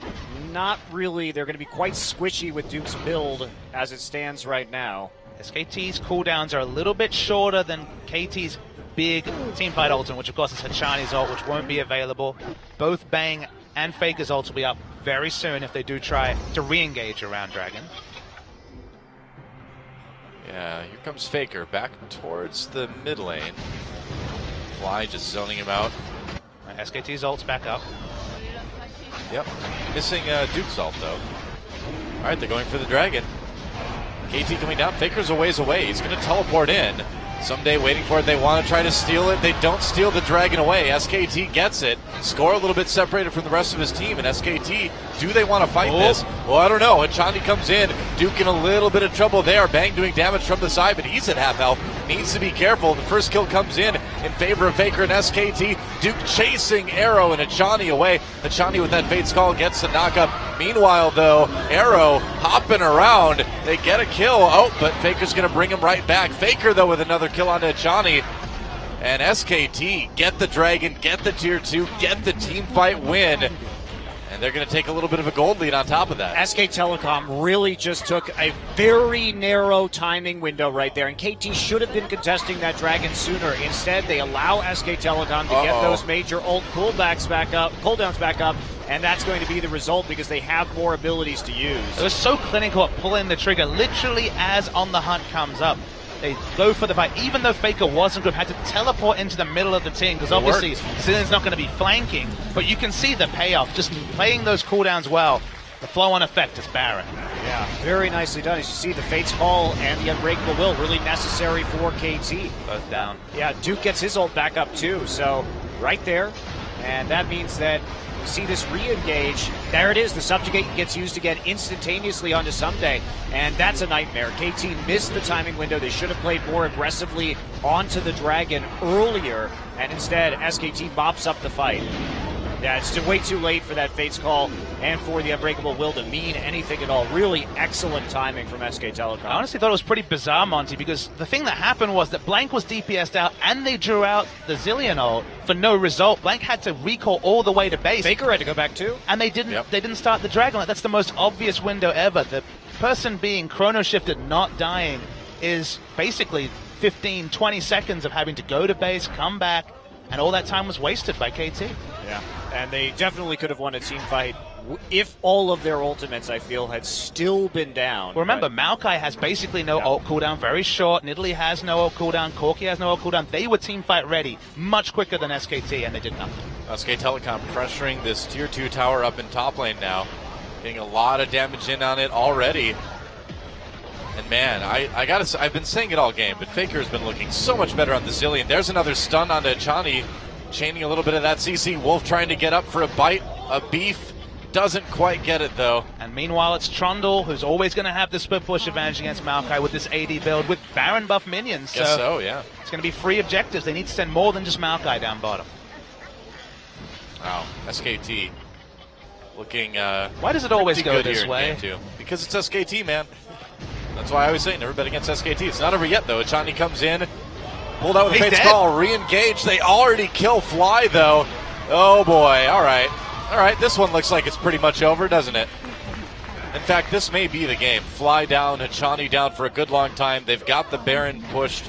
not really... They're going to be quite squishy with Duke's build as it stands right now. SKT's cooldowns are a little bit shorter than KT's big teamfight ultimate, which of course is Hachani's ult, which won't be available. Both Bang and Faker's ults will be up very soon if they do try to re-engage around Dragon. Yeah, here comes Faker back towards the mid lane. Fly just zoning him out. SKT's ult's back up. Yep. Missing Duke's ult, though. All right, they're going for the dragon. KT coming down. Faker's a ways away. He's going to teleport in. Someday waiting for it. They want to try to steal it. They don't steal the dragon away. SKT gets it. Score a little bit separated from the rest of his team. And SKT, do they want to fight this? Well, I don't know. Hachani comes in. Duke in a little bit of trouble there. Bang doing damage from the side, but he's at half health. Needs to be careful. The first kill comes in favor of Faker and SKT. Duke chasing Arrow and Hachani away. Hachani with that Fate's Call gets the knockup. Meanwhile, though, Arrow hopping around. They get a kill. Oh, but Faker's going to bring him right back. Faker, though, with another kill on Hachani. And SKT get the dragon, get the tier 2, get the team fight win. And they're going to take a little bit of a gold lead on top of that. SKTelecom really just took a very narrow timing window right there, and KT should have been contesting that dragon sooner. Instead, they allow SKTelecom to get those major ult cooldowns back up, and that's going to be the result because they have more abilities to use. It was so clinical at pulling the trigger literally as On the Hunt comes up. They go for the fight, even though Faker wasn't good, had to teleport into the middle of the team because obviously Zillion's not going to be flanking, but you can see the payoff, just playing those cooldowns well. The flow-on effect is barren. Yeah, very nicely done. As you see, the Fate's Call and the Unbreakable Will really necessary for KT. Both down. Yeah, Duke gets his ult back up too, so right there, and that means that see this re-engage. There it is. The subjugate gets used again instantaneously onto Someday, and that's a nightmare. KT missed the timing window. They should have played more aggressively onto the Dragon earlier, and instead SKT mops up the fight. Yeah, it's way too late for that Fates call and for the Unbreakable Will to mean anything at all. Really excellent timing from SKTelecom. I honestly thought it was pretty bizarre, Monty, because the thing that happened was that Blank was DPS'd out and they drew out the Zillion ult for no result. Blank had to recall all the way to base. Faker had to go back too. And they didn't start the Dragon. That's the most obvious window ever. The person being chrono shifted, not dying, is basically 15, 20 seconds of having to go to base, come back, and all that time was wasted by KT. Yeah, and they definitely could have won a team fight if all of their ultimates, I feel, had still been down. Well, remember, Maokai has basically no ult cooldown, very short. Nidalee has no ult cooldown. Corki has no ult cooldown. They were team fight ready much quicker than SKT, and they did nothing. SKTelecom pressuring this tier 2 tower up in top lane now. Getting a lot of damage in on it already. And man, I gotta say, I've been saying it all game, but Faker has been looking so much better on the Zillion. There's another stun onto Chani, chaining a little bit of that CC. Wolf trying to get up for a bite, a beef. Doesn't quite get it though. And meanwhile, it's Trundle, who's always going to have the split push advantage against Maokai with this AD build with Baron buff minions. Guess so, yeah. It's going to be free objectives. They need to send more than just Maokai down bottom. Wow, SKT looking Why does it always pretty go good this here in way? game 2. Because it's SKT, man. That's why I always say never bet against SKT. It's not over yet though. Chani comes in, pulled out with a Fate's Call, re-engaged. They already kill Fly though. Oh boy, alright. Alright, this one looks like it's pretty much over, doesn't it? In fact, this may be the game. Fly down, Chani down for a good long time. They've got the Baron pushed.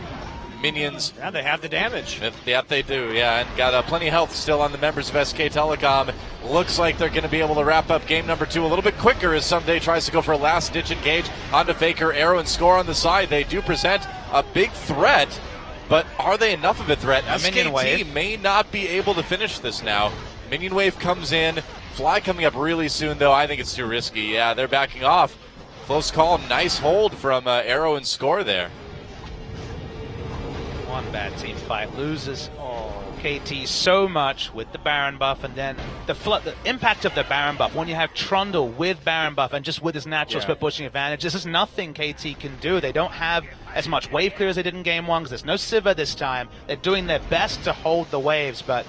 Minions. Yeah, they have the damage. Yeah, they do, yeah. And got plenty of health still on the members of SKTelecom. Looks like they're going to be able to wrap up game number 2 a little bit quicker as Someday tries to go for a last-ditch engage onto Faker. Arrow and Score on the side. They do present a big threat, but are they enough of a threat? SKT may not be able to finish this now. Minion Wave comes in. Fly coming up really soon, though. I think it's too risky. Yeah, they're backing off. Close call. Nice hold from Arrow and Score there. One bad team fight loses KT so much with the Baron buff, and then the impact of the Baron buff when you have Trundle with Baron buff and just with his natural split pushing advantage. This is nothing KT can do. They don't have as much wave clear as they did in game 1 because there's no Sivir this time. They're doing their best to hold the waves, but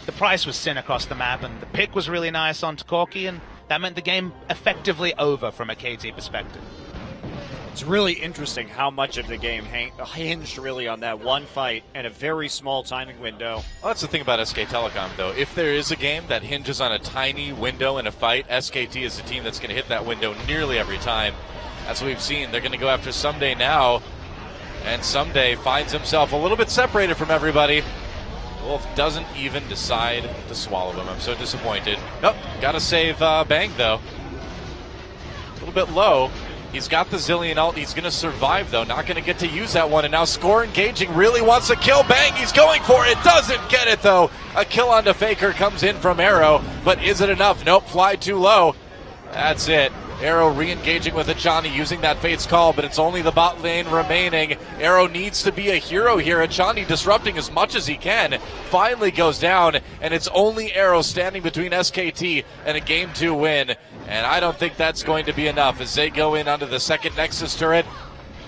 the price was sin across the map, and the pick was really nice onto Corki, and that meant the game effectively over from a KT perspective. It's really interesting how much of the game hinged really on that one fight and a very small timing window. Well, that's the thing about SKTelecom, though. If there is a game that hinges on a tiny window in a fight, SKT is the team that's going to hit that window nearly every time. That's what we've seen. They're going to go after Someday now, and Someday finds himself a little bit separated from everybody. Wolf doesn't even decide to swallow him. I'm so disappointed. Nope, got to save Bang, though. A little bit low. He's got the Zillion ult. He's going to survive, though. Not going to get to use that one. And now Score engaging. Really wants to kill Bang. He's going for it. Doesn't get it, though. A kill onto Faker comes in from Arrow. But is it enough? Nope. Fly too low. That's it. Arrow re-engaging with Chani, using that Fate's Call, but it's only the bot lane remaining. Arrow needs to be a hero here. Chani disrupting as much as he can. Finally goes down, and it's only Arrow standing between SKT and a Game 2 win. And I don't think that's going to be enough as they go in onto the second Nexus turret.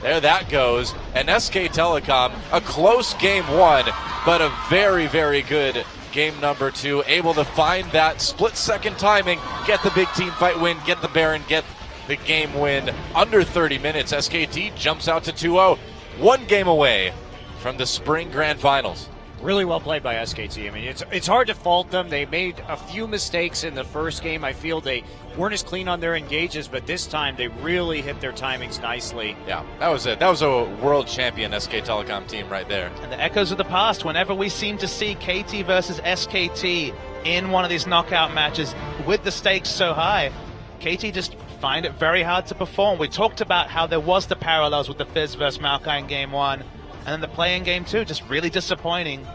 There that goes. And SKTelecom, a close Game 1, but a very, very good Game number 2, able to find that split-second timing, get the big team fight win, get the Baron, get the game win. Under 30 minutes, SKT jumps out to 2-0, one game away from the Spring Grand Finals. Really well played by SKT. I mean, it's hard to fault them. They made a few mistakes in the first game. I feel they weren't as clean on their engages, but this time they really hit their timings nicely. Yeah, that was it. That was a world champion SKTelecom team right there. And the echoes of the past, whenever we seem to see KT versus SKT in one of these knockout matches with the stakes so high, KT just find it very hard to perform. We talked about how there was the parallels with the Fizz versus Maokai in Game 1, and then the play in Game 2, just really disappointing.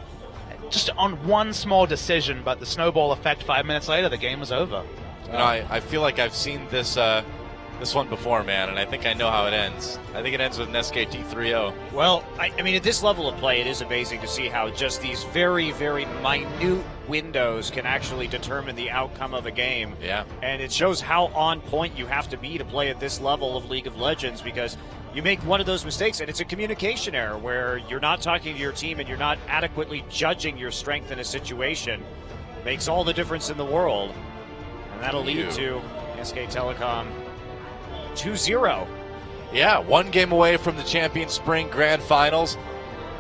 Just on one small decision, but the snowball effect 5 minutes later, the game was over. You know, I feel like I've seen this one before, man, and I think I know how it ends. I think it ends with an SKT 3-0. Well, I mean, at this level of play, it is amazing to see how just these very, very minute windows can actually determine the outcome of a game. Yeah. And it shows how on point you have to be to play at this level of League of Legends, because you make one of those mistakes and it's a communication error where you're not talking to your team and you're not adequately judging your strength in a situation. Makes all the difference in the world. And that'll lead to SKTelecom 2-0. Yeah, one game away from the Champion Spring Grand Finals,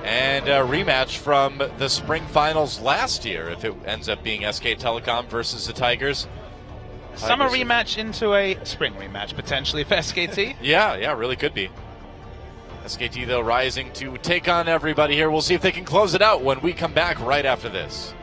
and a rematch from the Spring Finals last year if it ends up being SKTelecom versus the Tigers. Summer rematch into a spring rematch, potentially, for SKT. Yeah, really could be. SKT, though, rising to take on everybody here. We'll see if they can close it out when we come back right after this.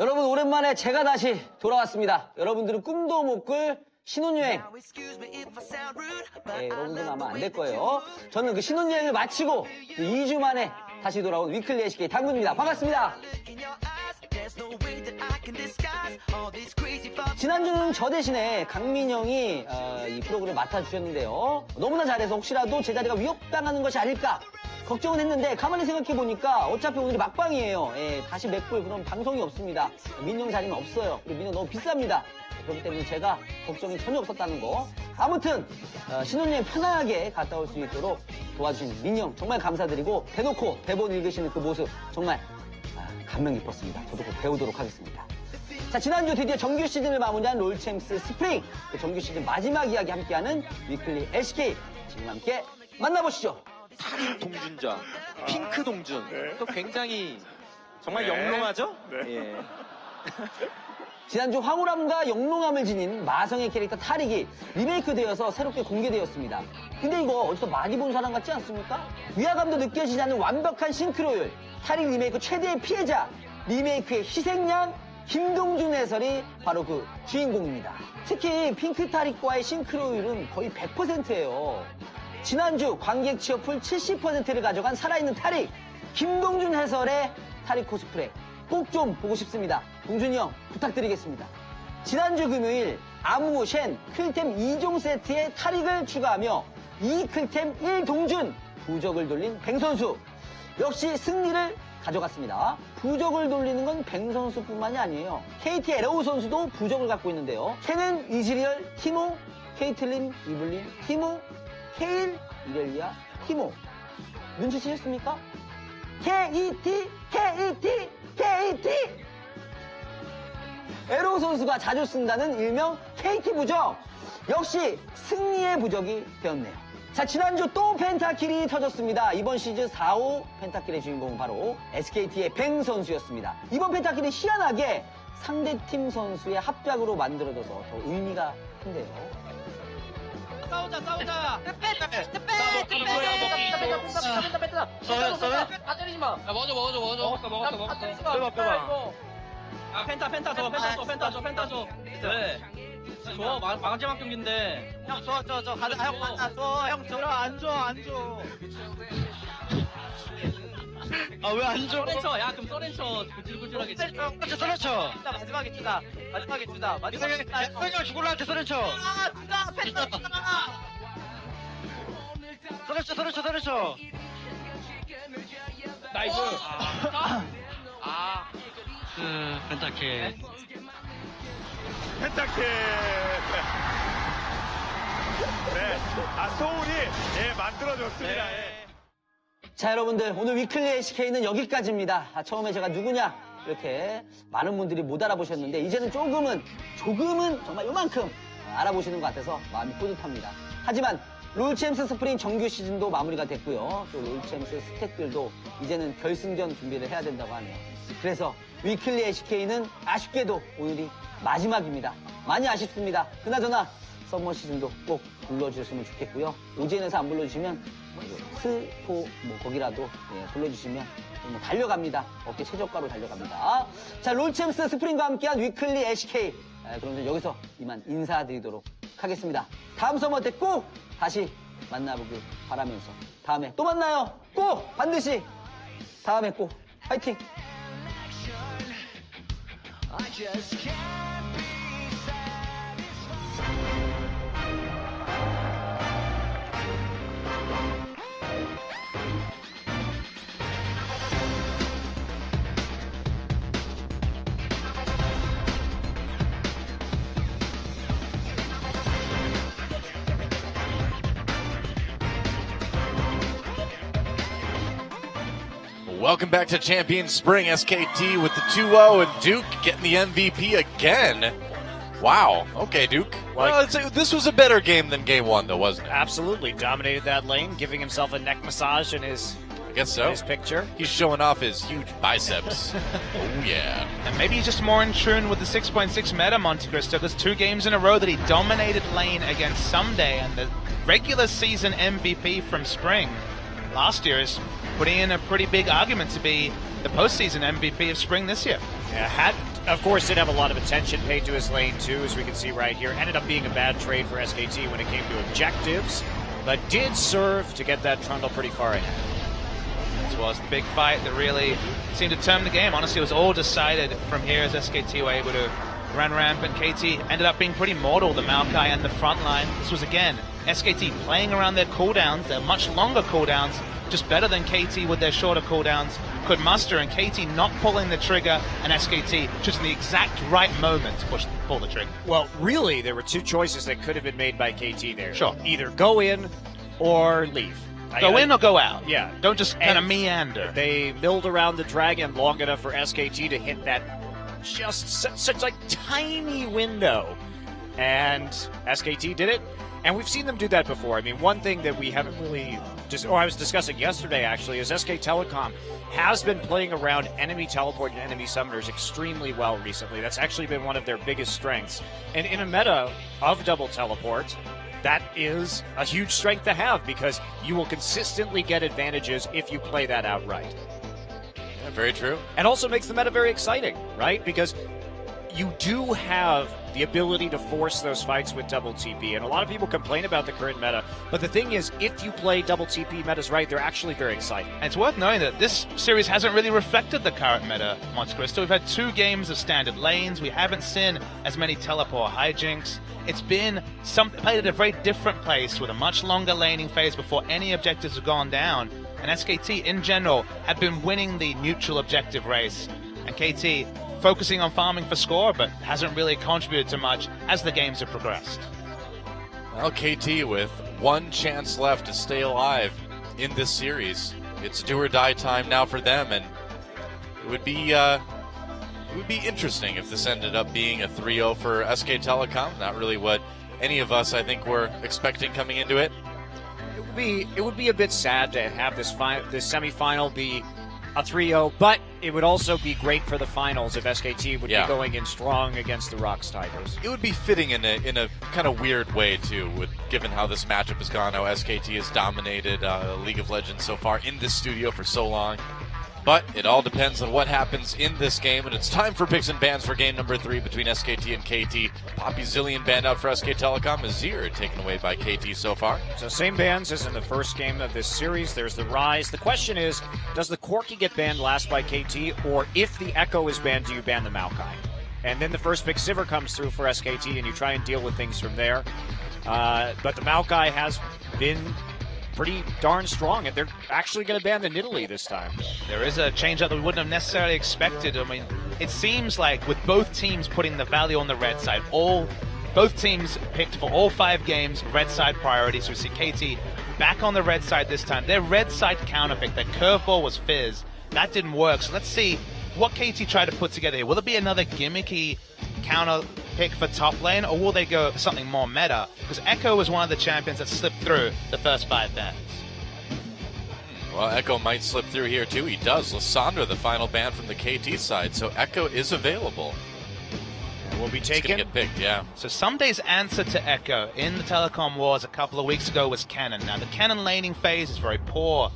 여러분 오랜만에 제가 다시 돌아왔습니다. 여러분들은 꿈도 못 꿀 신혼여행. 네, 여러분들은 아마 안 될 거예요. 저는 그 신혼여행을 마치고 2주 만에 다시 돌아온 위클리 SK 당구입니다. 반갑습니다. 지난주는 저 대신에 강민영이 이 프로그램을 맡아주셨는데요. 너무나 잘해서 혹시라도 제 자리가 위협당하는 것이 아닐까 걱정은 했는데 가만히 생각해보니까 어차피 오늘이 막방이에요. 예, 다시 맥불 그럼 방송이 없습니다. 민영 자리는 없어요. 그리고 민영 너무 비쌉니다. 그렇기 때문에 제가 걱정이 전혀 없었다는 거. 아무튼 신혼여행 편안하게 갔다 올 수 있도록 도와주신 민영 정말 감사드리고 대놓고 대본 읽으시는 그 모습 정말 감명 깊었습니다. 저도 꼭 배우도록 하겠습니다. 자, 지난주 드디어 정규 시즌을 마무리한 롤챔스 스프링 그 정규 시즌 마지막 이야기 함께하는 위클리 SK 지금 함께 만나보시죠. 탈인 동준자, 핑크 동준. 또 굉장히 정말 영롱하죠? 예. 지난주 황홀함과 영롱함을 지닌 마성의 캐릭터 타릭이 리메이크되어서 새롭게 공개되었습니다. 근데 이거 어디서 많이 본 사람 같지 않습니까? 위화감도 느껴지지 않는 완벽한 싱크로율, 타릭 리메이크 최대의 피해자, 리메이크의 희생양, 김동준 해설이 바로 그 주인공입니다. 특히 핑크 타릭과의 싱크로율은 거의 100%예요. 지난주 관객 취업풀 70%를 가져간 살아있는 타릭, 김동준 해설의 타릭 코스프레 꼭 좀 보고 싶습니다. 동준이 형 부탁드리겠습니다. 지난주 금요일 아무, 쉔, 클템 2종 세트에 타릭을 추가하며 2클템 1동준 부적을 돌린 뱅 선수 역시 승리를 가져갔습니다. 부적을 돌리는 건 뱅 선수뿐만이 아니에요. KT LO 선수도 부적을 갖고 있는데요. 캔은 이즈리얼, 티모, 케이틀린, 이블린, 티모, 케일, 이렐리아, 티모. 눈치채셨습니까? KT, KT, KT! LO 선수가 자주 쓴다는 일명 KT 부적. 역시 승리의 부적이 되었네요. 자, 지난주 또 펜타킬이 터졌습니다. 이번 시즌 4호 펜타킬의 주인공은 바로 SKT의 뱅 선수였습니다. 이번 펜타킬이 희한하게 상대팀 선수의 합작으로 만들어져서 더 의미가 큰데요. 싸우자. 다 때리지 마. 야, 먹었어. 아, 펜타 줘. 왜? 줘. 마지막 경기인데. 형, 줘. 가자, 형, 줘. 형, 들어. 안 줘. 아, 왜 안 줘? 쏘렌쳐. 야, 그럼 쏘렌쳐. 굴줄하게 치. 쏘렌쳐. 마지막에 주다. 마지막에 쏘렌쳐 죽을라한테 쏘렌쳐. 아, 주다. 펜타 주다. 쏘렌쳐. 나이스. 펜타킬. 네. 소울이 만들어졌습니다. 자, 여러분들 오늘 위클리 SK는 여기까지입니다. 처음에 제가 누구냐 이렇게 많은 분들이 못 알아보셨는데 이제는 조금은 정말 요만큼 알아보시는 것 같아서 마음이 뿌듯합니다. 하지만 롤챔스 스프링 정규 시즌도 마무리가 됐고요. 또 롤챔스 스택들도 이제는 결승전 준비를 해야 된다고 하네요. 그래서 위클리 SK는 아쉽게도 오늘이 마지막입니다. 많이 아쉽습니다. 그나저나 썸머 시즌도 꼭 불러주셨으면 좋겠고요. 오젠에서 안 불러주시면 스포 거기라도 불러주시면 달려갑니다. 어깨 최저가로 달려갑니다. 자, 롤챔스 스프링과 함께한 위클리 SK 그럼 여기서 이만 인사드리도록 하겠습니다. 다음 서머 때 꼭 다시 만나보길 바라면서 다음에 또 만나요. 꼭 반드시 다음에 꼭 화이팅. I just can't be satisfied. Welcome back to Champion Spring. SKT with the 2-0 and Duke getting the MVP again. Wow. Okay, Duke. Well, this was a better game than game one, though, wasn't it? Absolutely. Dominated that lane, giving himself a neck massage in his, I guess so. his picture. He's showing off his huge biceps. Oh, yeah. And maybe he's just more in tune with the 6.6 meta, Monte Cristo. There's 2 games in a row that he dominated lane against Someday, and the regular season MVP from Spring last year is putting in a pretty big argument to be the postseason MVP of spring this year. Yeah, of course, did have a lot of attention paid to his lane too, as we can see right here. Ended up being a bad trade for SKT when it came to objectives, but did serve to get that Trundle pretty far ahead. This was the big fight that really seemed to turn the game. Honestly, it was all decided from here as SKT were able to run rampant. KT ended up being pretty mortal, the Maokai and the front line. This was, again, SKT playing around their cooldowns, their much longer cooldowns, just better than KT with their shorter cooldowns could muster, and KT not pulling the trigger, and SKT just in the exact right moment to pull the trigger. Well, really, there were two choices that could have been made by KT there. Sure. Either go in or leave. Go in or go out. Yeah. Don't just kind of meander. They milled around the dragon long enough for SKT to hit that just such like tiny window. And SKT did it. And we've seen them do that before. I mean, one thing that we haven't really I was discussing yesterday actually, is SKTelecom has been playing around enemy teleport and enemy summoners extremely well recently. That's actually been one of their biggest strengths. And in a meta of double teleport, that is a huge strength to have because you will consistently get advantages if you play that outright. Yeah, very true. And also makes the meta very exciting, right? Because you do have the ability to force those fights with double TP. And a lot of people complain about the current meta. But the thing is, if you play double TP metas right, they're actually very exciting. And it's worth knowing that this series hasn't really reflected the current meta, Monte Cristo. We've had 2 games of standard lanes. We haven't seen as many teleport hijinks. It's been played at a very different place with a much longer laning phase before any objectives have gone down. And SKT, in general, have been winning the neutral objective race. And KT focusing on farming for score, but hasn't really contributed to much as the games have progressed. Well, KT with one chance left to stay alive in this series. It's do or die time now for them, and it would be interesting if this ended up being a 3-0 for SKTelecom. Not really what any of us, I think, were expecting coming into it. It would be a bit sad to have this semifinal be a 3-0, but it would also be great for the finals if SKT would be going in strong against the Rocks Tigers. It would be fitting in a kind of weird way too, given how this matchup has gone, how SKT has dominated League of Legends so far in this studio for so long. But it all depends on what happens in this game, and it's time for picks and bans for game number 3 between SKT and KT. Poppy Zillion banned out for SKTelecom, Azir taken away by KT so far. So same bans as in the first game of this series. There's the Rise. The question is, does the Corki get banned last by KT, or if the Echo is banned, do you ban the Maokai? And then the first pick Sivir comes through for SKT, and you try and deal with things from there. But the Maokai has been pretty darn strong, and they're actually going to ban the Nidalee this time. There is a change-up that we wouldn't have necessarily expected. I mean, it seems like with both teams putting the value on the red side, both teams picked for all 5 games red side priority. So we see KT back on the red side this time. Their red side counter pick, their curveball was Fizz. That didn't work. So let's see what KT tried to put together here. Will it be another gimmicky counter pick for top lane, or will they go for something more meta? Because Echo was one of the champions that slipped through the first 5 bans. Well, Echo might slip through here too. He does. Lissandra, the final ban from the KT side, so Echo is available. Will be It's taken. gonna get picked, yeah. So Sumday's answer to Echo in the Telecom Wars a couple of weeks ago was Kennen. Now the Kennen laning phase is very poor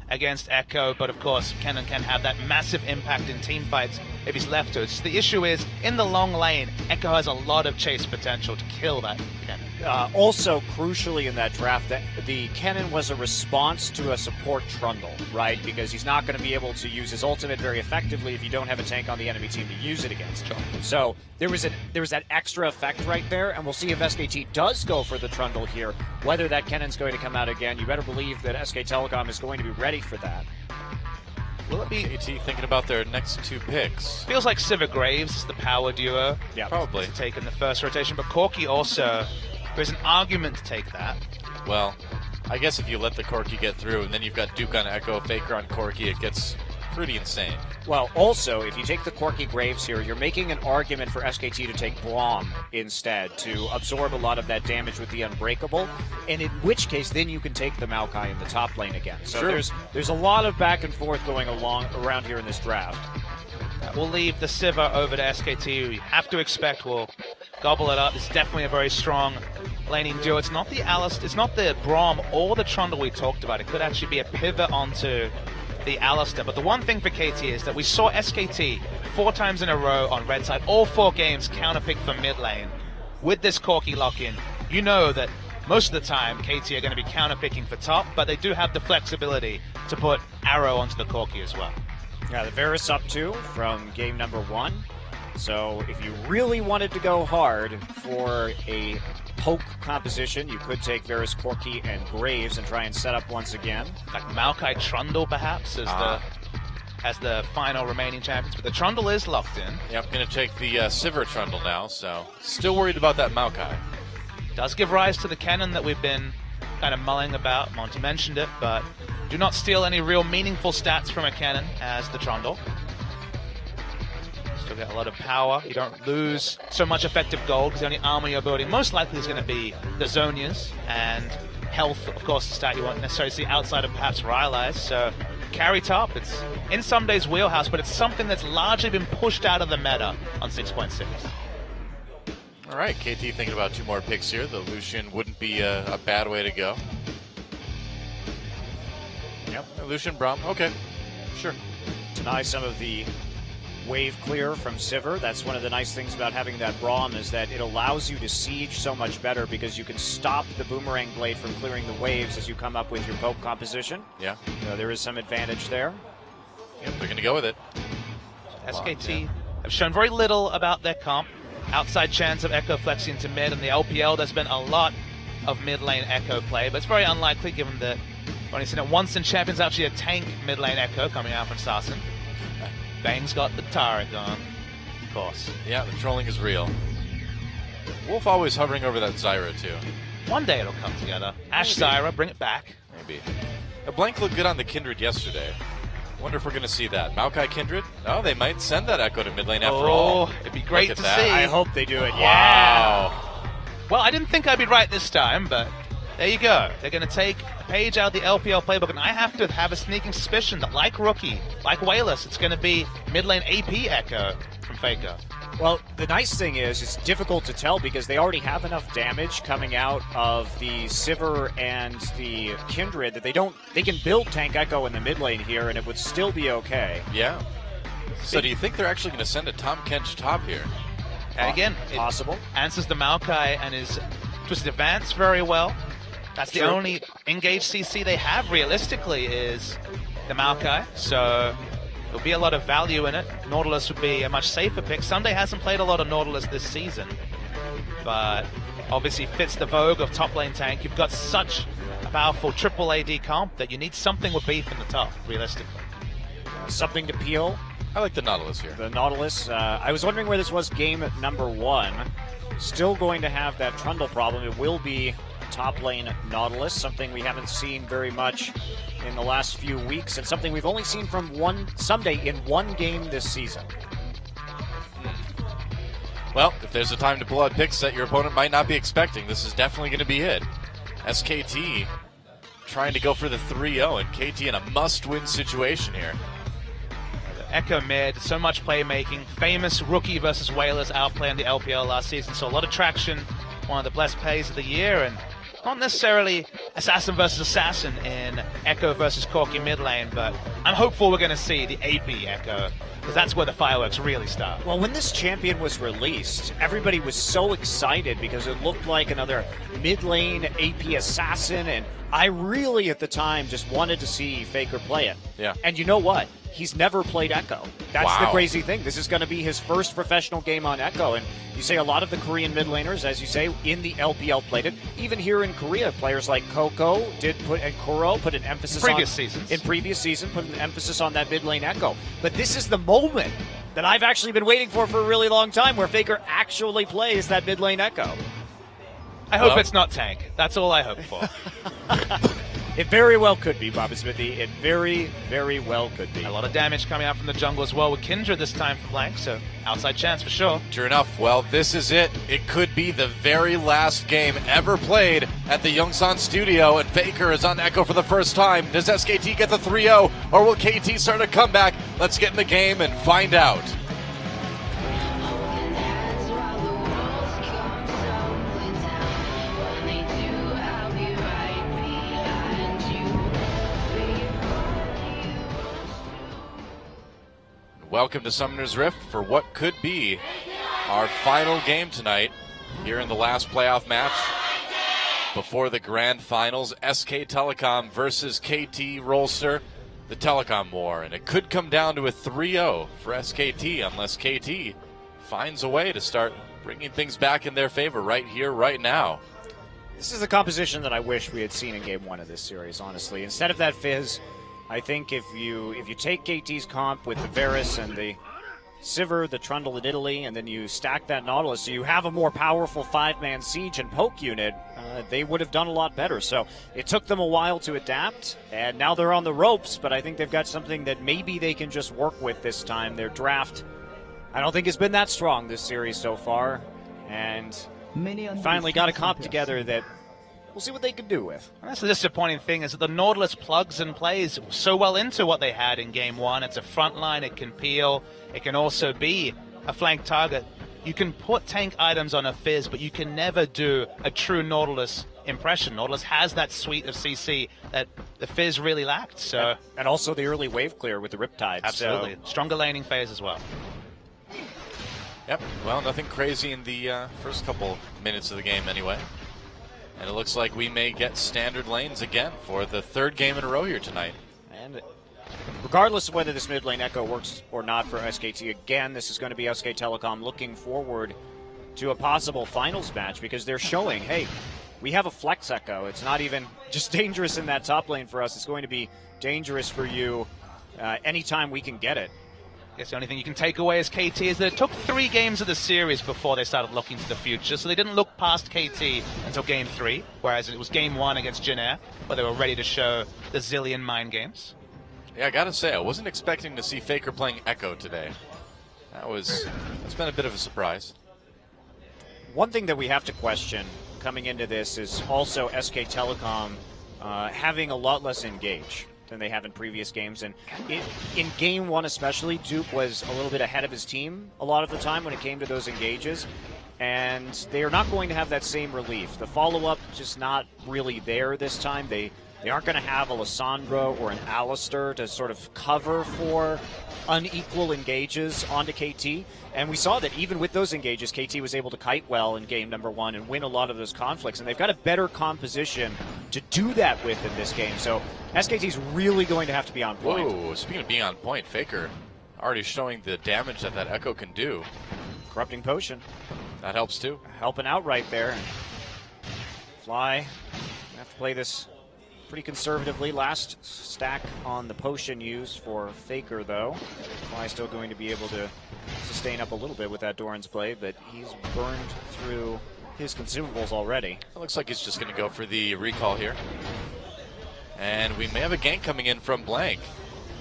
against Echo, but of course Kennen can have that massive impact in team fights if he's left to it. So the issue is, in the long lane, Echo has a lot of chase potential to kill that Kennen. Also, crucially in that draft, that the Kennen was a response to a support Trundle, right? Because he's not going to be able to use his ultimate very effectively if you don't have a tank on the enemy team to use it against. Sure. So there was that extra effect right there, and we'll see if SKT does go for the Trundle here, whether that Kennen's going to come out again. You better believe that SKTelecom is going to be ready for that. Will it be? KT thinking about their next 2 picks. Feels like Sivir Graves is the power duo. Yeah, Probably. To take in the first rotation, but Corki also, there's an argument to take that. Well, I guess if you let the Corki get through, and then you've got Duke on Echo, Faker on Corki, it gets pretty insane. Well, also, if you take the Corki Graves here, you're making an argument for SKT to take Braum instead to absorb a lot of that damage with the Unbreakable, and in which case then you can take the Maokai in the top lane again. So Sure. there's a lot of back and forth going around here in this draft. We'll leave the Sivir over to SKT. You have to expect we'll gobble it up. It's definitely a very strong laning duo. It's not the Braum or the Trundle we talked about. It could actually be a pivot onto the Alistair. But the one thing for KT is that we saw SKT 4 times in a row on red side, all 4 games counterpick from mid lane. With this Corki lock-in, you know that most of the time KT are going to be counterpicking for top, but they do have the flexibility to put Arrow onto the Corki as well. Yeah, the Varus up 2 from game number 1. So if you really wanted to go hard for a poke composition, you could take Varus, Corki, and Graves and try and set up once again. Like Maokai Trundle, perhaps, as the final remaining champions. But the Trundle is locked in. Yep, going to take the Sivir Trundle now, so still worried about that Maokai. Does give rise to the cannon that we've been kind of mulling about. Monty mentioned it, but do not steal any real meaningful stats from a cannon as the Trundle. Still get a lot of power. You don't lose so much effective gold because the only armor you're building most likely is going to be the Zonias, and health, of course, the stat you won't necessarily see outside of perhaps Rylai's. So carry top, it's in some days wheelhouse, but it's something that's largely been pushed out of the meta on 6.6. All right, KT thinking about 2 more picks here. The Lucian wouldn't be a bad way to go. Yep, Lucian, Braum, okay, sure. Deny some of the wave clear from Sivir. That's one of the nice things about having that Braum, is that it allows you to siege so much better because you can stop the Boomerang Blade from clearing the waves as you come up with your poke composition. Yeah. So there is some advantage there. Yep, they're going to go with it. SKT have shown very little about their comp. Outside chance of Echo flexing to mid. In the LPL, there's been a lot of mid lane Echo play, but it's very unlikely given that we've only seen it once in Champions, actually a tank mid lane Echo coming out from Sarsen. Bang's got the turret on, of course. Yeah, the trolling is real. Wolf always hovering over that Zyra, too. One day it'll come together. Ashe Zyra, bring it back. Maybe. A blank looked good on the Kindred yesterday. Wonder if we're going to see that. Maokai Kindred? No, they might send that Echo to mid lane after all. It'd be great Look to at that. see. I hope they do it. Wow. Well, I didn't think I'd be right this time, but there you go. They're going to take a page out of the LPL playbook, and I have to have a sneaking suspicion that, like Rookie, like Wayless, it's going to be mid lane AP Echo from Faker. Well, the nice thing is it's difficult to tell because they already have enough damage coming out of the Sivir and the Kindred that they can build Tank Echo in the mid lane here and it would still be okay. Yeah. So do you think they're actually going to send a Tom Kench top here? And again, possible. It answers the Maokai and his Twisted Advance very well. That's the only engaged CC they have realistically is the Maokai, so there'll be a lot of value in it. Nautilus would be a much safer pick. Sunday hasn't played a lot of Nautilus this season, but obviously fits the vogue of top lane tank. You've got such a powerful triple AD comp that you need something with beef in the top, realistically. Something to peel. I like the Nautilus here. The Nautilus. I was wondering where this was game number 1. Still going to have that Trundle problem. It will be top lane Nautilus, something we haven't seen very much in the last few weeks, and something we've only seen from Sunday in one game this season. Well, if there's a time to pull out picks that your opponent might not be expecting, this is definitely going to be it. SKT trying to go for the 3-0, and KT in a must-win situation here. Echo mid, so much playmaking. Famous Rookie versus Wayless outplay in the LPL last season, so a lot of traction. One of the best plays of the year, and not necessarily Assassin versus Assassin in Echo versus Corki mid lane, but I'm hopeful we're going to see the AP Echo, because that's where the fireworks really start. Well, when this champion was released, everybody was so excited because it looked like another mid lane AP Assassin, and I really at the time just wanted to see Faker play it. Yeah. And you know what? He's never played Echo. That's the Wow. crazy thing. This is going to be his first professional game on Echo. And you say a lot of the Korean mid laners, as you say, in the LPL played it. Even here in Korea, players like Coco and Kuro put an emphasis Previous seasons. in previous season, put an emphasis on that mid lane Echo. But this is the moment that I've actually been waiting for a really long time, where Faker actually plays that mid lane Echo. I hope it's not tank. That's all I hope for. It very well could be, Bobby Smithy. It very, very well could be. A lot of damage coming out from the jungle as well with Kindred this time for blank, so outside chance for sure. Sure enough, well, this is it. It could be the very last game ever played at the Yongsan studio, and Faker is on Echo for the first time. Does SKT get the 3-0, or will KT start a comeback? Let's get in the game and find out. Holding hands while the walls come tumbling down. When they do, I'll be right behind you. Before you welcome to Summoner's Rift for what could be our final game tonight here in the last playoff match before the grand finals. SKTelecom versus KT Rolster, the Telecom War. And it could come down to a 3-0 for SKT unless KT finds a way to start bringing things back in their favor right here, right now. This is the composition that I wish we had seen in Game 1 of this series, honestly. Instead of that Fizz, I think if you take KT's comp with the Varus and the Sivir, the Trundle in Italy, and then you stack that Nautilus, so you have a more powerful 5-man siege and poke unit, they would have done a lot better. So it took them a while to adapt, and now they're on the ropes, but I think they've got something that maybe they can just work with this time. Their draft, I don't think has been that strong this series so far, and finally got a comp together that we'll see what they can do with. And that's the disappointing thing, is that the Nautilus plugs and plays so well into what they had in Game 1. It's a front line, it can peel, it can also be a flank target. You can put tank items on a Fizz, but you can never do a true Nautilus impression. Nautilus has that suite of CC that the Fizz really lacked. So and also the early wave clear with the Riptide. Absolutely. So. Stronger laning phase as well. Yep, well, nothing crazy in the first couple minutes of the game anyway. And it looks like we may get standard lanes again for the third game in a row here tonight. And regardless of whether this mid lane echo works or not for SKT, again, this is going to be SKTelecom looking forward to a possible finals match because they're showing, hey, we have a flex echo. It's not even just dangerous in that top lane for us. It's going to be dangerous for you anytime we can get it. I guess the only thing you can take away as KT is that it took 3 games of the series before they started looking to the future, so they didn't look past KT until Game 3, whereas it was Game 1 against Jin Air, where they were ready to show the zillion mind games. Yeah, I gotta say, I wasn't expecting to see Faker playing Echo today. That's been a bit of a surprise. One thing that we have to question coming into this is also SKTelecom having a lot less engage than they have in previous games. And in Game 1 especially, Duke was a little bit ahead of his team a lot of the time when it came to those engages. And they are not going to have that same relief. The follow-up just not really there this time. They aren't going to have a Lissandra or an Alistair to sort of cover for unequal engages onto KT. And we saw that even with those engages, KT was able to kite well in game number 1 and win a lot of those conflicts. And they've got a better composition to do that with in this game. So SKT's really going to have to be on point. Whoa, speaking of being on point, Faker already showing the damage that Echo can do. Corrupting Potion. That helps too. Helping out right there. Fly. Have to play this pretty conservatively. Last stack on the potion use for Faker, though. Fly still going to be able to sustain up a little bit with that Doran's Blade, but he's burned through his consumables already. It looks like he's just going to go for the recall here. And we may have a gank coming in from Blank.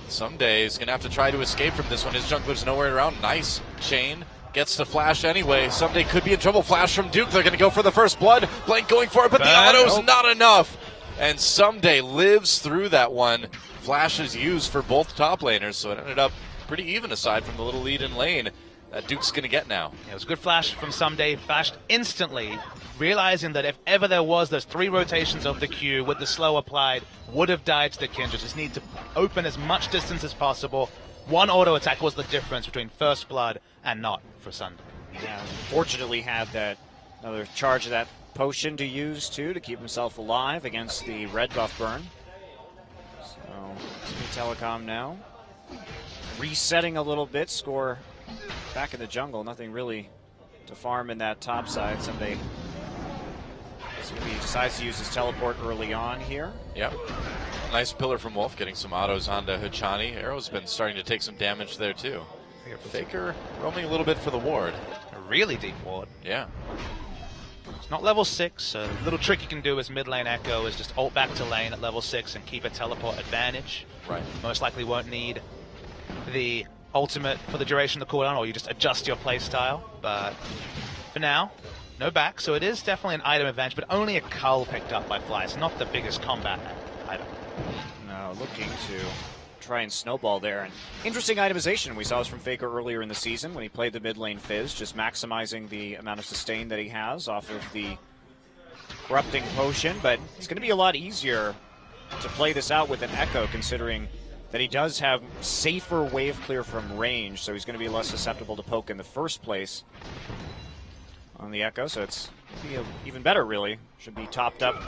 Someday he's going to have to try to escape from this one. His jungler's nowhere around. Nice chain. Gets to flash anyway. Someday could be in trouble. Flash from Duke. They're going to go for the first blood. Blank going for it, but the auto's not enough. And Someday lives through that one. Flash is used for both top laners, so it ended up pretty even aside from the little lead in lane that Duke's going to get now. It was a good flash from Someday. Flashed instantly, realizing that if ever there was those 3 rotations of the Q with the slow applied, would have died to the Kindred. Just need to open as much distance as possible. One auto attack was the difference between first blood and not for Sunday. Yeah, fortunately had that another charge of that potion to use too to keep himself alive against the red buff burn. So Telecom now resetting a little bit, score back in the jungle. Nothing really to farm in that top side. Someday he decides to use his teleport early on here. Yep. Nice pillar from Wolf, getting some autos onto Hachani. Arrow's been starting to take some damage there too. Faker roaming a little bit for the ward. A really deep ward. Yeah. It's not level 6, so a little trick you can do as mid lane Echo is just ult back to lane at level 6 and keep a teleport advantage. Right. Most likely won't need the ultimate for the duration of the cooldown, or you just adjust your playstyle. But for now, no back, so it is definitely an item advantage, but only a cull picked up by Fly. It's not the biggest combat item. No, looking to try and snowball there. And interesting itemization we saw was from Faker earlier in the season when he played the mid lane Fizz, just maximizing the amount of sustain that he has off of the Corrupting Potion. But it's going to be a lot easier to play this out with an Echo, considering that he does have safer wave clear from range, so he's going to be less susceptible to poke in the first place on the Echo, so it's even better, really. Should be topped up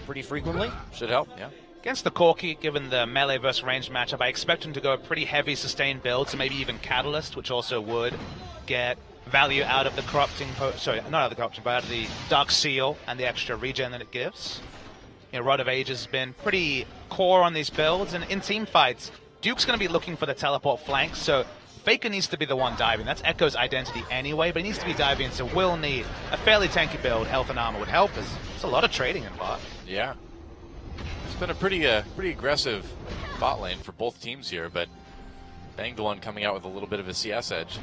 pretty frequently. Should help, yeah. Against the Corki, given the melee versus range matchup, I expect him to go a pretty heavy sustained build, so maybe even Catalyst, which also would get value out of the corrupting, sorry, not out of the corrupting, but out of the Dark Seal and the extra regen that it gives. You know, Rod of Ages has been pretty core on these builds, and in team fights, Duke's going to be looking for the teleport flank, so Faker needs to be the one diving. That's Echo's identity anyway, but he needs to be diving, so we'll need a fairly tanky build. Health and armor would help us. There's a lot of trading in bot. Yeah. It's been a pretty aggressive bot lane for both teams here, but Bang the one coming out with a little bit of a CS edge.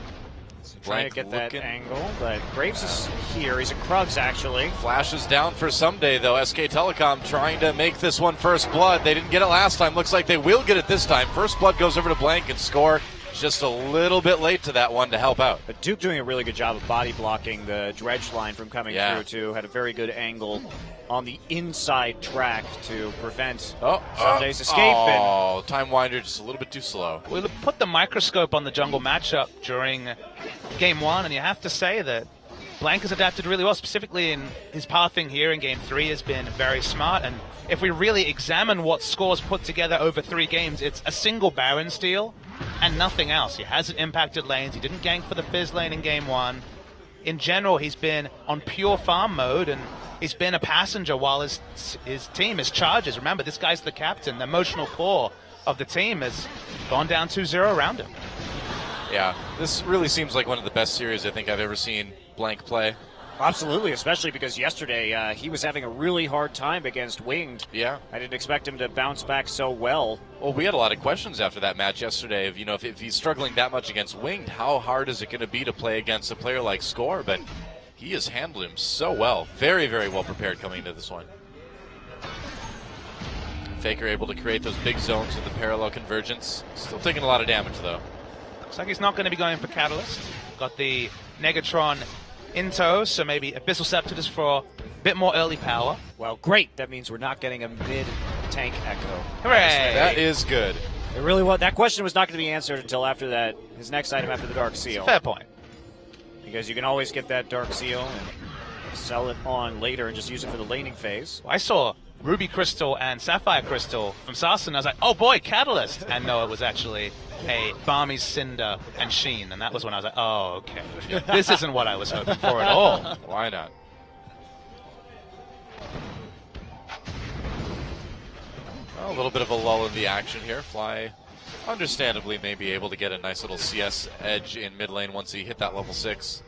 Trying to get that angle, but Graves is here. He's at Krugs, actually. Flashes down for someday, though. SKTelecom trying to make this one first blood. They didn't get it last time. Looks like they will get it this time. First blood goes over to Blank and Score. Just a little bit late to that one to help out. But Duke doing a really good job of body blocking the dredge line from coming through, too. Had a very good angle on the inside track to prevent Sunday's escape. Oh, Time Winder just a little bit too slow. We put the microscope on the jungle matchup during Game 1, and you have to say that Blank has adapted really well, specifically in his pathing here in Game 3 has been very smart. And if we really examine what Score's put together over 3 games, it's a single Baron steal and nothing else. He hasn't impacted lanes. He didn't gank for the Fizz lane in Game 1. In general, he's been on pure farm mode, and he's been a passenger while his team, his charges. Remember, this guy's the captain. The emotional core of the team has gone down 2-0 around him. Yeah, this really seems like one of the best series I think I've ever seen Blank play. Absolutely, especially because yesterday he was having a really hard time against Winged. Yeah. I didn't expect him to bounce back so well. Well, we had a lot of questions after that match yesterday of, if he's struggling that much against Winged, how hard is it going to be to play against a player like Score? But he has handled him so well. Very, very well prepared coming into this one. Faker able to create those big zones with the parallel convergence. Still taking a lot of damage, though. Looks like he's not going to be going for Catalyst. Got the Negatron in tow, so maybe Abyssal Scepter just for a bit more early power. Well, great. That means we're not getting a mid-tank Echo. Hooray! That is good. It really was. That question was not going to be answered until after that. His next item after the Dark Seal. Fair point. Because you can always get that Dark Seal and sell it on later and just use it for the laning phase. I saw Ruby Crystal and Sapphire Crystal from Sarsen, and I was like, oh boy, Catalyst! And no, it was actually a Barmy Cinder and Sheen, and that was when I was like, oh, okay. This isn't what I was hoping for at all. Why not? Well, a little bit of a lull in the action here. Fly, understandably, may be able to get a nice little CS edge in mid lane once he hit that level 6.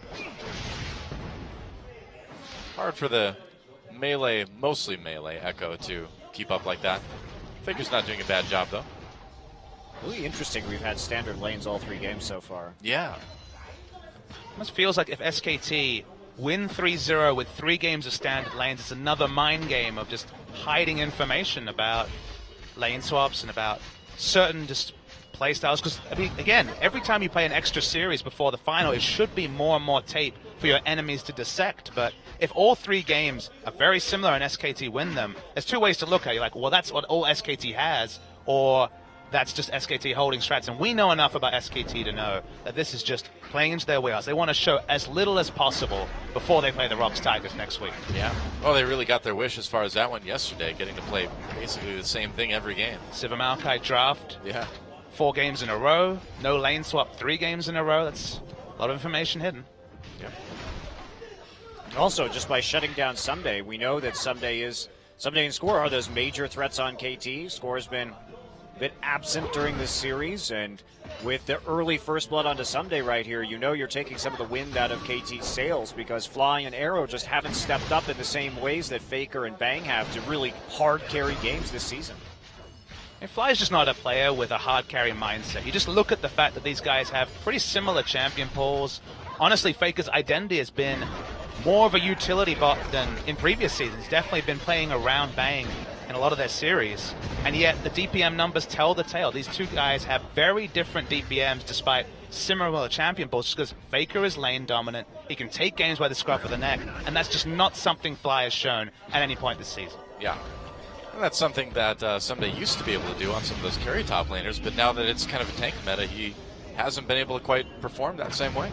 Hard for the melee, mostly melee Echo to keep up like that. Faker's not doing a bad job, though. Really interesting. We've had standard lanes all 3 games so far. Yeah. Almost feels like if SKT win 3-0 with 3 games of standard lanes, it's another mind game of just hiding information about lane swaps and about certain just play styles. Because, I mean, again, every time you play an extra series before the final, it should be more and more tape for your enemies to dissect. But if all 3 games are very similar and SKT win them, there's 2 ways to look at it. You're like, well, that's what all SKT has, or that's just SKT holding strats. And we know enough about SKT to know that this is just playing into their wheels. They want to show as little as possible before they play the Rocks Tigers next week. Yeah. Well, they really got their wish as far as that went yesterday, getting to play basically the same thing every game. Siva Maokai draft. Yeah. 4 games in a row. No lane swap 3 games in a row. That's a lot of information hidden. Yeah. Also, just by shutting down Someday, we know that Someday and Score are those major threats on KT. Score has been a bit absent during this series, and with the early first blood onto Someday right here, you know you're taking some of the wind out of KT's sails, because Fly and Arrow just haven't stepped up in the same ways that Faker and Bang have to really hard carry games this season. And Fly's just not a player with a hard carry mindset. You just look at the fact that these guys have pretty similar champion pools. Honestly, Faker's identity has been more of a utility bot than in previous seasons. He's definitely been playing around Bang in a lot of their series, and yet the DPM numbers tell the tale. These 2 guys have very different DPMs despite similar champion pools, just because Faker is lane dominant, he can take games by the scruff of the neck, and that's just not something Fly has shown at any point this season. Yeah. And that's something that Someday used to be able to do on some of those carry top laners, but now that it's kind of a tank meta, he hasn't been able to quite perform that same way.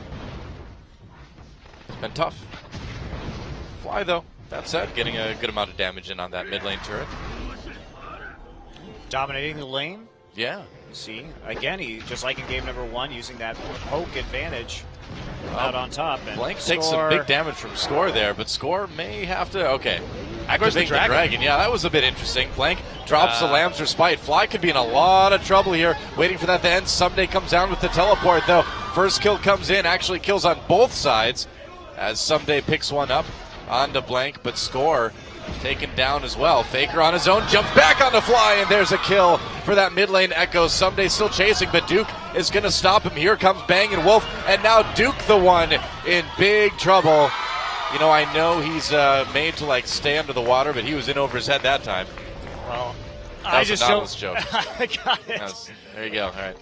It's been tough. Fly, though, that said, getting a good amount of damage in on that mid lane turret. Dominating the lane. Yeah. See, again, he, just like in game number 1, using that poke advantage out on top. And Blank takes some big damage from Score there, but Score may have to, okay. Activate the dragon. Yeah, that was a bit interesting. Blank drops the Lamb's Respite. Fly could be in a lot of trouble here, waiting for that to end. Someday comes down with the teleport, though. First kill comes in, actually kills on both sides, as Someday picks one up onto Blank, but Score taken down as well. Faker on his own, jumps back on the Fly, and there's a kill for that mid lane Echo. Someday still chasing, but Duke is going to stop him. Here comes Bang and Wolf, and now Duke the one in big trouble. You know, I know he's made to like stay under the water, but he was in over his head that time. Well, that I was just a don't. Nautilus joke. I got it. There you go. All right.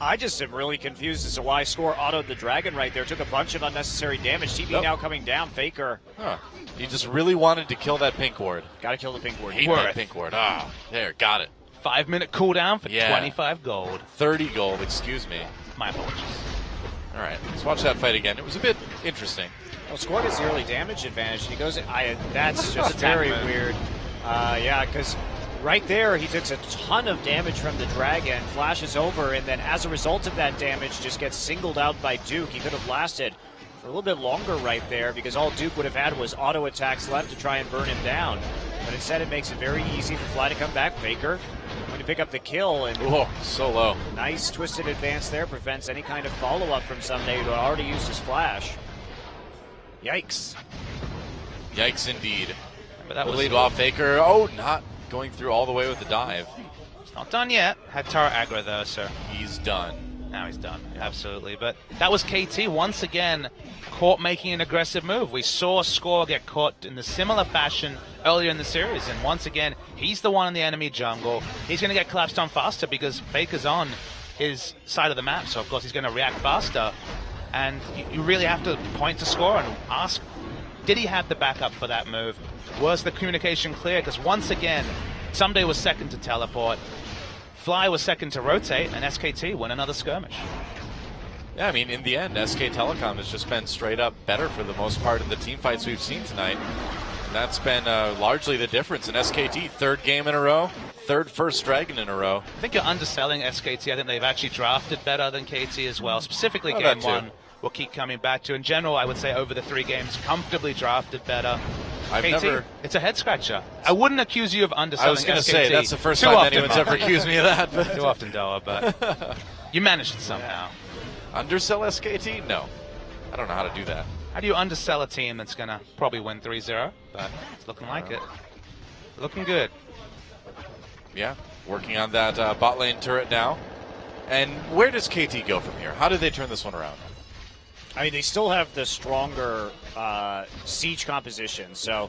I just am really confused as to why Score autoed the dragon right there. Took a bunch of unnecessary damage. TB now coming down. Faker. Huh. He just really wanted to kill that pink ward. Got to kill the pink ward. Hate that pink ward. Ah, there, got it. 5-minute cooldown for 25 gold. 30 gold, excuse me. My apologies. All right, let's watch that fight again. It was a bit interesting. Well, Score gets the early damage advantage. He goes. That's just very weird. Yeah, because right there he takes a ton of damage from the dragon, flashes over, and then as a result of that damage, just gets singled out by Duke. He could have lasted for a little bit longer right there, because all Duke would have had was auto attacks left to try and burn him down. But instead, it makes it very easy for Fly to come back. Faker going to pick up the kill, and so low. Nice twisted advance there, prevents any kind of follow-up from Someday, who had already used his flash. Yikes. Yikes indeed. But that was was lead off Faker. Oh, not going through all the way with the dive. It's not done yet. Had Tara aggro though, so he's done. Now he's done, absolutely. But that was KT once again caught making an aggressive move. We saw Score get caught in the similar fashion earlier in the series, and once again, he's the one in the enemy jungle. He's going to get collapsed on faster because Faker's on his side of the map, so of course he's going to react faster. And you really have to point to Score and ask, did he have the backup for that move? Was the communication clear? Because once again, Someday was second to teleport, Fly was second to rotate, and SKT won another skirmish. Yeah, I mean, in the end, SKTelecom has just been straight up better for the most part in the team fights we've seen tonight. And that's been largely the difference in SKT. Third game in a row, third first dragon in a row. I think you're underselling SKT. I think they've actually drafted better than KT as well. Specifically game one, we'll keep coming back to. In general, I would say over the 3 games, comfortably drafted better. KT, it's a head scratcher. I wouldn't accuse you of underselling SKT. I was going to say, that's the first time anyone's ever accused me of that. But. Too often, Doa, but you managed it somehow. Undersell SKT? No. I don't know how to do that. How do you undersell a team that's going to probably win 3-0? But it's looking like it. Looking good. Yeah, working on that bot lane turret now. And where does KT go from here? How do they turn this one around? I mean, they still have the stronger siege composition, so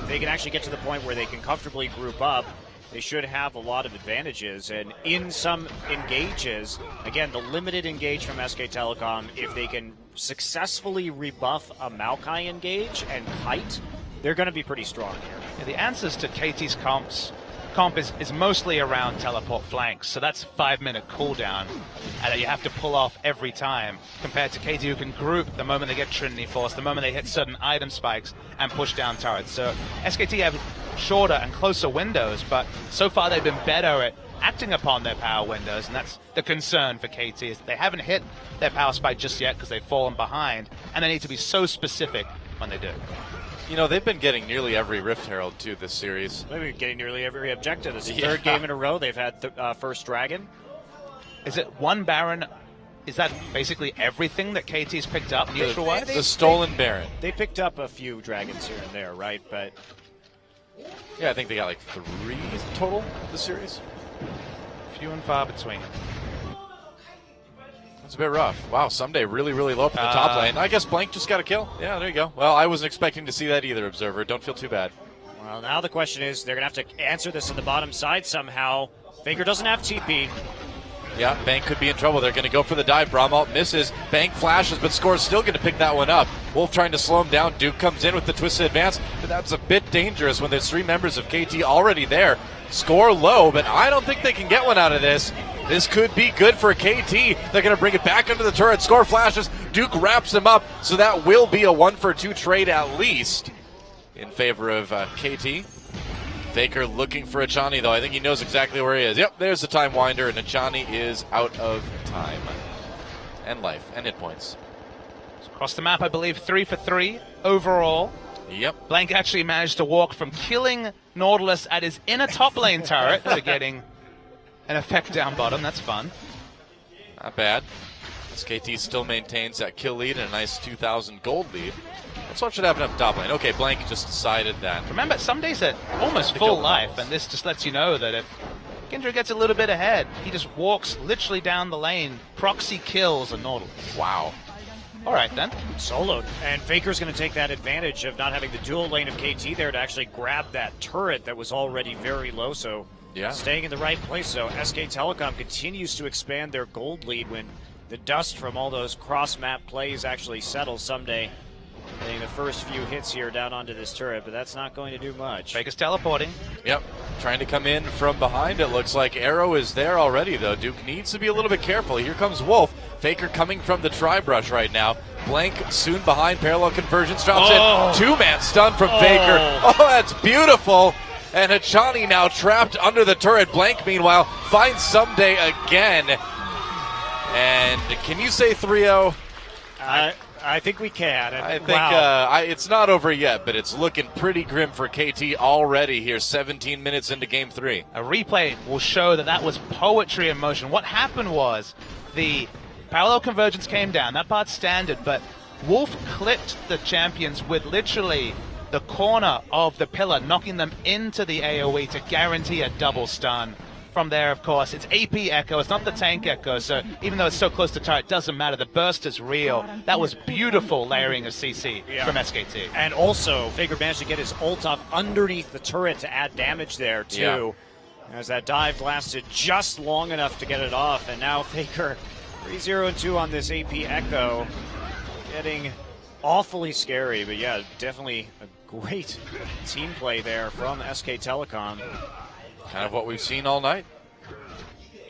they can actually get to the point where they can comfortably group up. They should have a lot of advantages, and in some engages, again, the limited engage from SKTelecom, if they can successfully rebuff a Maokai engage and kite, they're going to be pretty strong here. Yeah, the answers to KT's comp is mostly around teleport flanks, so that's a 5-minute cooldown that you have to pull off every time, compared to KT, who can group the moment they get Trinity Force, the moment they hit certain item spikes and push down turrets. So SKT have shorter and closer windows, but so far they've been better at acting upon their power windows, and that's the concern for KT, is that they haven't hit their power spike just yet because they've fallen behind, and they need to be so specific when they do. You know, they've been getting nearly every Rift Herald, too, this series. They've been getting nearly every objective. It's the third game in a row they've had first Dragon. Is it one Baron? Is that basically everything that KT's picked up neutral-wise? The stolen Baron. They picked up a few Dragons here and there, right? But yeah, I think they got like 3 total this series. Few and far between. It's a bit rough. Wow, Someday really, really low up in the top lane. I guess Blank just got a kill. Yeah, there you go. Well, I wasn't expecting to see that either, Observer. Don't feel too bad. Well, now the question is, they're going to have to answer this on the bottom side somehow. Faker doesn't have TP. Yeah, Bank could be in trouble. They're going to go for the dive. Bramalt misses. Bank flashes, but Score's still going to pick that one up. Wolf trying to slow him down. Duke comes in with the twisted advance, but that's a bit dangerous when there's 3 members of KT already there. Score low, but I don't think they can get one out of this. This could be good for KT. They're going to bring it back under the turret. Score flashes. Duke wraps him up, so that will be a 1-for-2 trade at least in favor of KT. Faker looking for Achani, though. I think he knows exactly where he is. Yep, there's the time winder, and Achani is out of time. And life, and hit points. Across the map, I believe 3 for 3 overall. Yep. Blank actually managed to walk from killing Nautilus at his inner top lane turret to getting an effect down bottom. That's fun. Not bad. SKT still maintains that kill lead and a nice 2,000 gold lead. Let's watch what happened up top lane. Okay, Blank just decided that. Remember, some days at almost full life, and this just lets you know that if Kindred gets a little bit ahead, he just walks literally down the lane, proxy kills a Nautilus. Wow. All right, then. Soloed. And Faker's going to take that advantage of not having the dual lane of KT there to actually grab that turret that was already very low. So staying in the right place. So SKTelecom continues to expand their gold lead when the dust from all those cross-map plays actually settles someday. Getting the first few hits here down onto this turret, but that's not going to do much. Faker's teleporting. Yep. Trying to come in from behind, it looks like. Arrow is there already, though. Duke needs to be a little bit careful. Here comes Wolf. Faker coming from the tri-brush right now. Blank soon behind. Parallel conversions drops in. 2-man stun from Faker. Oh, that's beautiful. And Achani now trapped under the turret. Blank, meanwhile, finds Someday again. And can you say 3-0? I think we can. I think it's not over yet, but it's looking pretty grim for KT already here, 17 minutes into Game 3. A replay will show that that was poetry in motion. What happened was the parallel convergence came down. That part's standard, but Wolf clipped the champions with literally the corner of the pillar, knocking them into the AoE to guarantee a double stun. From there, of course, it's AP Echo. It's not the tank Echo, so even though it's so close to turret, it doesn't matter. The burst is real. That was beautiful layering of CC from SKT. And also, Faker managed to get his ult up underneath the turret to add damage there, too. As that dive lasted just long enough to get it off. And now Faker 3-0-2 on this AP Echo. Getting awfully scary, but yeah, definitely a great team play there from SKTelecom. Kind of what we've seen all night.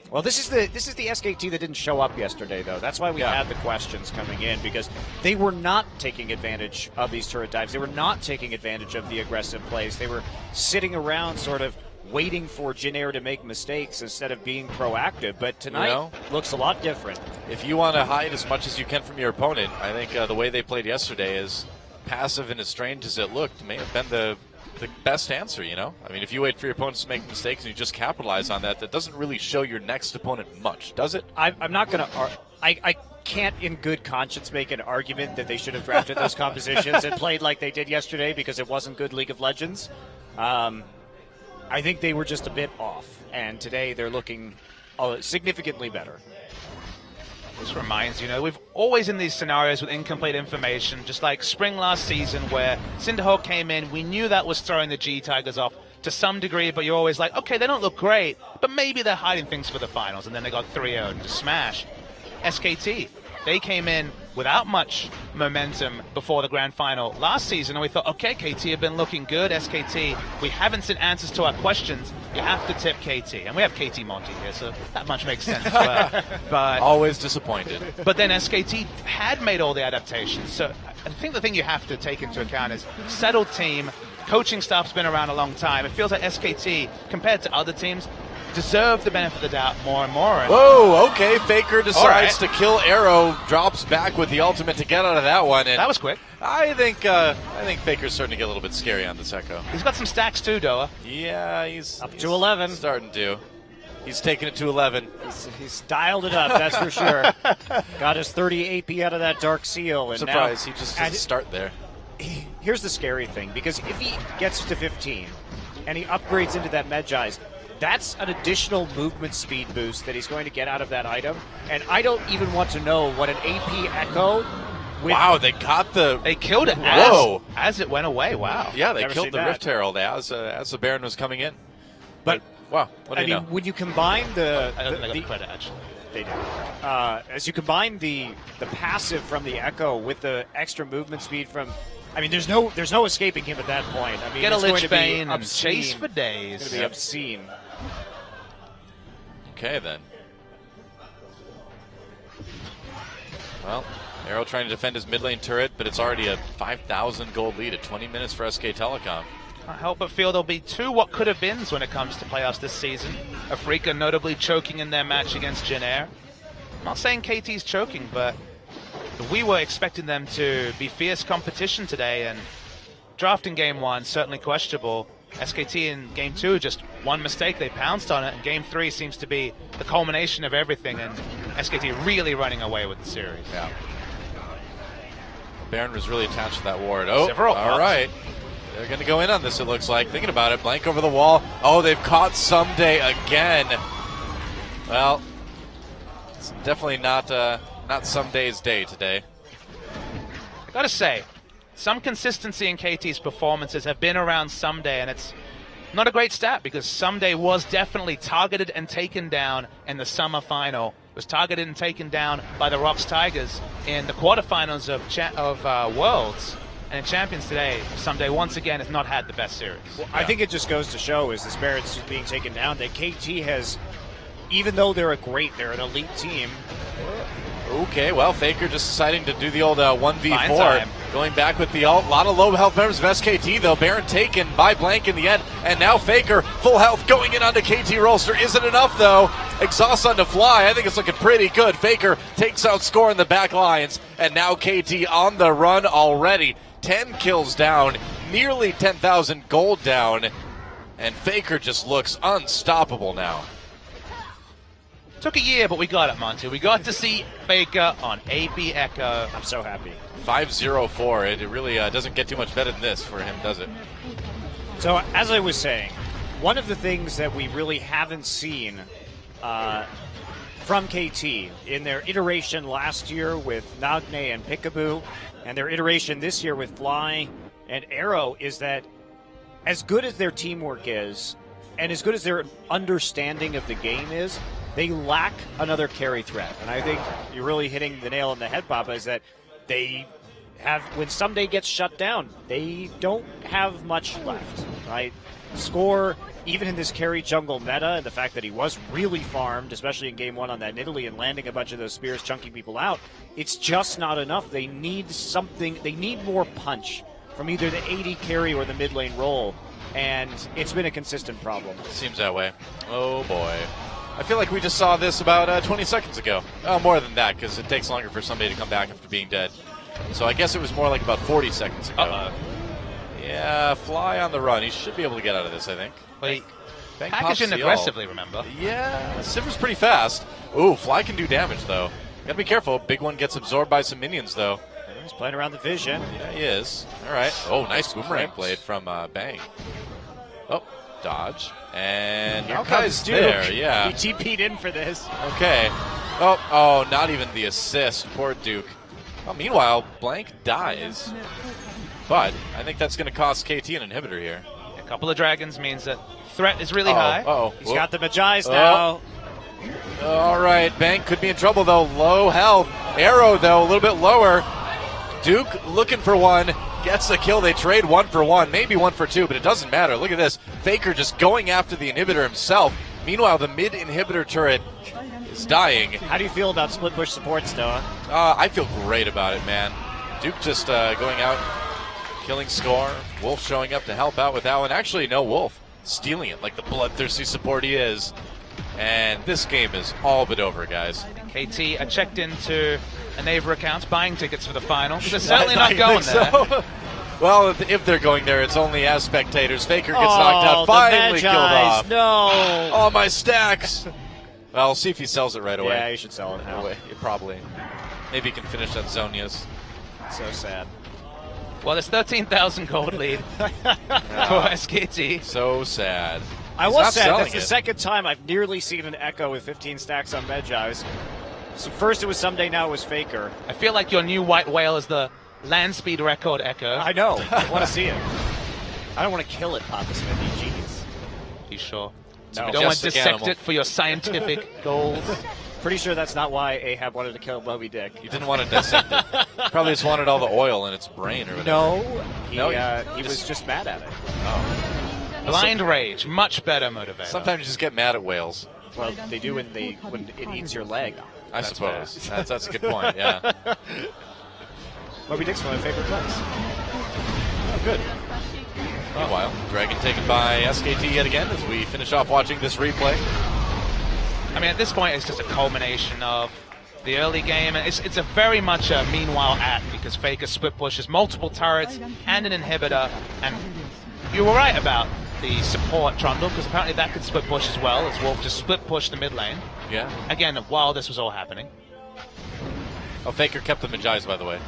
Well, this is the SKT that didn't show up yesterday, though. That's why we had the questions coming in, because they were not taking advantage of these turret dives. They were not taking advantage of the aggressive plays. They were sitting around sort of waiting for Jin Air to make mistakes instead of being proactive. But tonight looks a lot different. If you want to hide as much as you can from your opponent, I think the way they played yesterday, as passive and as strange as it looked, may have been the best answer, you know? I mean, if you wait for your opponents to make mistakes and you just capitalize on that, that doesn't really show your next opponent much, does it? I'm not going to... I can't in good conscience make an argument that they should have drafted those compositions and played like they did yesterday because it wasn't good League of Legends. I think they were just a bit off, and today they're looking significantly better. This reminds you, we've always in these scenarios with incomplete information, just like spring last season where Cinderhawk came in, we knew that was throwing the G-Tigers off to some degree, but you're always like, okay, they don't look great, but maybe they're hiding things for the finals, and then they got 3-0 and just smash. SKT, they came in without much momentum before the grand final last season, and we thought, okay, KT have been looking good. SKT, we haven't seen answers to our questions. You have to tip KT, and we have KT Monty here, so that much makes sense as well. But always disappointed. But then SKT had made all the adaptations, so I think the thing you have to take into account is settled team, coaching staff's been around a long time. It feels like SKT, compared to other teams, deserve the benefit of the doubt more and more. Whoa, okay, Faker decides to kill Arrow, drops back with the ultimate to get out of that one. And that was quick. I think Faker's starting to get a little bit scary on this Echo. He's got some stacks too, Doa. Yeah, he's up to 11. Starting to. He's taking it to 11. He's dialed it up, that's for sure. Got his 30 AP out of that Dark Seal. And surprised now, he just doesn't start there. Here's the scary thing, because if he gets to 15 and he upgrades into that Medjai's, that's an additional movement speed boost that he's going to get out of that item. And I don't even want to know what an AP Echo... Wow, they killed it as it went away. Wow. Yeah, they killed the Rift Herald as the Baron was coming in. But wow, what do you know? When you combine the... I don't think I got the credit, actually. They do. As you combine the passive from the Echo with the extra movement speed from, I mean, there's no escaping him at that point. I mean, Get a it's going Lich to be Bane and obscene. chase for days. It's going to be obscene. Okay, then. Well, Arrow trying to defend his mid lane turret, but it's already a 5,000 gold lead at 20 minutes for SKTelecom. I help but feel there'll be two what could have beens when it comes to playoffs this season. Afrika notably choking in their match against Jin Air. I'm not saying KT's choking, but we were expecting them to be fierce competition today, and drafting game 1 certainly questionable. SKT in game 2, just one mistake, they pounced on it, and game 3 seems to be the culmination of everything, and SKT really running away with the series. Yeah. Baron was really attached to that ward. Oh, Several all cuts. right. They're going to go in on this, it looks like. Thinking about it, blank over the wall. Oh, they've caught Someday again. Well, it's definitely not Someday's day today. I gotta say, some consistency in KT's performances have been around Someday, and it's not a great stat because Someday was definitely targeted and taken down in the summer final. Was targeted and taken down by the Rocks Tigers in the quarterfinals of Worlds. And in Champions today, Someday once again has not had the best series. Well, I think it just goes to show as this Barrett's being taken down that KT has, even though they're an elite team. Okay, well, Faker just deciding to do the old Fine 1v4. time. Going back with the ult. A lot of low health members of SKT, though. Baron taken by blank in the end. And now Faker, full health, going in onto KT Rolster. Isn't enough, though. Exhaust onto Fly. I think it's looking pretty good. Faker takes out score in the back lines. And now KT on the run already. 10 kills down. Nearly 10,000 gold down. And Faker just looks unstoppable now. Took a year, but we got it, Monty. We got to see Faker on AP Echo. I'm so happy. 5-0-4. It really doesn't get too much better than this for him, does it? So, as I was saying, one of the things that we really haven't seen from KT in their iteration last year with Nagne and Peekaboo, and their iteration this year with Fly and Arrow, is that as good as their teamwork is, and as good as their understanding of the game is, they lack another carry threat. And I think you're really hitting the nail on the head, Papa, is that they have, when Someday gets shut down, they don't have much left, right? Score, even in this carry jungle meta, and the fact that he was really farmed, especially in game 1 on that Italy and landing a bunch of those spears, chunking people out, it's just not enough. They need something, they need more punch from either the AD carry or the mid lane role, and it's been a consistent problem. Seems that way. Oh boy. I feel like we just saw this about 20 seconds ago. Oh, more than that, because it takes longer for somebody to come back after being dead. So I guess it was more like about 40 seconds ago. Yeah, Fly on the run. He should be able to get out of this, I think. Well, he Bank packaged in pops the aggressively, ult. remember? Yeah, Sivers pretty fast. Ooh, Fly can do damage, though. Gotta be careful. Big one gets absorbed by some minions, though. He's playing around the vision. Yeah, he is. All right. Oh, nice boomerang blade from Bang. Oh, dodge. And Here now comes Kai's Duke. there, yeah. He TP'd in for this. Okay. Oh, not even the assist. Poor Duke. Well, meanwhile, Blank dies. But I think that's going to cost KT an inhibitor here. A couple of dragons means that threat is really high. Uh-oh. He's got the Magi's now. All right, Bank could be in trouble, though. Low health. Arrow, though, a little bit lower. Duke looking for one. Gets the kill. They trade 1 for 1, maybe 1 for 2, but it doesn't matter. Look at this. Faker just going after the inhibitor himself. Meanwhile, the mid inhibitor turret is dying. How do you feel about split push supports, Noah? I feel great about it, man. Duke just going out, killing score. Wolf showing up to help out with that one. Actually, no, Wolf stealing it like the bloodthirsty support he is. And this game is all but over, guys. KT are checked into a Naver account, buying tickets for the final. They're certainly not going there. So. Well, if they're going there, it's only as spectators. Faker gets knocked out, finally the killed off. No. All my stacks. Well, we'll see if he sells it right away. Yeah, you should sell it now. Probably. Maybe he can finish that Zonia's. So sad. Well, there's 13,000 gold lead for SKT. So sad. I He's was not sad. selling That's the it. second time I've nearly seen an Echo with 15 stacks on Magi's. So first it was Someday, now it was Faker. I feel like your new white whale is the land speed record Echo. I know. I want to see it. I don't want to kill it, Papa Smith. You genius. You sure? No. You don't want to Majestic dissect animal. it for your scientific goals? Pretty sure that's not why Ahab wanted to kill Moby Dick. He didn't want to dissect it. Probably just wanted all the oil in its brain or whatever. No, he was just mad at it. Blind rage, much better motivator. Sometimes you just get mad at whales. Well, they do when it eats your leg. I suppose. That's a good point, yeah. Moby Dick's one of my favorite plays. Oh, good. Meanwhile, Dragon taken by SKT yet again as we finish off watching this replay. I mean, at this point, it's just a culmination of the early game. It's a very much a meanwhile act because Faker split pushes multiple turrets and an inhibitor. And you were right about the support Trundle, because apparently that could split push as well, as Wolf just split push the mid lane. Yeah. Again, while this was all happening. Oh, Faker kept the Magi's, by the way.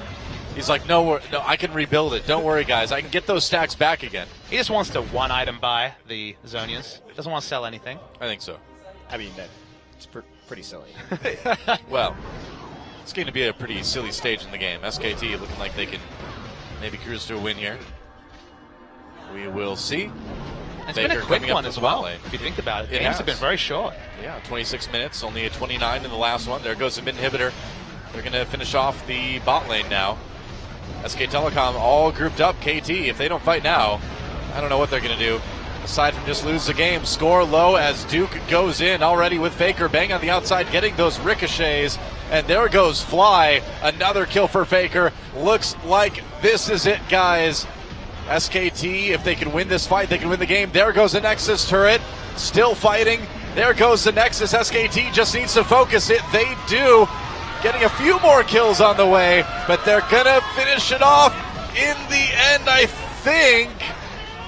He's like, no, I can rebuild it. Don't worry, guys. I can get those stacks back again. He just wants to one-item buy the Zonias. Doesn't want to sell anything. I think so. I mean, it's pretty silly. Well, it's going to be a pretty silly stage in the game. SKT looking like they can maybe cruise to a win here. We will see. It's been a Faker quick coming up one the as well, spot lane. if you think about it. It Games has. have been very short. Yeah, 26 minutes, only a 29 in the last one. There goes the mid inhibitor. They're going to finish off the bot lane now. SKTelecom all grouped up. KT, if they don't fight now, I don't know what they're going to do. Aside from just lose the game, score low as Duke goes in already with Faker. Bang on the outside, getting those ricochets. And there goes Fly. Another kill for Faker. Looks like this is it, guys. SKT, if they can win this fight, they can win the game. There goes the Nexus turret. Still fighting. There goes the Nexus. SKT just needs to focus it. They do. Getting a few more kills on the way, but they're going to finish it off in the end, I think.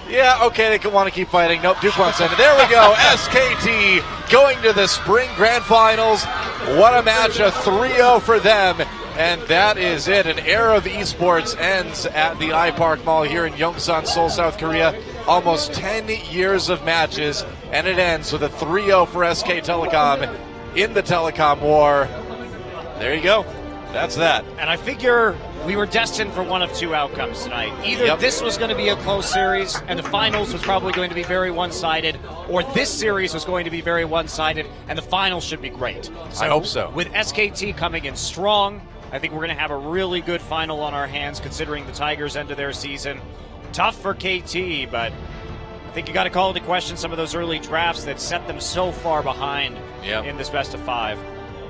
Yeah, okay, they can want to keep fighting. Nope, Duke wants to end it. There we go. SKT going to the Spring Grand Finals. What a match, a 3-0 for them. And that is it. An era of esports ends at the iPark Mall here in Yongsan, Seoul, South Korea. Almost 10 years of matches, and it ends with a 3-0 for SKTelecom in the telecom war. There you go. That's that. And I figure we were destined for one of two outcomes tonight. Either this was going to be a close series and the finals was probably going to be very one-sided, or this series was going to be very one-sided and the finals should be great. I hope so. With SKT coming in strong, I think we're going to have a really good final on our hands considering the Tigers' end of their season. Tough for KT, but I think you got to call into question some of those early drafts that set them so far behind in this best of 5.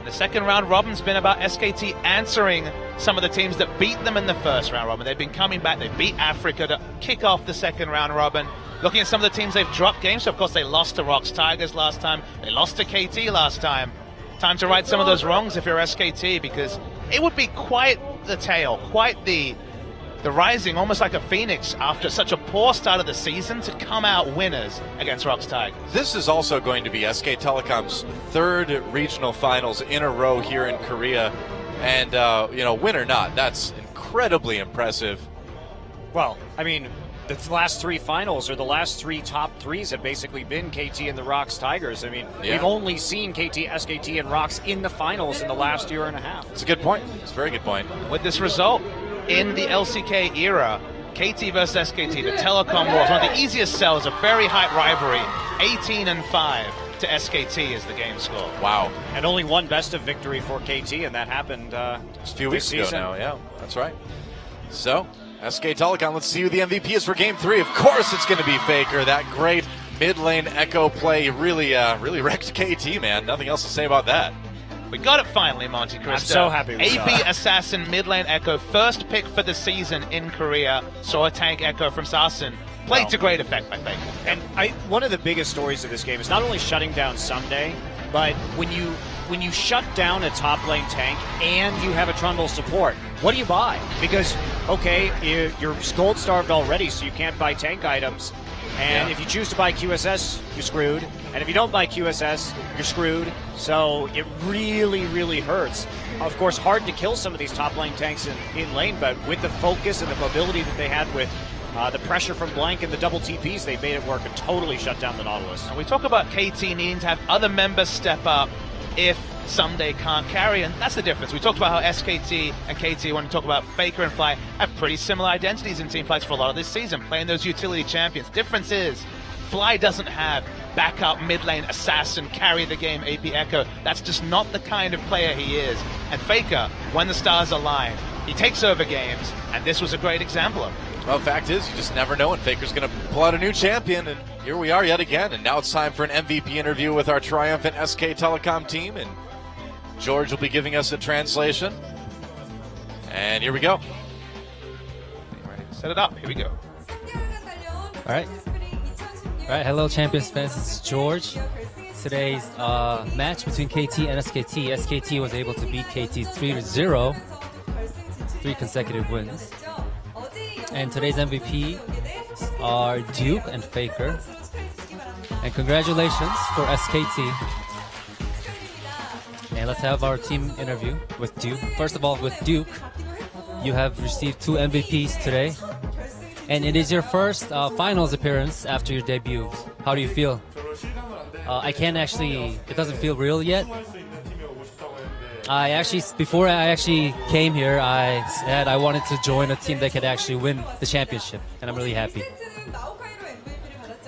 The second round robin's been about SKT answering some of the teams that beat them in the first round robin. They've been coming back. They beat Africa to kick off the second round robin. Looking at some of the teams they've dropped games. So, of course, they lost to Rox Tigers last time. They lost to KT last time. Time to right some of those wrongs if you're SKT, because it would be quite the tale, quite the rising, almost like a phoenix after such a poor start of the season to come out winners against Rox Tigers. This is also going to be SKTelecom's third regional finals in a row here in Korea. And, win or not, that's incredibly impressive. Well, I mean, the last 3 finals, or the last 3 top 3s have basically been KT and the Rox Tigers. I mean, we've only seen KT, SKT, and Rox in the finals in the last year and a half. It's a good point. It's a very good point. With this result, in the LCK era, KT versus SKT, the telecom wars, one of the easiest sells, a very high rivalry, 18-5 to SKT is the game score. Wow. And only one best of victory for KT, and that happened a few weeks ago season. now. Yeah, that's right. So, SKTelecom, let's see who the MVP is for Game 3. Of course it's going to be Faker. That great mid lane echo play really wrecked KT, man. Nothing else to say about that. We got it finally, Monte Cristo. I'm so happy we saw AB it. Assassin mid lane echo, first pick for the season in Korea. Saw a tank echo from Sassen. Played to great effect by Faker. And one of the biggest stories of this game is not only shutting down Sunday, but when you shut down a top lane tank and you have a Trundle support, what do you buy? Because, okay, you're gold starved already, so you can't buy tank items. And if you choose to buy QSS, you're screwed. And if you don't buy QSS, you're screwed. So it really, really hurts. Of course, hard to kill some of these top lane tanks in lane, but with the focus and the mobility that they had with the pressure from Blank and the double TPs, they made it work and totally shut down the Nautilus. And we talk about KT needing to have other members step up if Someday can't carry, and that's the difference. We talked about how SKT and KT, when we talk about Faker and Fly, have pretty similar identities in team fights for a lot of this season, playing those utility champions. Difference is, Fly doesn't have backup mid lane assassin, carry the game AP Echo. That's just not the kind of player he is. And Faker, when the stars align, he takes over games, and this was a great example of it. Well, fact is, you just never know when Faker's going to pull out a new champion, and here we are yet again. And now it's time for an MVP interview with our triumphant SKTelecom team, and George will be giving us a translation. And here we go. Set it up. Here we go. All right. Hello, Champions fans. It's George. Today's match between KT and SKT. SKT was able to beat KT 3-0, 3 consecutive wins. And today's MVP are Duke and Faker. And congratulations for SKT. And let's have our team interview with Duke. First of all, with Duke, you have received 2 MVPs today. And it is your first finals appearance after your debut. How do you feel? It doesn't feel real yet. Before I came here, I said I wanted to join a team that could actually win the championship, and I'm really happy.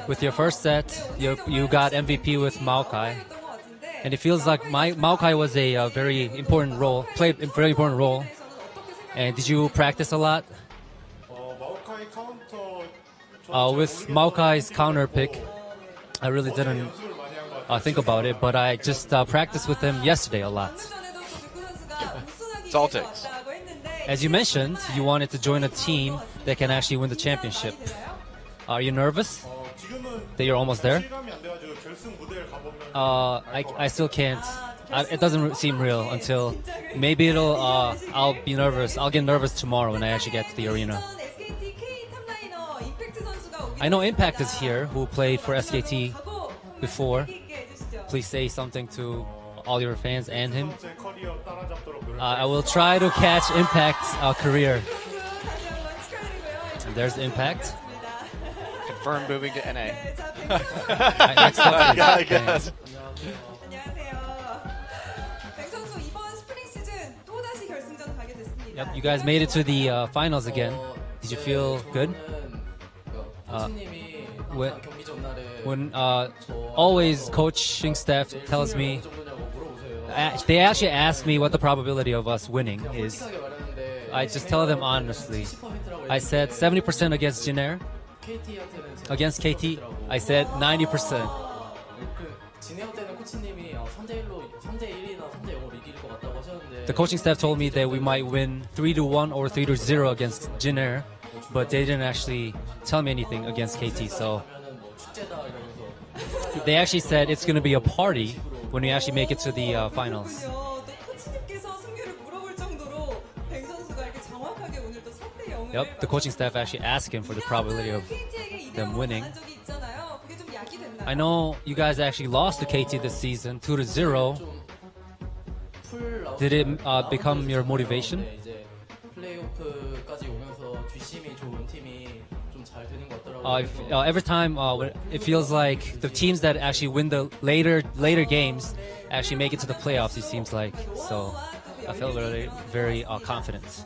With your first set, you got MVP with Maokai, and it feels like Maokai was a very important role, played a very important role. And did you practice a lot? With Maokai's counter pick, I really didn't think about it, but I just practiced with him yesterday a lot. It's all it takes. As you mentioned, you wanted to join a team that can actually win the championship. Are you nervous that you're almost there? I still can't. It doesn't seem real until maybe I'll be nervous. I'll get nervous tomorrow when I actually get to the arena. I know Impact is here, who played for SKT before. Please say something to all your fans and him. I will try to catch Impact's career. And there's Impact. Confirmed moving to NA. Next up is I guess. Yep, you guys made it to the finals again. Did you feel good? When always coaching staff tells me, they actually ask me what the probability of us winning is. I just tell them honestly. I said 70% against Jinair. Against KT, I said 90%. The coaching staff told me that we might win 3-1 or 3-0 against Jinair, but they didn't actually tell me anything against KT. So they actually said it's going to be a party when we actually make it to the finals. Yep, the coaching staff actually asked him for the probability of them winning. I know you guys actually lost to KT this season, 2-0. Did it become your motivation? Every time it feels like the teams that actually win the later games actually make it to the playoffs, it seems like. So I felt very confident.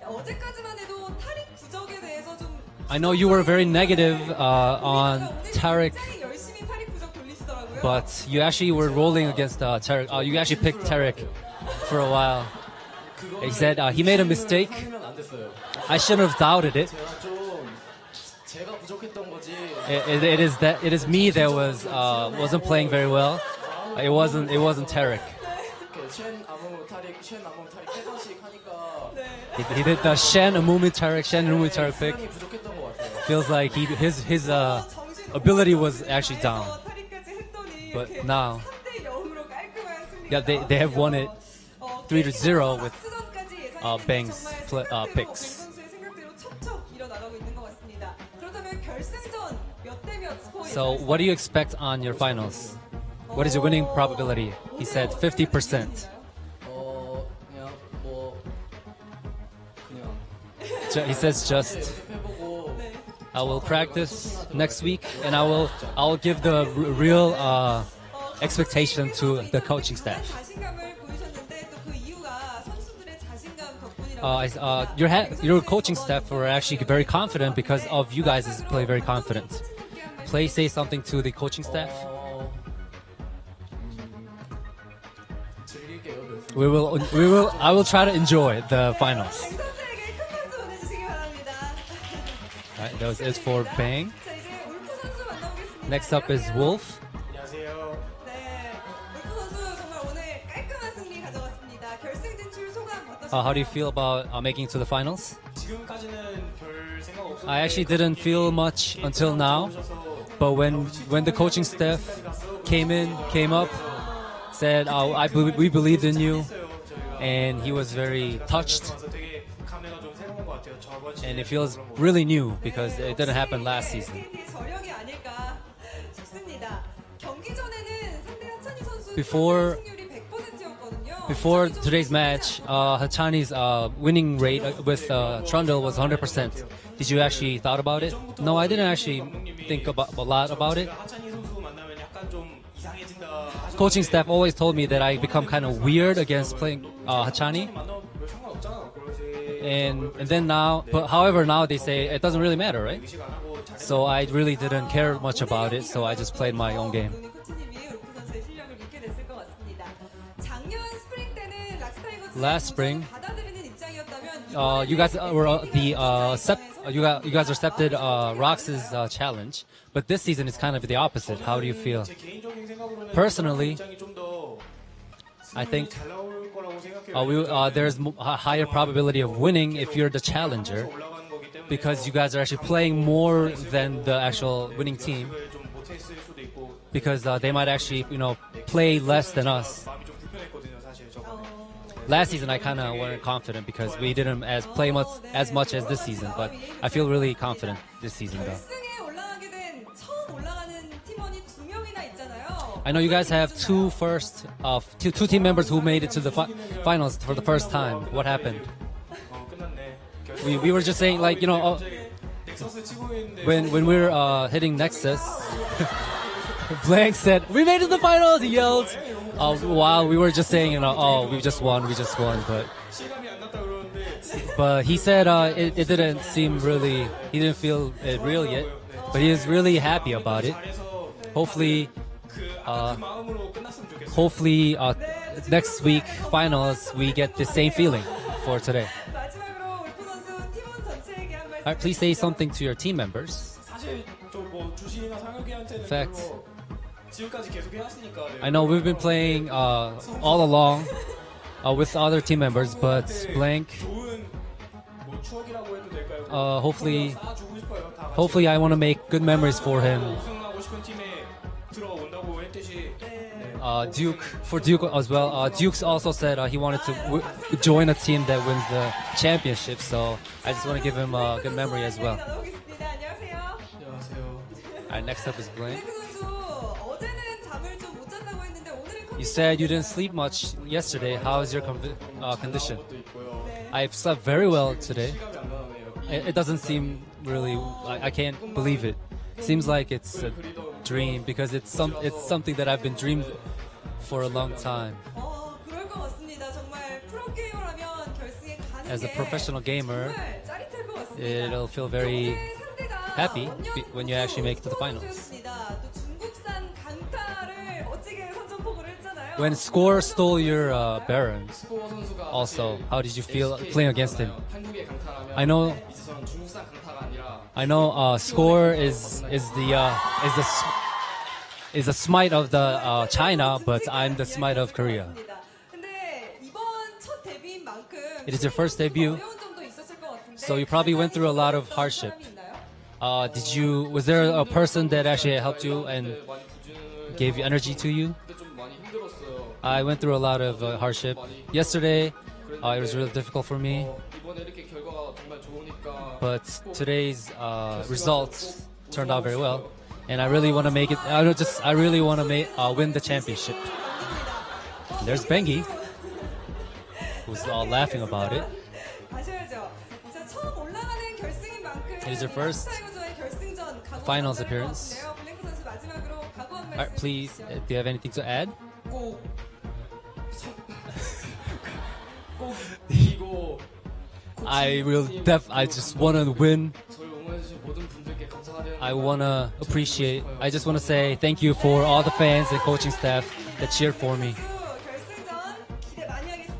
I know you were very negative on Tarek, but you actually were rolling against Tarek. You actually picked Tarek for a while. He said he made a mistake. I shouldn't have doubted it. It is me that wasn't playing very well. It wasn't Tarek. He did the Shen Amumi Tarek pick. Feels like his ability was actually down. But now, yeah, they have won it 3-0 with Bang's picks. So what do you expect on your finals? What is your winning probability? He said 50%. He says just, I will practice next week and I will give the real expectation to the coaching staff. Your coaching staff were actually very confident because of you guys play very confident. Please say something to the coaching staff. I will try to enjoy the finals. 선수에게 큰 박수 보내주시기 바랍니다. Alright, that was it for Bang. 자, 이제 울프 선수 만나보겠습니다. Next up is Wolf. 안녕하세요. 네, 울프 선수 정말 오늘 깔끔한 승리 가져갔습니다. 결승 진출 소감 어떠신가요? How do you feel about making it to the finals? 지금까지는 별 생각 없었는데 I actually didn't feel much until now, but when the coaching staff came up, said, we believed in you, and he was very touched, 되게 감회가 좀 새로운 것 같아요. 저번 and it feels really new because it didn't happen last season. SKT 저력이 아닐까 싶습니다. 경기 전에는 상대 하찬이 선수 Before- 승률이 100%였거든요. Before today's match, Hachani's winning rate with Trundle was 100%. Did you actually thought about it? No, I didn't actually think about a lot about it. 하찬이 선수 만나면 약간 좀 이상해진다. Coaching staff always told me that I become kind of weird against playing Hachani. 만나면 별 상관없잖아. 그러지. And then now, but however now they say it doesn't really matter, right? 의식 안 하고 잘 So I really didn't care much about it, so I just played my own game. 오늘 코치님이 울프 선수의 실력을 믿게 됐을 것 같습니다. 작년 스프링 때는 락스타이거즈 Last spring, 받아들이는 입장이었다면 you guys were you guys accepted Rox's challenge, but this season is kind of the opposite. How do you feel? 제 개인적인 생각으로는 Personally, 입장이 좀더 I think 잘 나올 거라고 생각해요. there's a higher probability of winning if you're the challenger, 올라가는 거기 때문에 because you guys are actually playing more than the actual winning team. 그걸 좀 못했을 수도 있고 Because they might actually, play less than us. 마음이 좀 불편했거든요, 사실 저번에. Last season, I kind of weren't confident because we didn't play as much as this season. But I feel really confident this season, though. 결승에 올라가게 된 처음 올라가는 팀원이 2명이나 있잖아요. I know you guys have two team members who made it to the finals for the first time. What happened? 끝났네. We were just saying, like, 넥서스 치고 있는데 when we were hitting Nexus, Blank said, "We made it to the finals!" He yelled. While we were just saying, we just won, but. 실감이 안 났다 그러는데 But he said it didn't seem really, he didn't feel it real yet, but he is really happy about it. Hopefully, 마음으로 끝났으면 좋겠어요. hopefully next week finals we get the same feeling for today. 마지막으로 울프 선수 팀원 전체에게 한 말씀. Alright, please say something to your team members. 사실 저뭐 주신이나 상혁이한테는 fact. 별로 지금까지 계속 해왔으니까 I know we've been playing all along with other team members, but Blank, 좋은 뭐 추억이라고 해도 될까요? hopefully, 쌓아주고 싶어요. 다 같이 hopefully I want to make good memories for him. 우승하고 싶은 팀에 들어온다고 했듯이 For Duke as well. Duke also said he wanted to join a team that wins the championship, so I just want to give him a good memory as well. 나눠보겠습니다. 안녕하세요. 안녕하세요. Alright, next up is Blank. 블랭크 선수 어제는 잠을 좀 못 잤다고 했는데 오늘은 You said you didn't sleep much yesterday. How is your condition? 또 있고요. I've slept very well today. 실감이 안 나네요. It doesn't seem really. I can't believe it. Seems like it's a dream because it's something that I've been dreamed for a long time. 그럴 것 같습니다. 정말 프로게이머라면 결승에 가는 As a 게 professional gamer, 정말 짜릿할 것 같습니다. it'll feel very 어제 상대가 happy 원년 when you actually make it to the finals. 선수였습니다. 또 중국산 강타를 멋지게 선전포고를 했잖아요. When Score stole your Baron, 스포 선수가 also, how did you feel playing against him? 한국의 강타라면 I know, 이제서는 중국산 강타가 아니라 Score is the smite of the China, but I'm the smite of Korea. 근데 이번 첫 데뷔인 만큼 It is your first debut, 어려운 점도 있었을 것 같은데 so you probably went through a lot of hardship. Was there a person that actually helped you and 많이 부주는 gave you energy to you? 좀 많이 힘들었어요. I went through a lot of hardship. Yesterday, it was really difficult for me, 이번에 이렇게 결과가 정말 좋으니까 but today's results turned out very well, and I really want to make it. I really want to win the championship. And there's Bengi, who's all laughing about it. 아셔야죠. 자, 처음 올라가는 결승인 만큼 It is your first 스타이거즈와의 결승전 각오 finals 한번 appearance. 해볼게요. 블랭크 선수 마지막으로 각오 한 말씀. Alright, please, do you have anything to add? 꼭 이기고 I just want to win. 저희 응원해주신 모든 분들께 감사하는 I just want to say thank you for all the fans and coaching staff that cheered for me. 결승전 기대 많이 하겠습니다.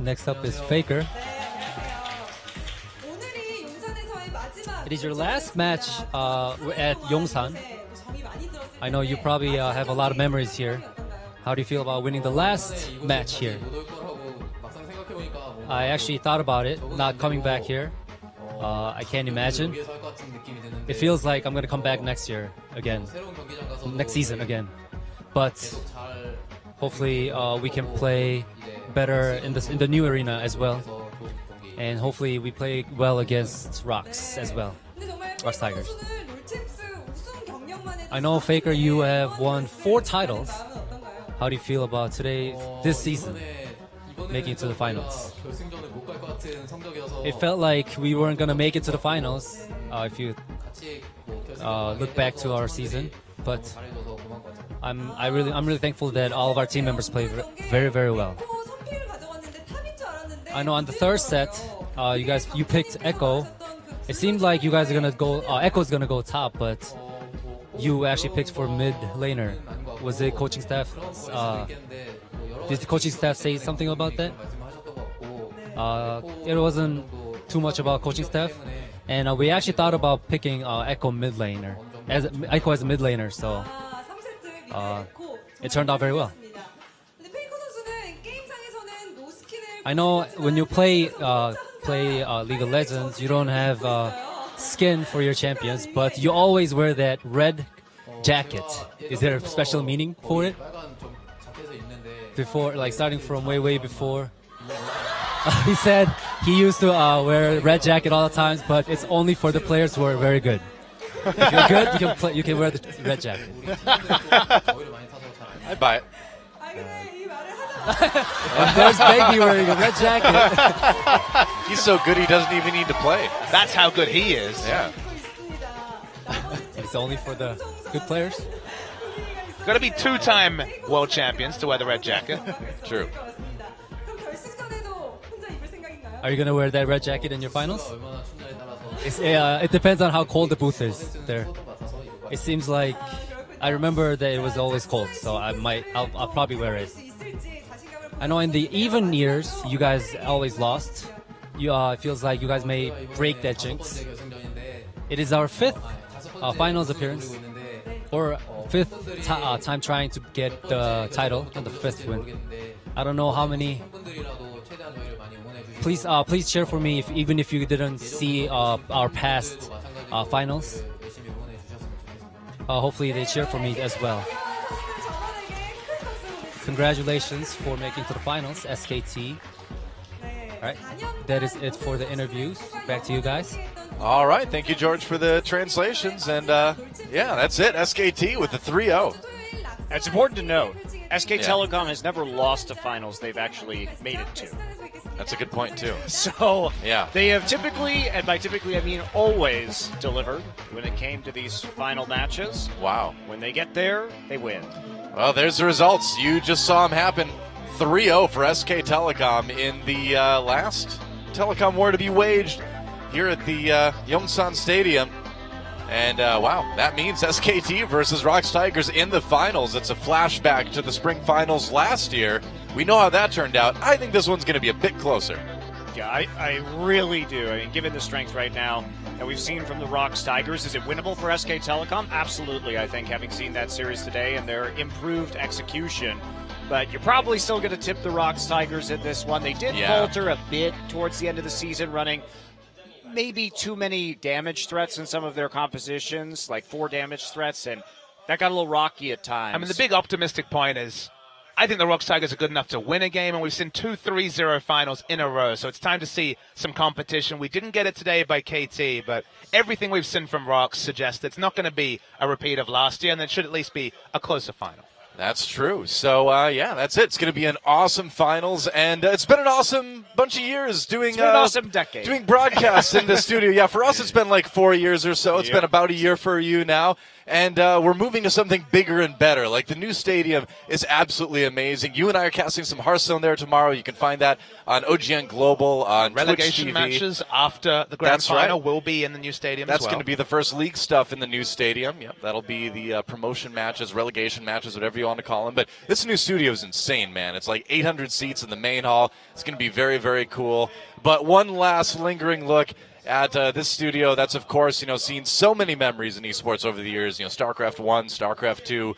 next up is Faker. 오늘이 용산에서의 마지막 It is your last match at Yongsan. I know you probably have a lot of memories here. How do you feel about winning the last match here? I actually thought about it, not coming back here. I can't imagine. It feels like I'm gonna come back next year again, next season again. But hopefully we can play better in the new arena as well, and hopefully we play well against Rocks as well. 근데 정말 Rocks 페이커 Tigers. 선수는 롤챔스 우승 경력만 해도 I know Faker, you have won 4 titles. 마음은 어떤가요? How do you feel about this season, making it to the finals? It felt like we weren't gonna make it to the finals if you look back to our season, but I'm really thankful that all of our team members played very, very well. 에코 선픽을 가져갔는데 탑인 줄 알았는데 I know on the third set, you picked Echo. It seemed like you guys are gonna go, Echo's gonna go top, but you actually picked for mid laner. Was it coaching staff? Did the coaching staff say something about that? It wasn't too much about coaching staff, and we actually thought about picking Echo mid laner, Echo as a mid laner. So 아, 3세트 에코 it turned out very well. 근데 페이커 선수는 게임상에서는 노스킨을 I know when you play League of Legends, you don't have skin for your champions, but you always wear that red jacket. Is there a special meaning for it? Before, like starting from way before. He said he used to wear a red jacket all the times, but it's only for the players who are very good. If you're good, you can wear the red jacket. I'd buy it. 아 근데 이 말을 하자마자 And there's Baby wearing a red jacket. He's so good he doesn't even need to play. That's how good he is. Yeah. It's only for the good players. Got to be 2-time world champions to wear the red jacket. True. 그럼 결승전에도 혼자 입을 생각인가요? Are you gonna wear that red jacket in your finals? It depends on how cold the booth is there. It seems like I remember that it was always cold, so I'll probably wear it. 수 있을지 자신감을 I know in the even years, you guys always lost. It feels like you guys may break that jinx. It is our 5th finals appearance, or 5th time trying to get the title and the 5th win. I don't know how many. Please cheer for me even if you didn't see our past finals. Hopefully they cheer for me as well. Congratulations for making to the finals, SKT. All right, that is it for the interviews. Back to you guys. All right. Thank you, George, for the translations. And yeah, that's it. SKT with the 3-0. It's important to note, SKTelecom has never lost to finals. They've actually made it to. That's a good point, too. So Yeah. they have typically, and by typically I mean always, delivered when it came to these final matches. Wow. When they get there, they win. Well, there's the results. You just saw them happen. 3-0 for SK Telecom in the last telecom war to be waged here at the Yongsan Stadium. And wow, that means SKT versus Rocks Tigers in the finals. It's a flashback to the spring finals last year. We know how that turned out. I think this one's going to be a bit closer. Yeah, I really do. I mean, given the strength right now that we've seen from the Rocks Tigers, is it winnable for SK Telecom? Absolutely, I think, having seen that series today and their improved execution. But you're probably still going to tip the Rocks Tigers in this one. They did falter a bit towards the end of the season, running maybe too many damage threats in some of their compositions, like 4 damage threats, and that got a little rocky at times. I mean, the big optimistic point is I think the Rocks Tigers are good enough to win a game, and we've seen 2 3-0 finals in a row, so it's time to see some competition. We didn't get it today by KT, but everything we've seen from Rocks suggests it's not going to be a repeat of last year, and it should at least be a closer final. That's true. So, yeah, that's it. It's going to be an awesome finals, and it's been an awesome bunch of years doing an awesome decade. Doing broadcasts in the studio. Yeah, for us, it's been like 4 years or so. It's been about a year for you now. And we're moving to something bigger and better. Like, the new stadium is absolutely amazing. You and I are casting some Hearthstone there tomorrow. You can find that on OGN Global, on Relegation Twitch TV. matches after the grand That's final right. will be in the new stadium That's as well. going to be the first league stuff in the new stadium. Yep, that'll be the promotion matches, relegation matches, whatever you want to call them. But this new studio is insane, man. It's like 800 seats in the main hall. It's going to be very, very cool. But one last lingering look at this studio that's, of course, seen so many memories in esports over the years. StarCraft 1, StarCraft 2,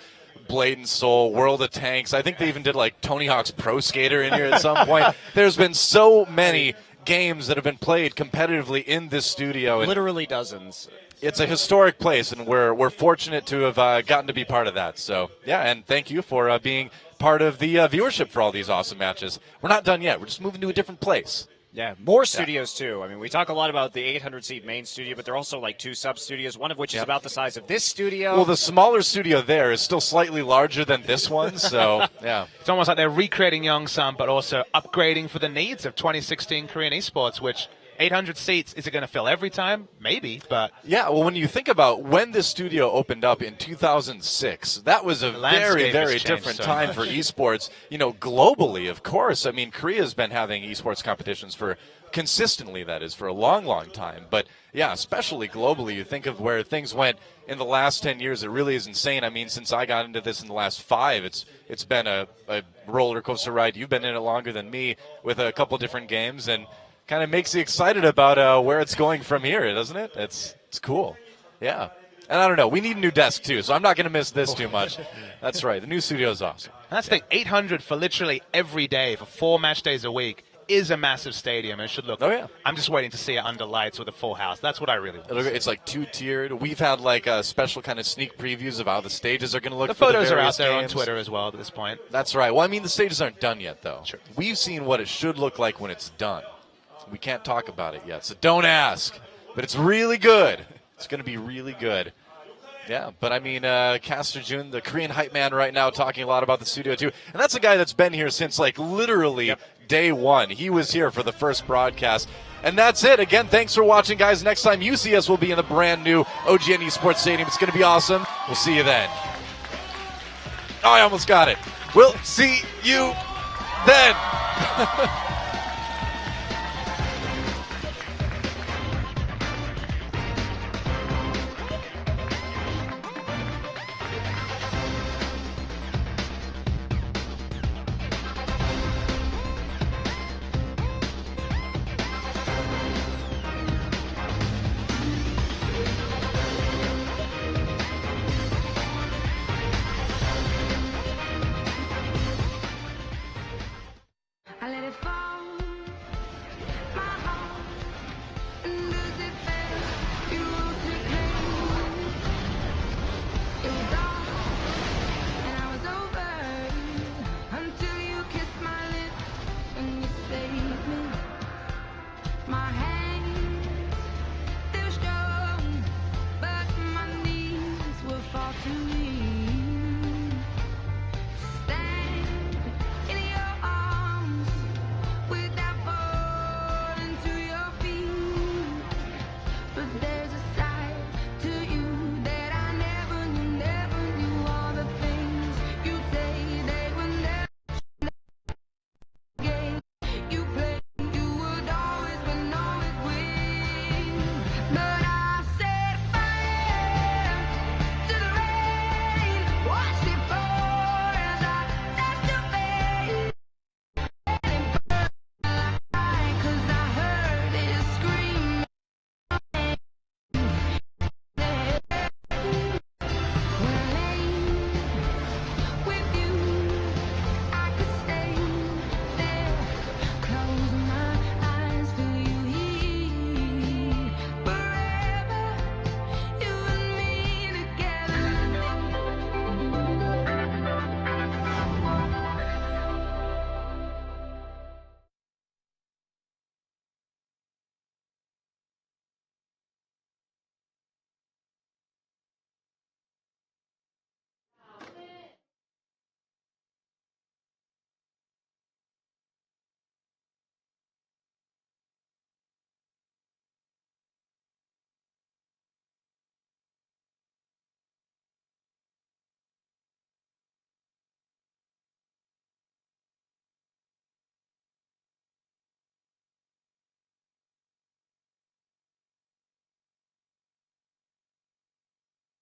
Blade and Soul, World of Tanks. I think they even did like Tony Hawk's Pro Skater in here at some point. There's been so many games that have been played competitively in this studio. Literally dozens. It's a historic place, and we're fortunate to have gotten to be part of that. So, yeah, and thank you for being part of the viewership for all these awesome matches. We're not done yet. We're just moving to a different place. Yeah, more studios too. I mean, we talk a lot about the 800-seat main studio, but there are also like 2 sub-studios, one of which is about the size of this studio. Well, the smaller studio there is still slightly larger than this one, so, yeah. It's almost like they're recreating Yongsan, but also upgrading for the needs of 2016 Korean esports, which 800 seats, is it going to fill every time? Maybe, but... Yeah, well, when you think about when this studio opened up in 2006, that was a very, very different time for esports, globally, of course. I mean, Korea's been having esports competitions for consistently, that is, for a long, long time. But, yeah, especially globally, you think of where things went in the last 10 years, it really is insane. I mean, since I got into this in the last 5, it's been a roller coaster ride. You've been in it longer than me with a couple different games, and kind of makes you excited about where it's going from here, doesn't it? It's cool. Yeah. And I don't know. We need a new desk, too, so I'm not going to miss this too much. That's right. The new studio is awesome. And that's the thing. 800 for literally every day, for 4 match days a week, is a massive stadium. And it should look... Oh, yeah. I'm just waiting to see it under lights with a full house. That's what I really want. It's like 2-tiered. We've had like special kind of sneak previews of how the stages are going to look. The for photos the are out there games. on Twitter as well at this point. That's right. Well, I mean, the stages aren't done yet, though. Sure. We've seen what it should look like when it's done. We can't talk about it yet, so don't ask. But it's really good. It's going to be really good. Yeah, but I mean, Caster Jun, the Korean hype man right now, talking a lot about the studio, too. And that's a guy that's been here since, like, literally day one. He was here for the first broadcast. And that's it. Again, thanks for watching, guys. Next time you see us, we'll be in the brand new OGN Esports Stadium. It's going to be awesome. We'll see you then. Oh, I almost got it. We'll see you then.